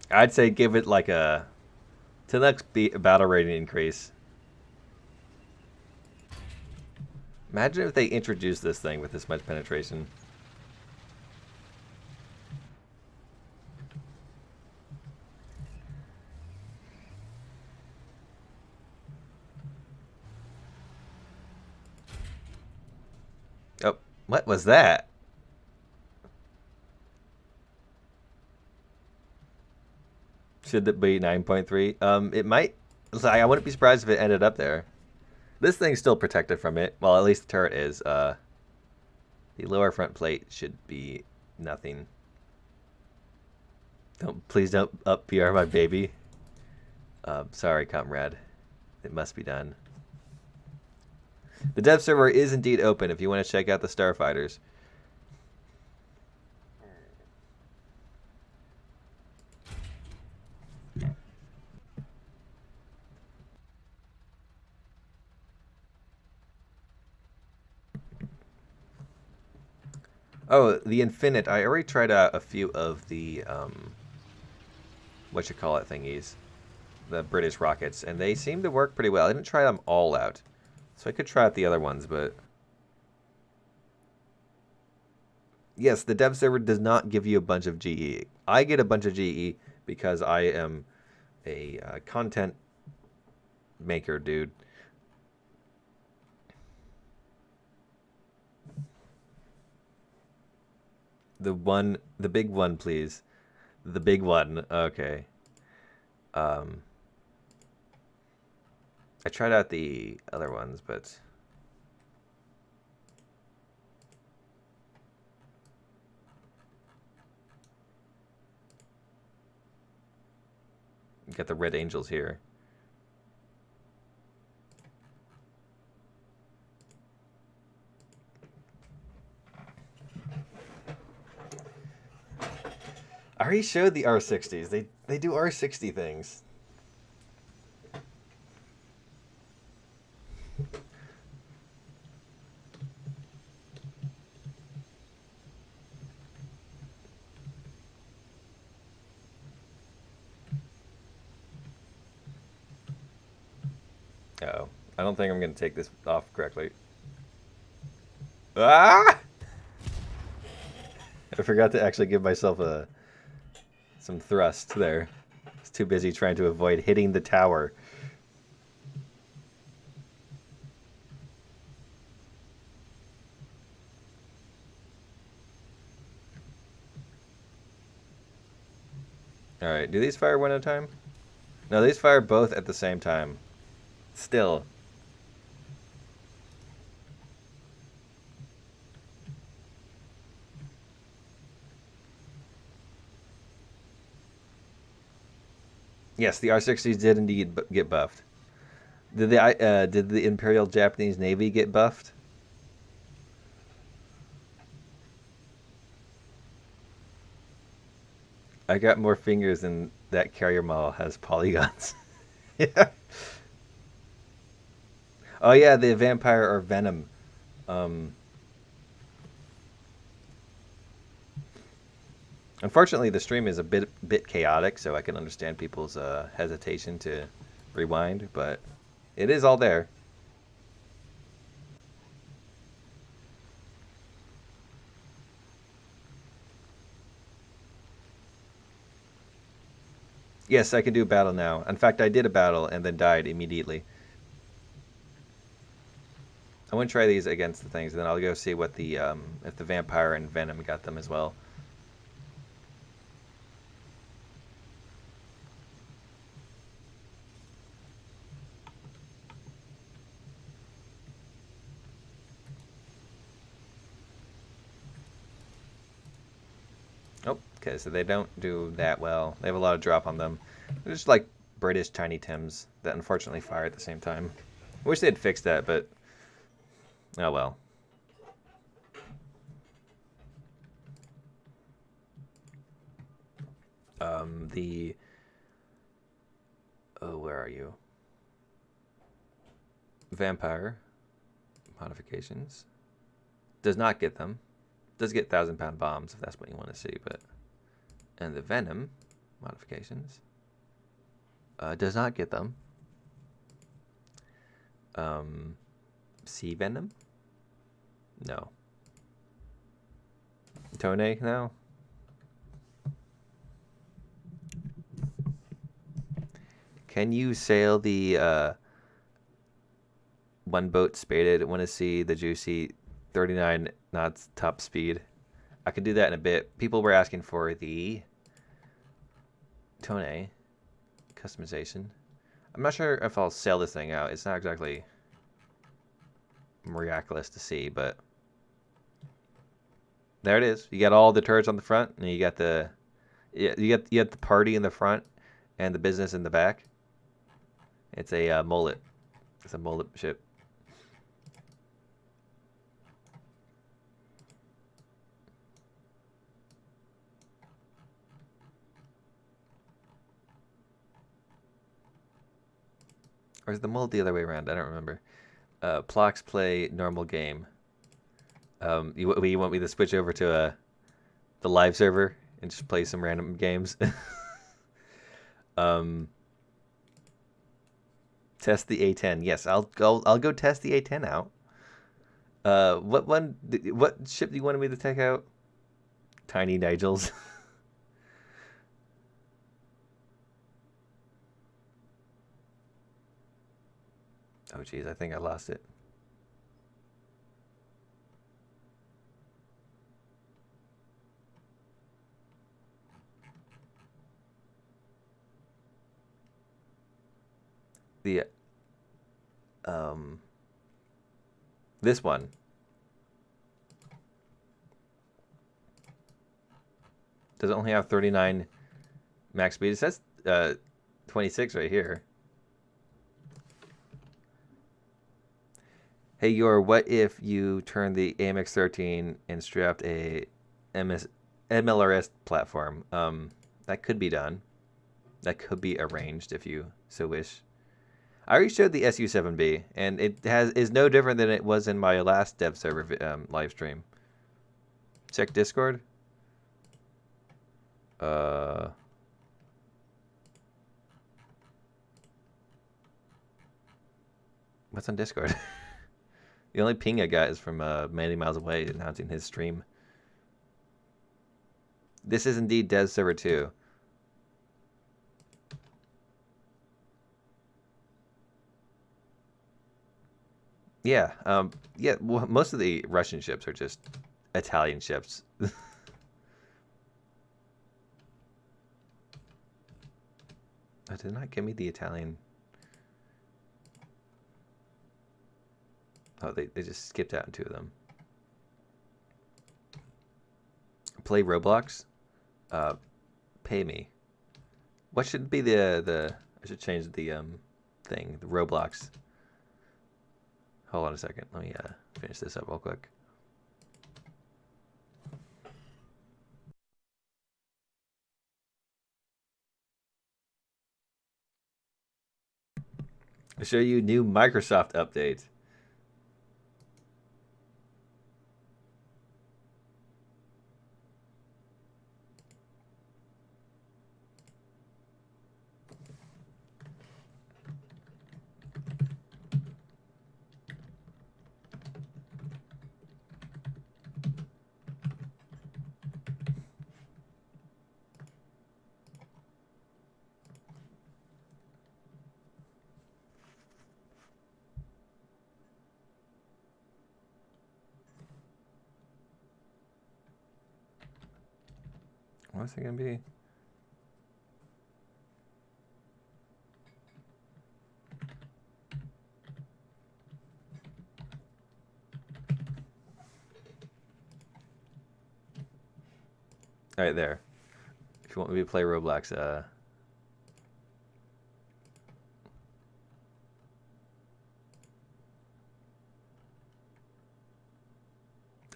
Speaker 1: I'd say give it like a 10x battle rating increase. Imagine if they introduced this thing with this much penetration. Oh, what was that? Should it be 9.3? It might. I wouldn't be surprised if it ended up there. This thing's still protected from it. Well, at least the turret is. The lower front plate should be nothing. Please don't up PR my baby. Sorry, comrade. It must be done. The dev server is indeed open if you want to check out the Starfighters. Oh, the Infinite. I already tried out a few of the, what-you-call-it thingies. The British rockets, and they seem to work pretty well. I didn't try them all out. So I could try out the other ones, but... Yes, the dev server does not give you a bunch of GE. I get a bunch of GE because I am a content maker, dude. The big one, please. The big one. Okay. I tried out the other ones, but got the Red Angels here. I already showed the R60s. They do R60 things. Uh-oh. I don't think I'm going to take this off correctly. Ah! I forgot to actually give myself some thrust there. I was too busy trying to avoid hitting the tower. Alright, do these fire one at a time? No, these fire both at the same time. Still. Yes, the R60s did indeed get buffed. Did the Imperial Japanese Navy get buffed? I got more fingers than that carrier model has polygons. Yeah. Oh yeah, the Vampire or Venom. Unfortunately, the stream is a bit chaotic, so I can understand people's hesitation to rewind, but it is all there. Yes, I can do a battle now. In fact, I did a battle and then died immediately. I want to try these against the things, and then I'll go see what the if the Vampire and Venom got them as well. Oh, okay, so they don't do that well. They have a lot of drop on them. They're just like British Tiny Tims that unfortunately fire at the same time. I wish they'd fixed that, but oh well. Oh, where are you? Vampire modifications. Does not get them. Does get 1,000-pound bombs if that's what you want to see, but and the Venom modifications does not get them. Sea Venom? No. Tone? No. Can you sail the one boat spaded? Want to see the juicy 39 knots top speed? I can do that in a bit. People were asking for the Tone customization. I'm not sure if I'll sail this thing out. It's not exactly miraculous to see, but there it is. You got all the turrets on the front, and you got the you got the party in the front and the business in the back. It's a mullet. It's a mullet ship. Or is the mold the other way around? I don't remember. Plox play normal game. You want me to switch over to the live server and just play some random games? Test the A10. Yes, I'll go test the A10 out. What ship do you want me to take out? Tiny Nigels. Oh geez, I think I lost it. The this one. Does it only have 39 max speed? It says 26 right here. Hey, what if you turned the AMX-13 and strapped a MLRS platform? That could be done. That could be arranged if you so wish. I already showed the SU-7B, and it is no different than it was in my last dev server live stream. Check Discord. What's on Discord? The only ping I got is from many miles away announcing his stream. This is indeed Dev Server 2. Yeah, yeah. Well, most of the Russian ships are just Italian ships. That did not give me the Italian. Oh, they just skipped out in two of them. Play Roblox. Pay me. What should be the? I should change the thing. The Roblox. Hold on a second. Let me finish this up real quick. I'll show you new Microsoft update. What's it gonna be? All right, there. If you want me to play Roblox,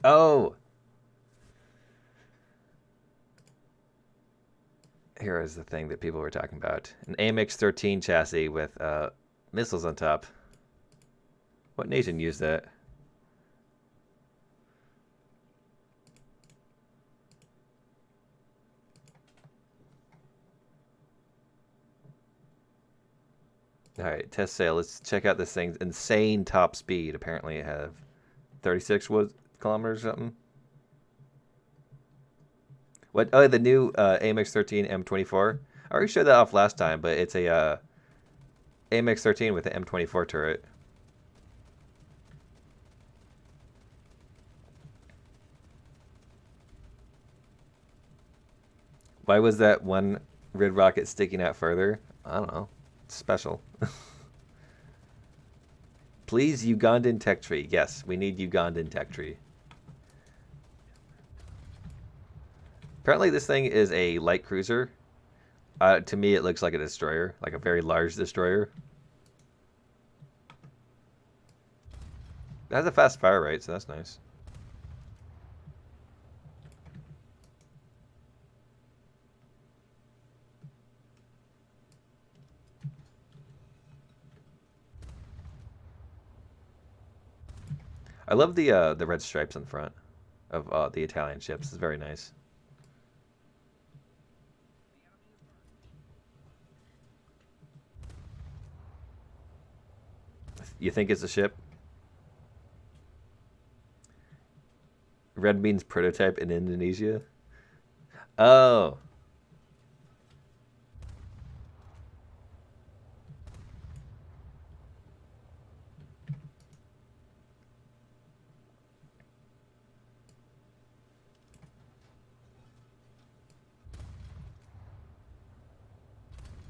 Speaker 1: oh, here is the thing that people were talking about: an AMX-13 chassis with missiles on top. What nation used that? All right, test sail. Let's check out this thing's insane top speed. Apparently, it have 36 kilometers or something. What? Oh, the new AMX-13 M24. I already showed that off last time, but it's a AMX-13 with the M24 turret. Why was that one red rocket sticking out further? I don't know. It's special. Please, Ugandan tech tree. Yes, we need Ugandan tech tree. Apparently this thing is a light cruiser. To me, it looks like a destroyer, like a very large destroyer. It has a fast fire rate, so that's nice. I love the red stripes on front of the Italian ships. It's very nice. You think it's a ship? Red means prototype in Indonesia. Oh.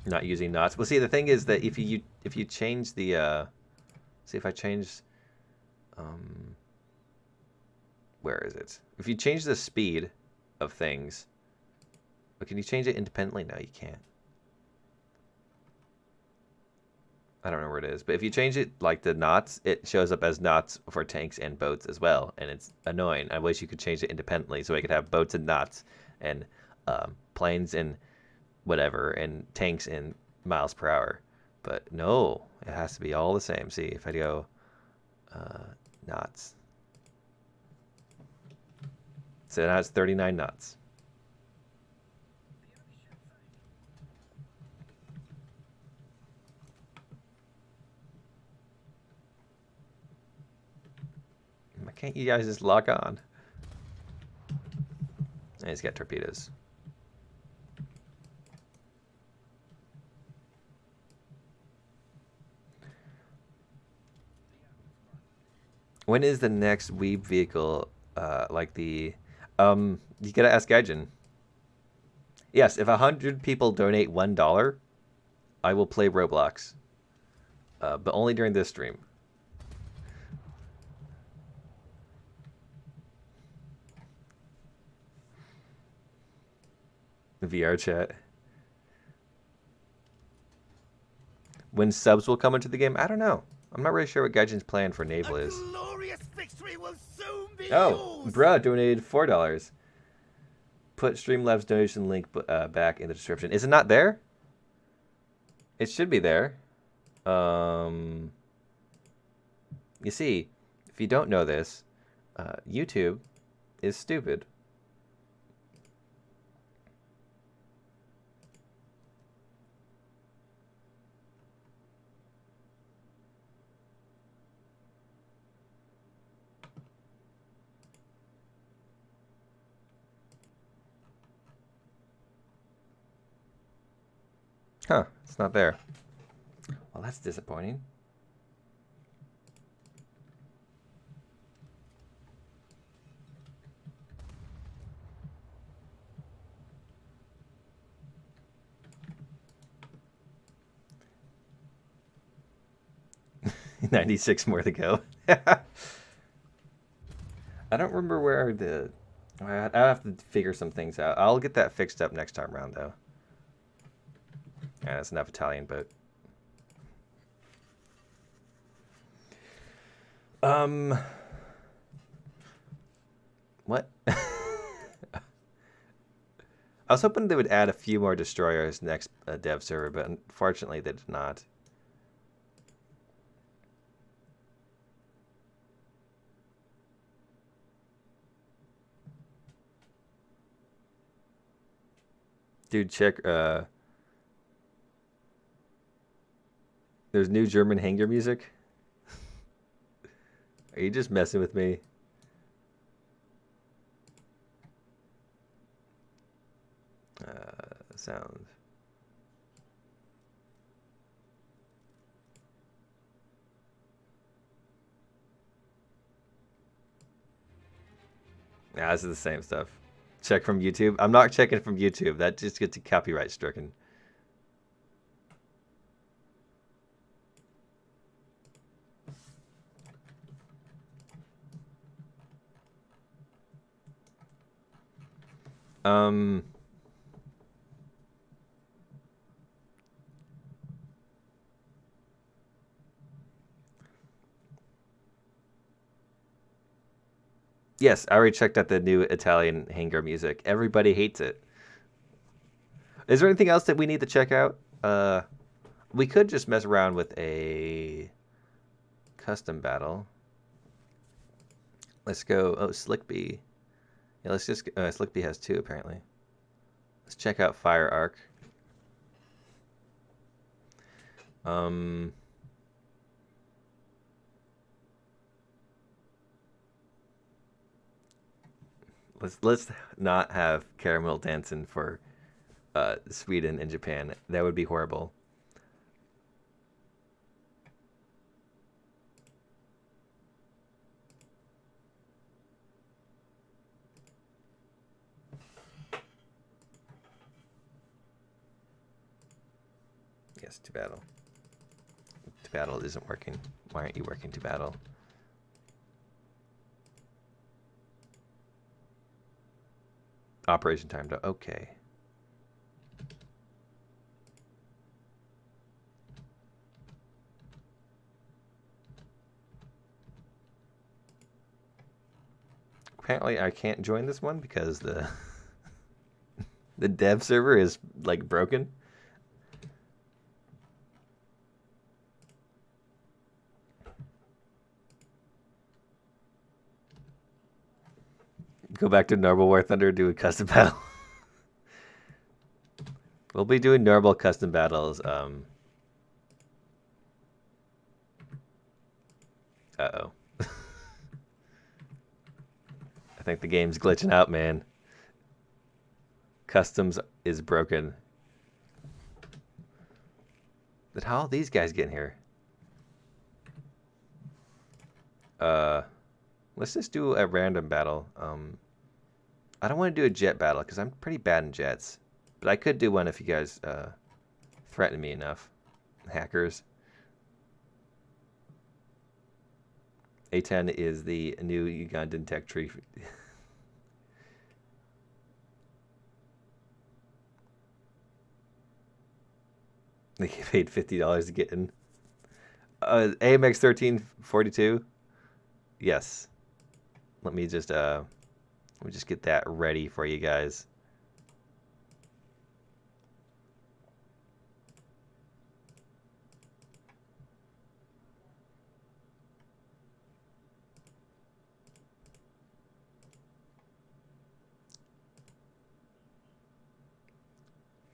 Speaker 1: Not using knots. Well, see, the thing is that if you change the see if I change where is it? If you change the speed of things, but can you change it independently? No, you can't. I don't know where it is, but if you change it like the knots, it shows up as knots for tanks and boats as well, and it's annoying. I wish you could change it independently so I could have boats and knots and planes and whatever and tanks in miles per hour, but no, it has to be all the same. See if I go knots, so now it's 39 knots. Why can't you guys just lock on? And he's got torpedoes. When is the next Weeb vehicle like the you gotta ask Gaijin. Yes, if 100 people donate $1, I will play Roblox. But only during this stream. VR chat. When subs will come into the game? I don't know. I'm not really sure what Gaijin's plan for Naval is.
Speaker 2: Glorious victory will soon be
Speaker 1: Oh,
Speaker 2: yours.
Speaker 1: bruh donated $4. Put Streamlabs donation link back in the description. Is it not there? It should be there. You see, if you don't know this, YouTube is stupid. Huh, it's not there. Well, that's disappointing. $96 more to go. I don't remember where the... I have to figure some things out. I'll get that fixed up next time around, though. Yeah, that's enough Italian boat. What? I was hoping they would add a few more destroyers next dev server, but unfortunately they did not. Dude, check, there's new German Hangar music. Are you just messing with me? Sound. Yeah, this is the same stuff. Check from YouTube. I'm not checking from YouTube. That just gets copyright stricken. Yes, I already checked out the new Italian Hangar music. Everybody hates it. Is there anything else that we need to check out? We could just mess around with a custom battle. Let's go. Oh, Slickbee. Yeah, let's just. Slickbee has 2 apparently. Let's check out Fire Arc. Let's not have Caramel dancing for Sweden and Japan. That would be horrible. Yes, to battle. To battle isn't working. Why aren't you working to battle? Operation time to okay. Apparently I can't join this one because the the dev server is like broken. Go back to normal War Thunder, do a custom battle. We'll be doing normal custom battles. Uh-oh. I think the game's glitching out, man. Customs is broken. But how are these guys getting here? Let's just do a random battle. I don't want to do a jet battle because I'm pretty bad in jets. But I could do one if you guys threaten me enough. Hackers. A10 is the new Ugandan tech tree. They get paid $50 to get in. AMX 1342. Yes. Let me just get that ready for you guys.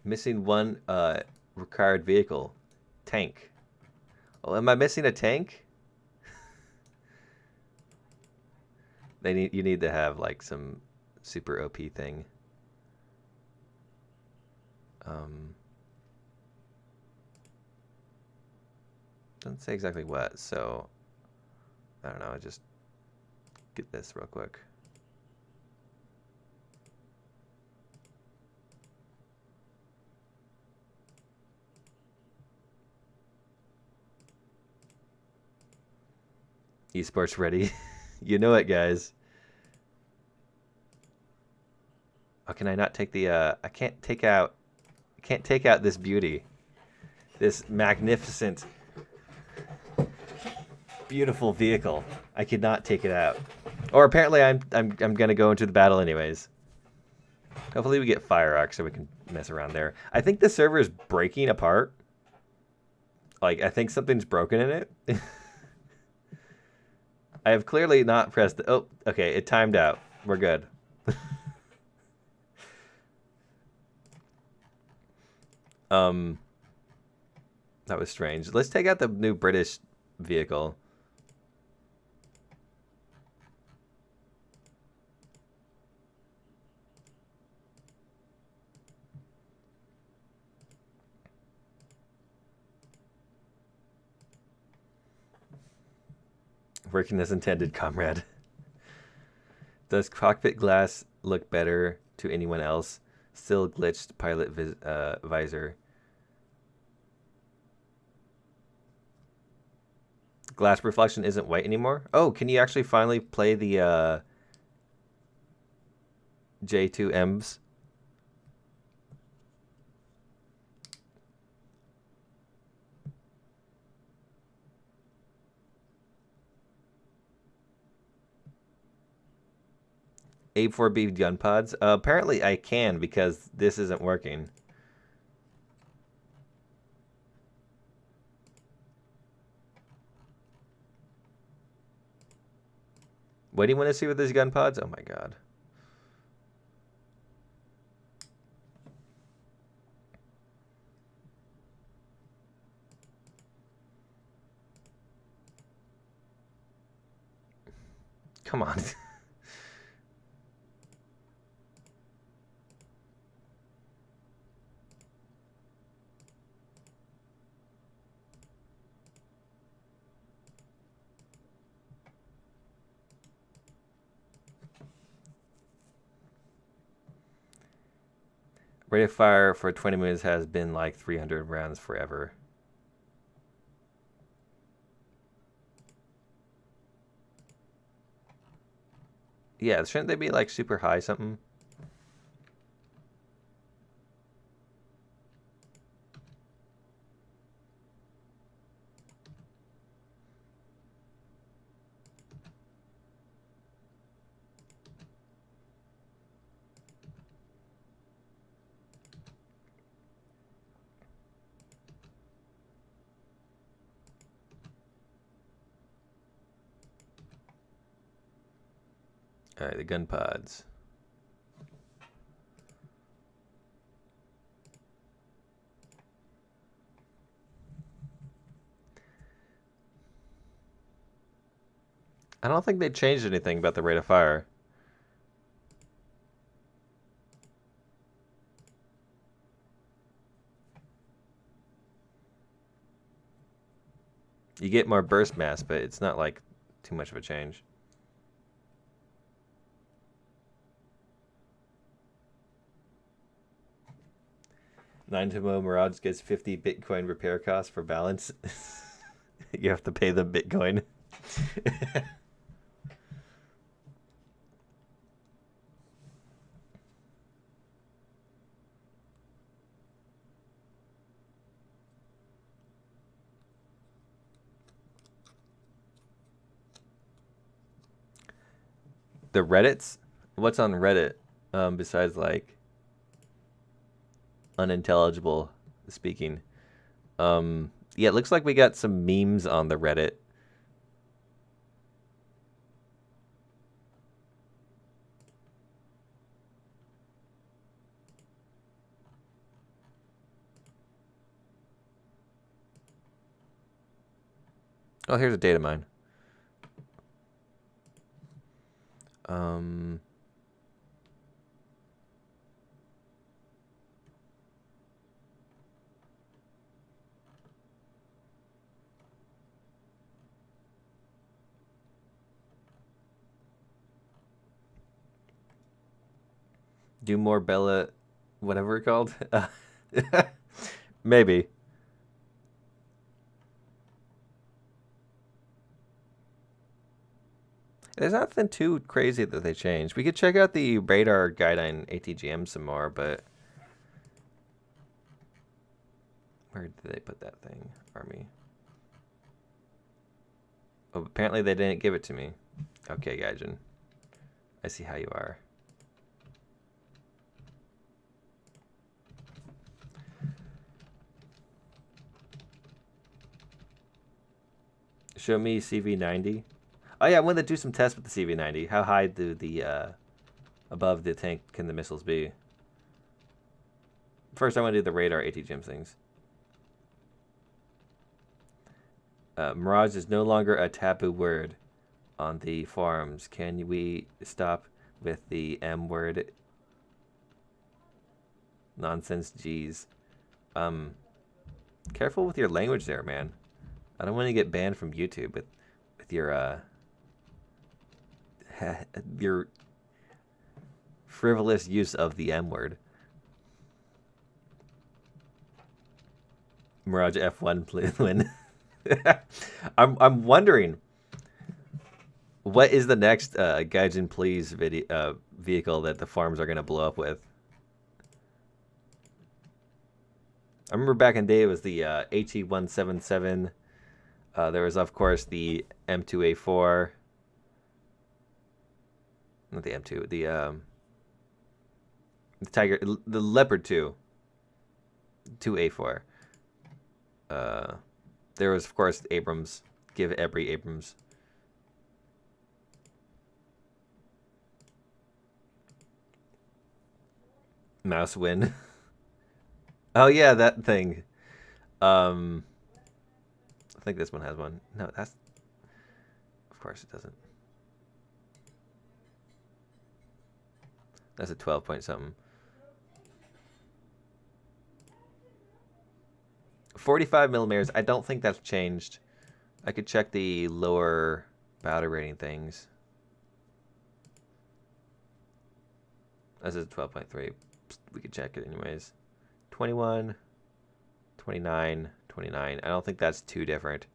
Speaker 1: Missing one required vehicle. Tank. Oh, am I missing a tank? You need to have like some super OP thing. Doesn't say exactly what, so I don't know. I just get this real quick. Esports ready. You know it, guys. Oh, can I not take the I can't take out this beauty. This magnificent beautiful vehicle. I could not take it out. Or apparently I'm going to go into the battle anyways. Hopefully we get Fire Arc so we can mess around there. I think the server is breaking apart. Like I think something's broken in it. I have clearly not pressed the... Oh, okay, it timed out. We're good. That was strange. Let's take out the new British vehicle. Working as intended, comrade. Does cockpit glass look better to anyone else? Still glitched pilot visor. Glass reflection isn't white anymore? Oh, can you actually finally play the J2Ms? A4B gun pods? Apparently I can because this isn't working. What do you want to see with these gun pods? Oh my god. Come on. Rate of fire for 20 minutes has been like 300 rounds forever. Yeah, shouldn't they be like super high something? All right, the gun pods. I don't think they changed anything about the rate of fire. You get more burst mass, but it's not like too much of a change. Nine Tomo Mirage gets 50 Bitcoin repair costs for balance. You have to pay them Bitcoin. The Reddits? What's on Reddit? Besides like unintelligible speaking. Yeah, it looks like we got some memes on the Reddit. Oh, here's a data mine. Do more Bella, whatever it's called. Maybe. There's nothing too crazy that they changed. We could check out the radar guide on ATGM some more, but where did they put that thing? Army. Oh, apparently they didn't give it to me. Okay, Gaijin. I see how you are. Show me CV90. Oh yeah, I wanted to do some tests with the CV90. How high do the above the tank can the missiles be? First, I want to do the radar ATGM things. Mirage is no longer a taboo word on the forums. Can we stop with the M word? Nonsense, G's. Careful with your language there, man. I don't want to get banned from YouTube with your frivolous use of the M word. Mirage F1 please win. I'm wondering what is the next Gaijin Please video vehicle that the farms are gonna blow up with. I remember back in the day it was the HE177. There was of course the M2A4. Not the M2, the Tiger, the Leopard 2, 2A4. There was of course Abrams. Give every Abrams. Mouse win. Oh yeah, that thing. I think this one has one. No, that's. Of course it doesn't. That's a 12 point something. 45 millimeters. I don't think that's changed. I could check the lower battle rating things. This is 12.3. We could check it anyways. 21, 29, 29. I don't think that's too different.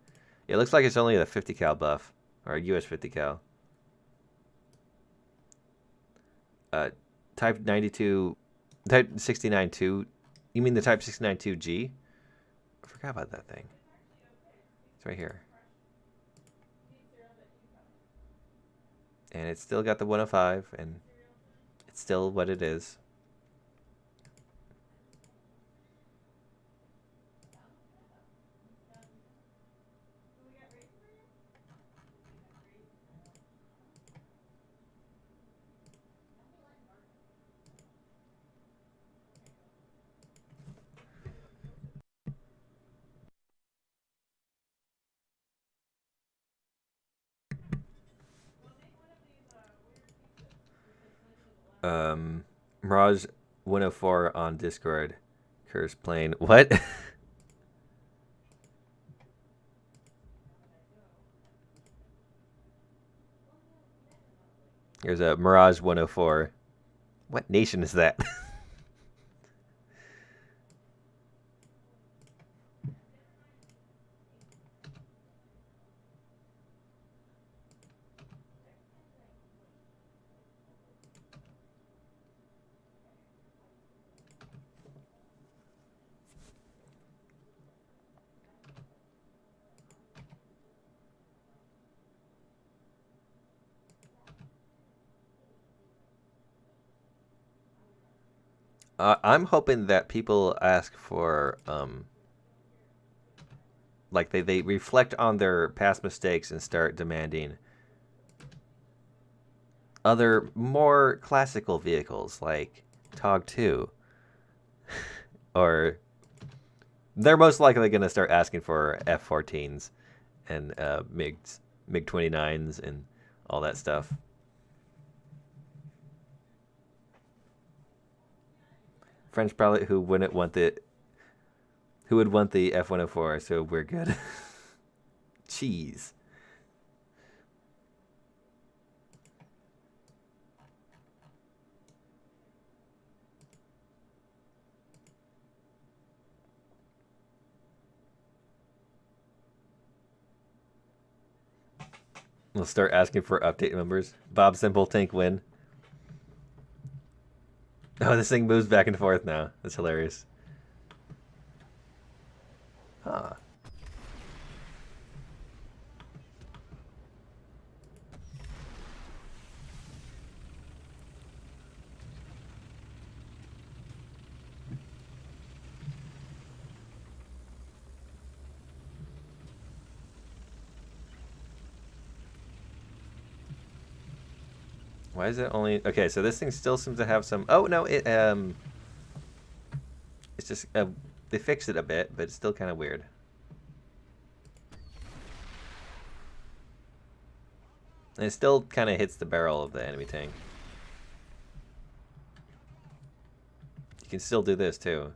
Speaker 1: It looks like it's only a 50 cal buff, or a US 50 cal. Type 92, Type 69.2. You mean the Type 69.2G? I forgot about that thing. It's right here. And it's still got the 105, and it's still what it is. Mirage 104 on Discord. Curse plane. What? Here's a Mirage 104. What nation is that? I'm hoping that people ask for, like they reflect on their past mistakes and start demanding other more classical vehicles like TOG 2. Or they're most likely going to start asking for F-14s and MiG-29s and all that stuff. French pilot who wouldn't want the who would want the F-104, so we're good. Cheese. We'll start asking for update numbers. Bob Simple tank win. Oh, this thing moves back and forth now. That's hilarious. Huh. Why is it only... Okay, so this thing still seems to have some... Oh, no, it... It's just... they fixed it a bit, but it's still kind of weird. And it still kind of hits the barrel of the enemy tank. You can still do this, too.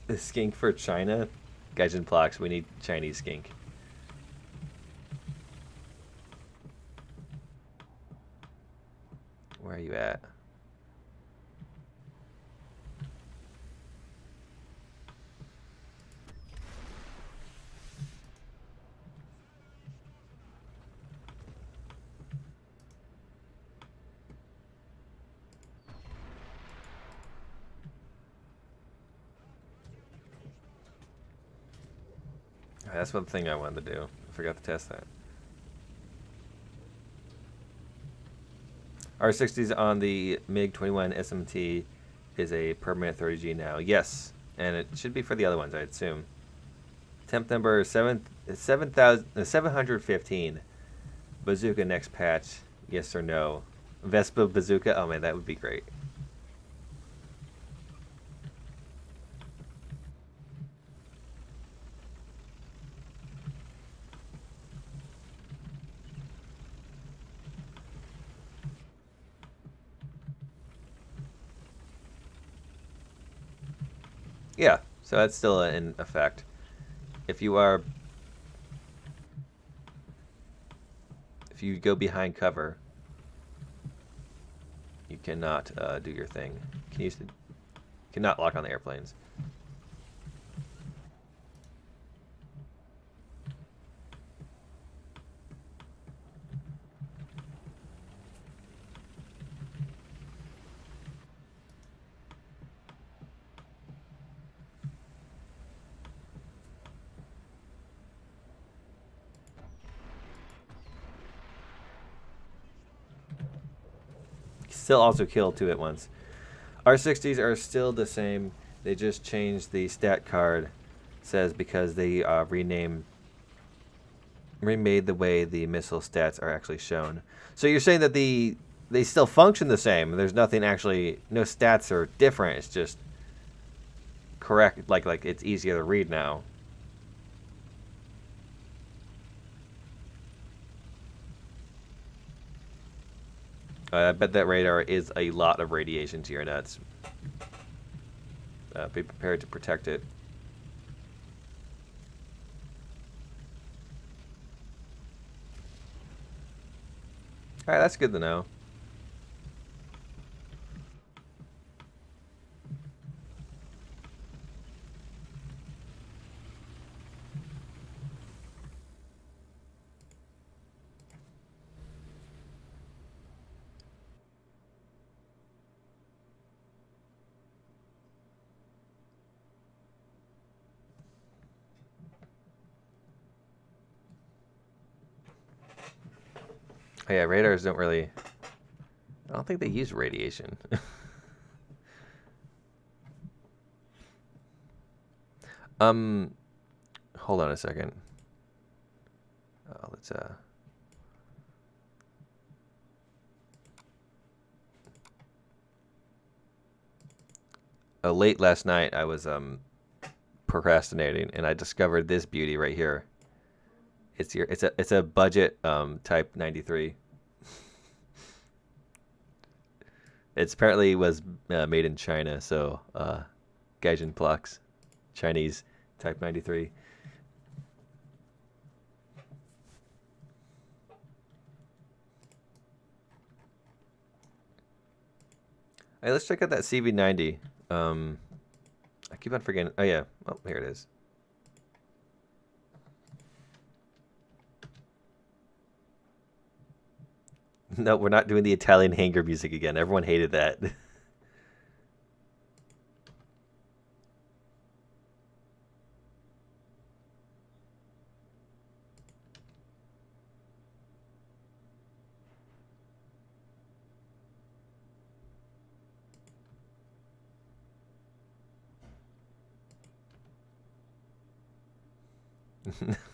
Speaker 1: The skink for China? Gaijin Plox, we need Chinese skink. Where are you at? That's one thing I wanted to do. I forgot to test that. R60s on the MiG-21 SMT is a permanent 30G now. Yes, and it should be for the other ones, I assume. Temp number 715. Bazooka next patch. Yes or no? Vespa Bazooka? Oh man, that would be great. Yeah, so that's still in effect. If you go behind cover, you cannot do your thing. Cannot lock on the airplanes. Still also killed 2 at once. R60s are still the same. They just changed the stat card. Says because they remade the way the missile stats are actually shown. So you're saying that they still function the same. There's nothing actually, no stats are different. It's just correct. Like it's easier to read now. I bet that radar is a lot of radiation to your nuts. Be prepared to protect it. Alright, that's good to know. Oh yeah, radars don't really... I don't think they use radiation. Hold on a second. Let's late last night I was procrastinating and I discovered this beauty right here. It's a budget Type 93. It apparently was made in China, so Gaijin plox, Chinese Type 93. Hey, let's check out that CV90. I keep on forgetting. Oh yeah, oh here it is. No, we're not doing the Italian hangar music again. Everyone hated that.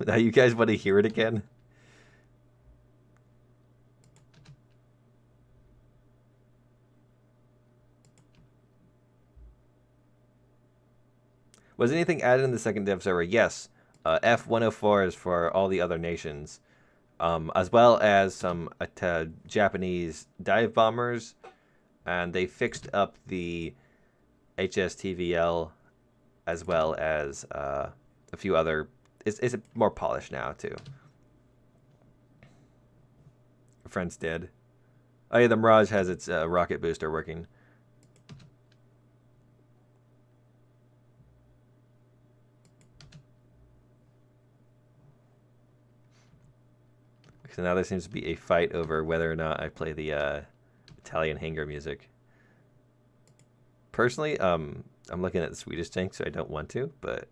Speaker 1: Now you guys want to hear it again? Was anything added in the second dev server? Yes. F-104 is for all the other nations, as well as some Japanese dive bombers, and they fixed up the HSTV-L, as well as a few other. It's more polished now too. A friend's dead. Oh yeah, the Mirage has its rocket booster working. So now there seems to be a fight over whether or not I play the Italian hangar music. Personally, I'm looking at the Swedish tank, so I don't want to, but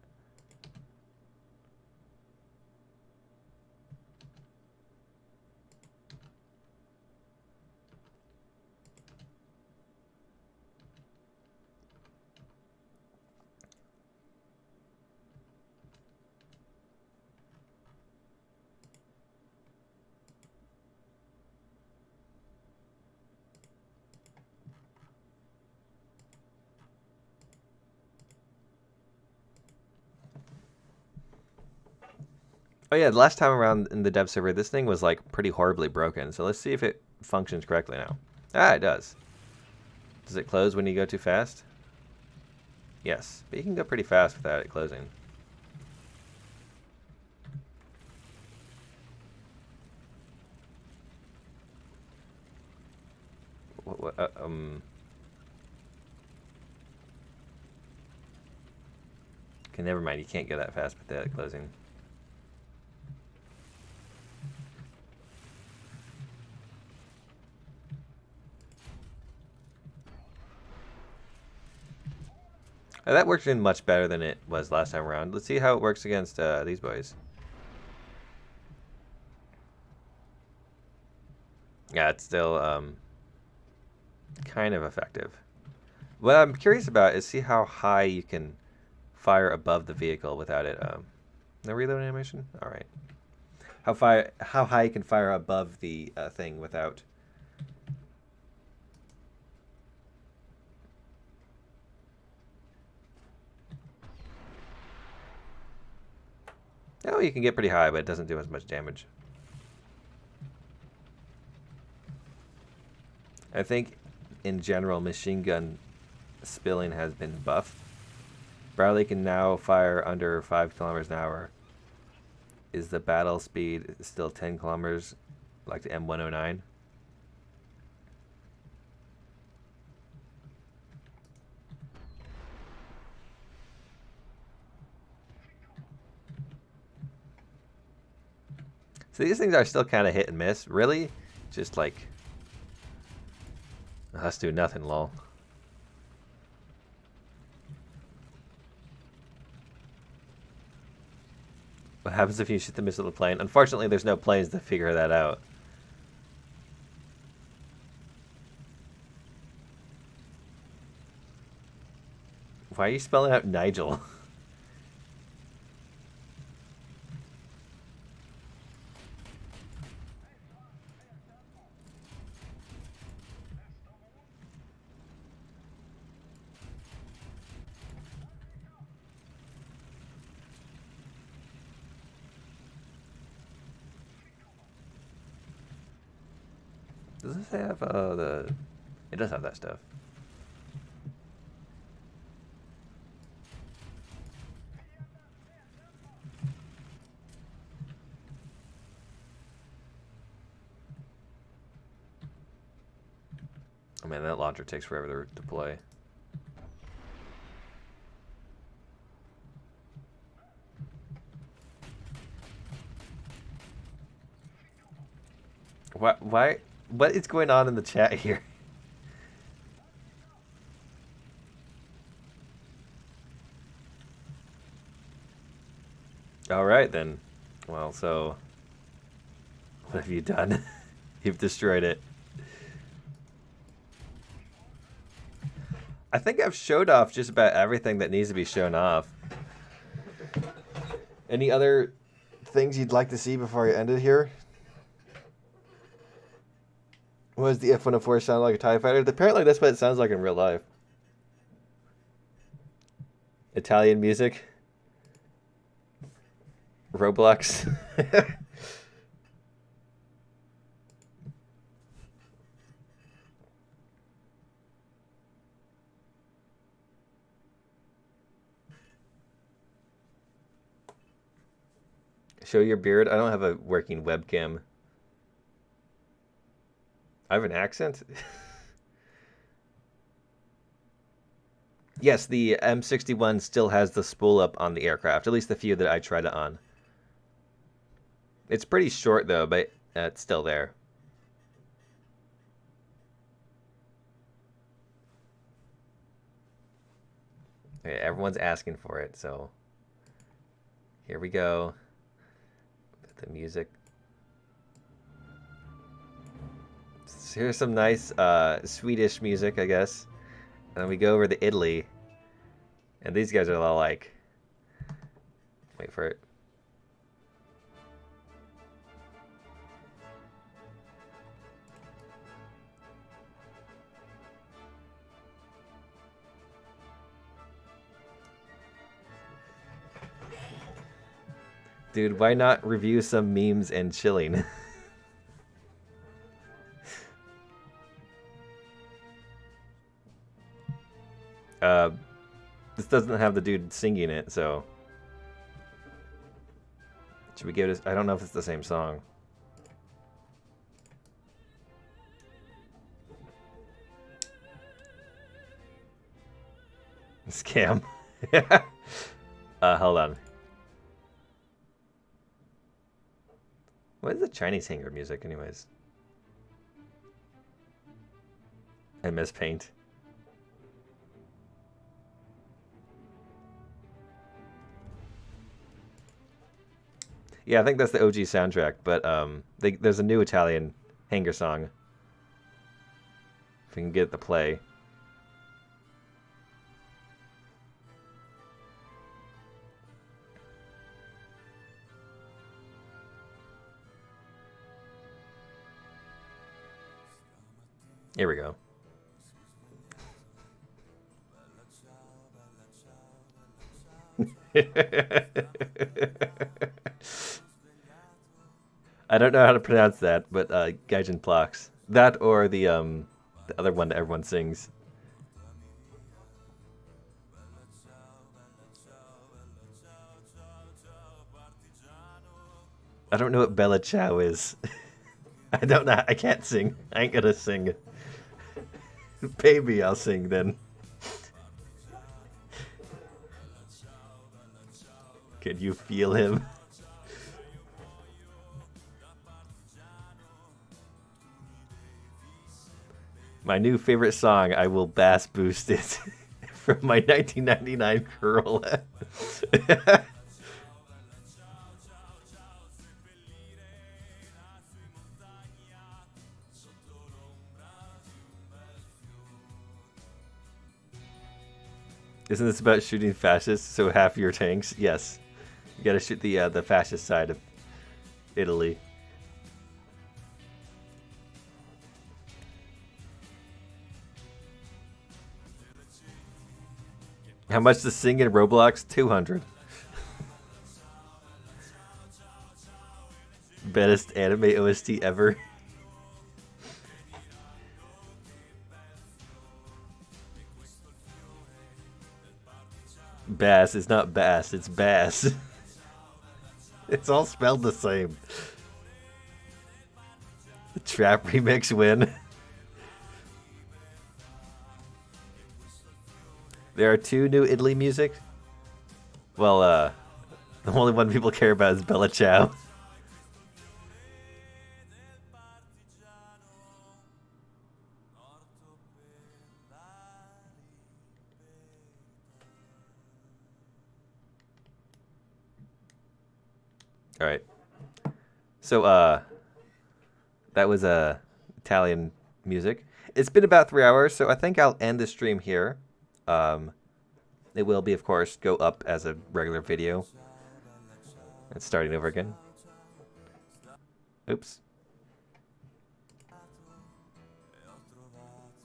Speaker 1: Oh yeah, the last time around in the dev server, this thing was like pretty horribly broken. So let's see if it functions correctly now. Ah, it does. Does it close when you go too fast? Yes, but you can go pretty fast without it closing. Okay, never mind. You can't go that fast without it closing. That worked in much better than it was last time around. Let's see how it works against these boys. Yeah, it's still kind of effective. What I'm curious about is see how high you can fire above the vehicle without it. No reload animation? All right. How high you can fire above the thing without. Oh, you can get pretty high, but it doesn't do as much damage. I think, in general, machine gun spilling has been buffed. Bradley can now fire under 5 kilometers an hour. Is the battle speed still 10 kilometers, like the M109? So these things are still kind of hit and miss. Really? Just like... Let's do nothing, lol. What happens if you shoot the missile at the plane? Unfortunately, there's no planes to figure that out. Why are you spelling out Nigel? Does this have the... It does have that stuff. Oh man, that launcher takes forever to deploy. Why? What is going on in the chat here? All right then. Well, so what have you done? You've destroyed it. I think I've showed off just about everything that needs to be shown off. Any other things you'd like to see before I end it here? What does the F-104 sound like a TIE fighter? Apparently that's what it sounds like in real life. Italian music. Roblox. Show your beard? I don't have a working webcam. I have an accent? Yes, the M61 still has the spool up on the aircraft, at least the few that I tried it on. It's pretty short though, but it's still there. Okay, everyone's asking for it, so here we go. Put the music. So here's some nice Swedish music, I guess. And then we go over to Italy. And these guys are all like... Wait for it. Dude, why not review some memes and chilling? This doesn't have the dude singing it, so... Should we give it a... I don't know if it's the same song. Scam. Hold on. What is the Chinese Hangar music, anyways? I miss Paint. Yeah, I think that's the OG soundtrack, but there's a new Italian Hangar song. If we can get it to play. Here we go. I don't know how to pronounce that, but Gaijin Plox. That or the other one that everyone sings. I don't know what Bella Ciao is. I don't know. I can't sing. I ain't gonna sing. Baby, I'll sing then. Can you feel him? My new favorite song, I will bass boost it from my 1999 Corolla. Isn't this about shooting fascists? So half your tanks? Yes. You gotta shoot the fascist side of Italy. How much to sing in Roblox? 200. Best anime OST ever. Bass is not bass, it's bass. It's all spelled the same. The trap remix win. There are 2 new Italy music. Well, the only one people care about is Bella Ciao. All right. So, that was Italian music. It's been about 3 hours, so I think I'll end the stream here. It will be, of course, go up as a regular video. It's starting over again. Oops.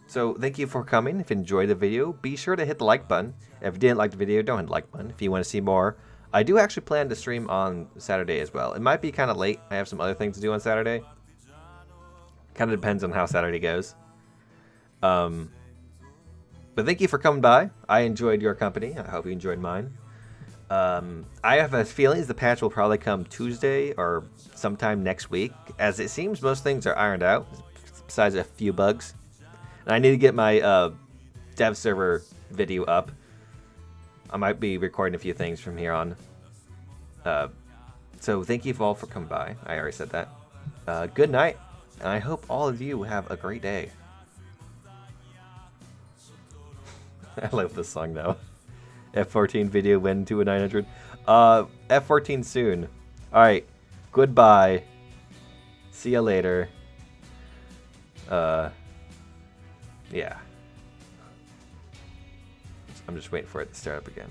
Speaker 1: So, thank you for coming. If you enjoyed the video, be sure to hit the like button. If you didn't like the video, don't hit the like button. If you want to see more, I do actually plan to stream on Saturday as well. It might be kind of late. I have some other things to do on Saturday. Kind of depends on how Saturday goes. But thank you for coming by. I enjoyed your company. I hope you enjoyed mine. I have a feeling the patch will probably come Tuesday or sometime next week, as it seems most things are ironed out, besides a few bugs. And I need to get my dev server video up. I might be recording a few things from here on. So thank you all for coming by. I already said that. Good night, and I hope all of you have a great day. I love this song now. F14 video win to a 900. F14 soon. Alright. Goodbye. See ya later. Yeah. I'm just waiting for it to start up again.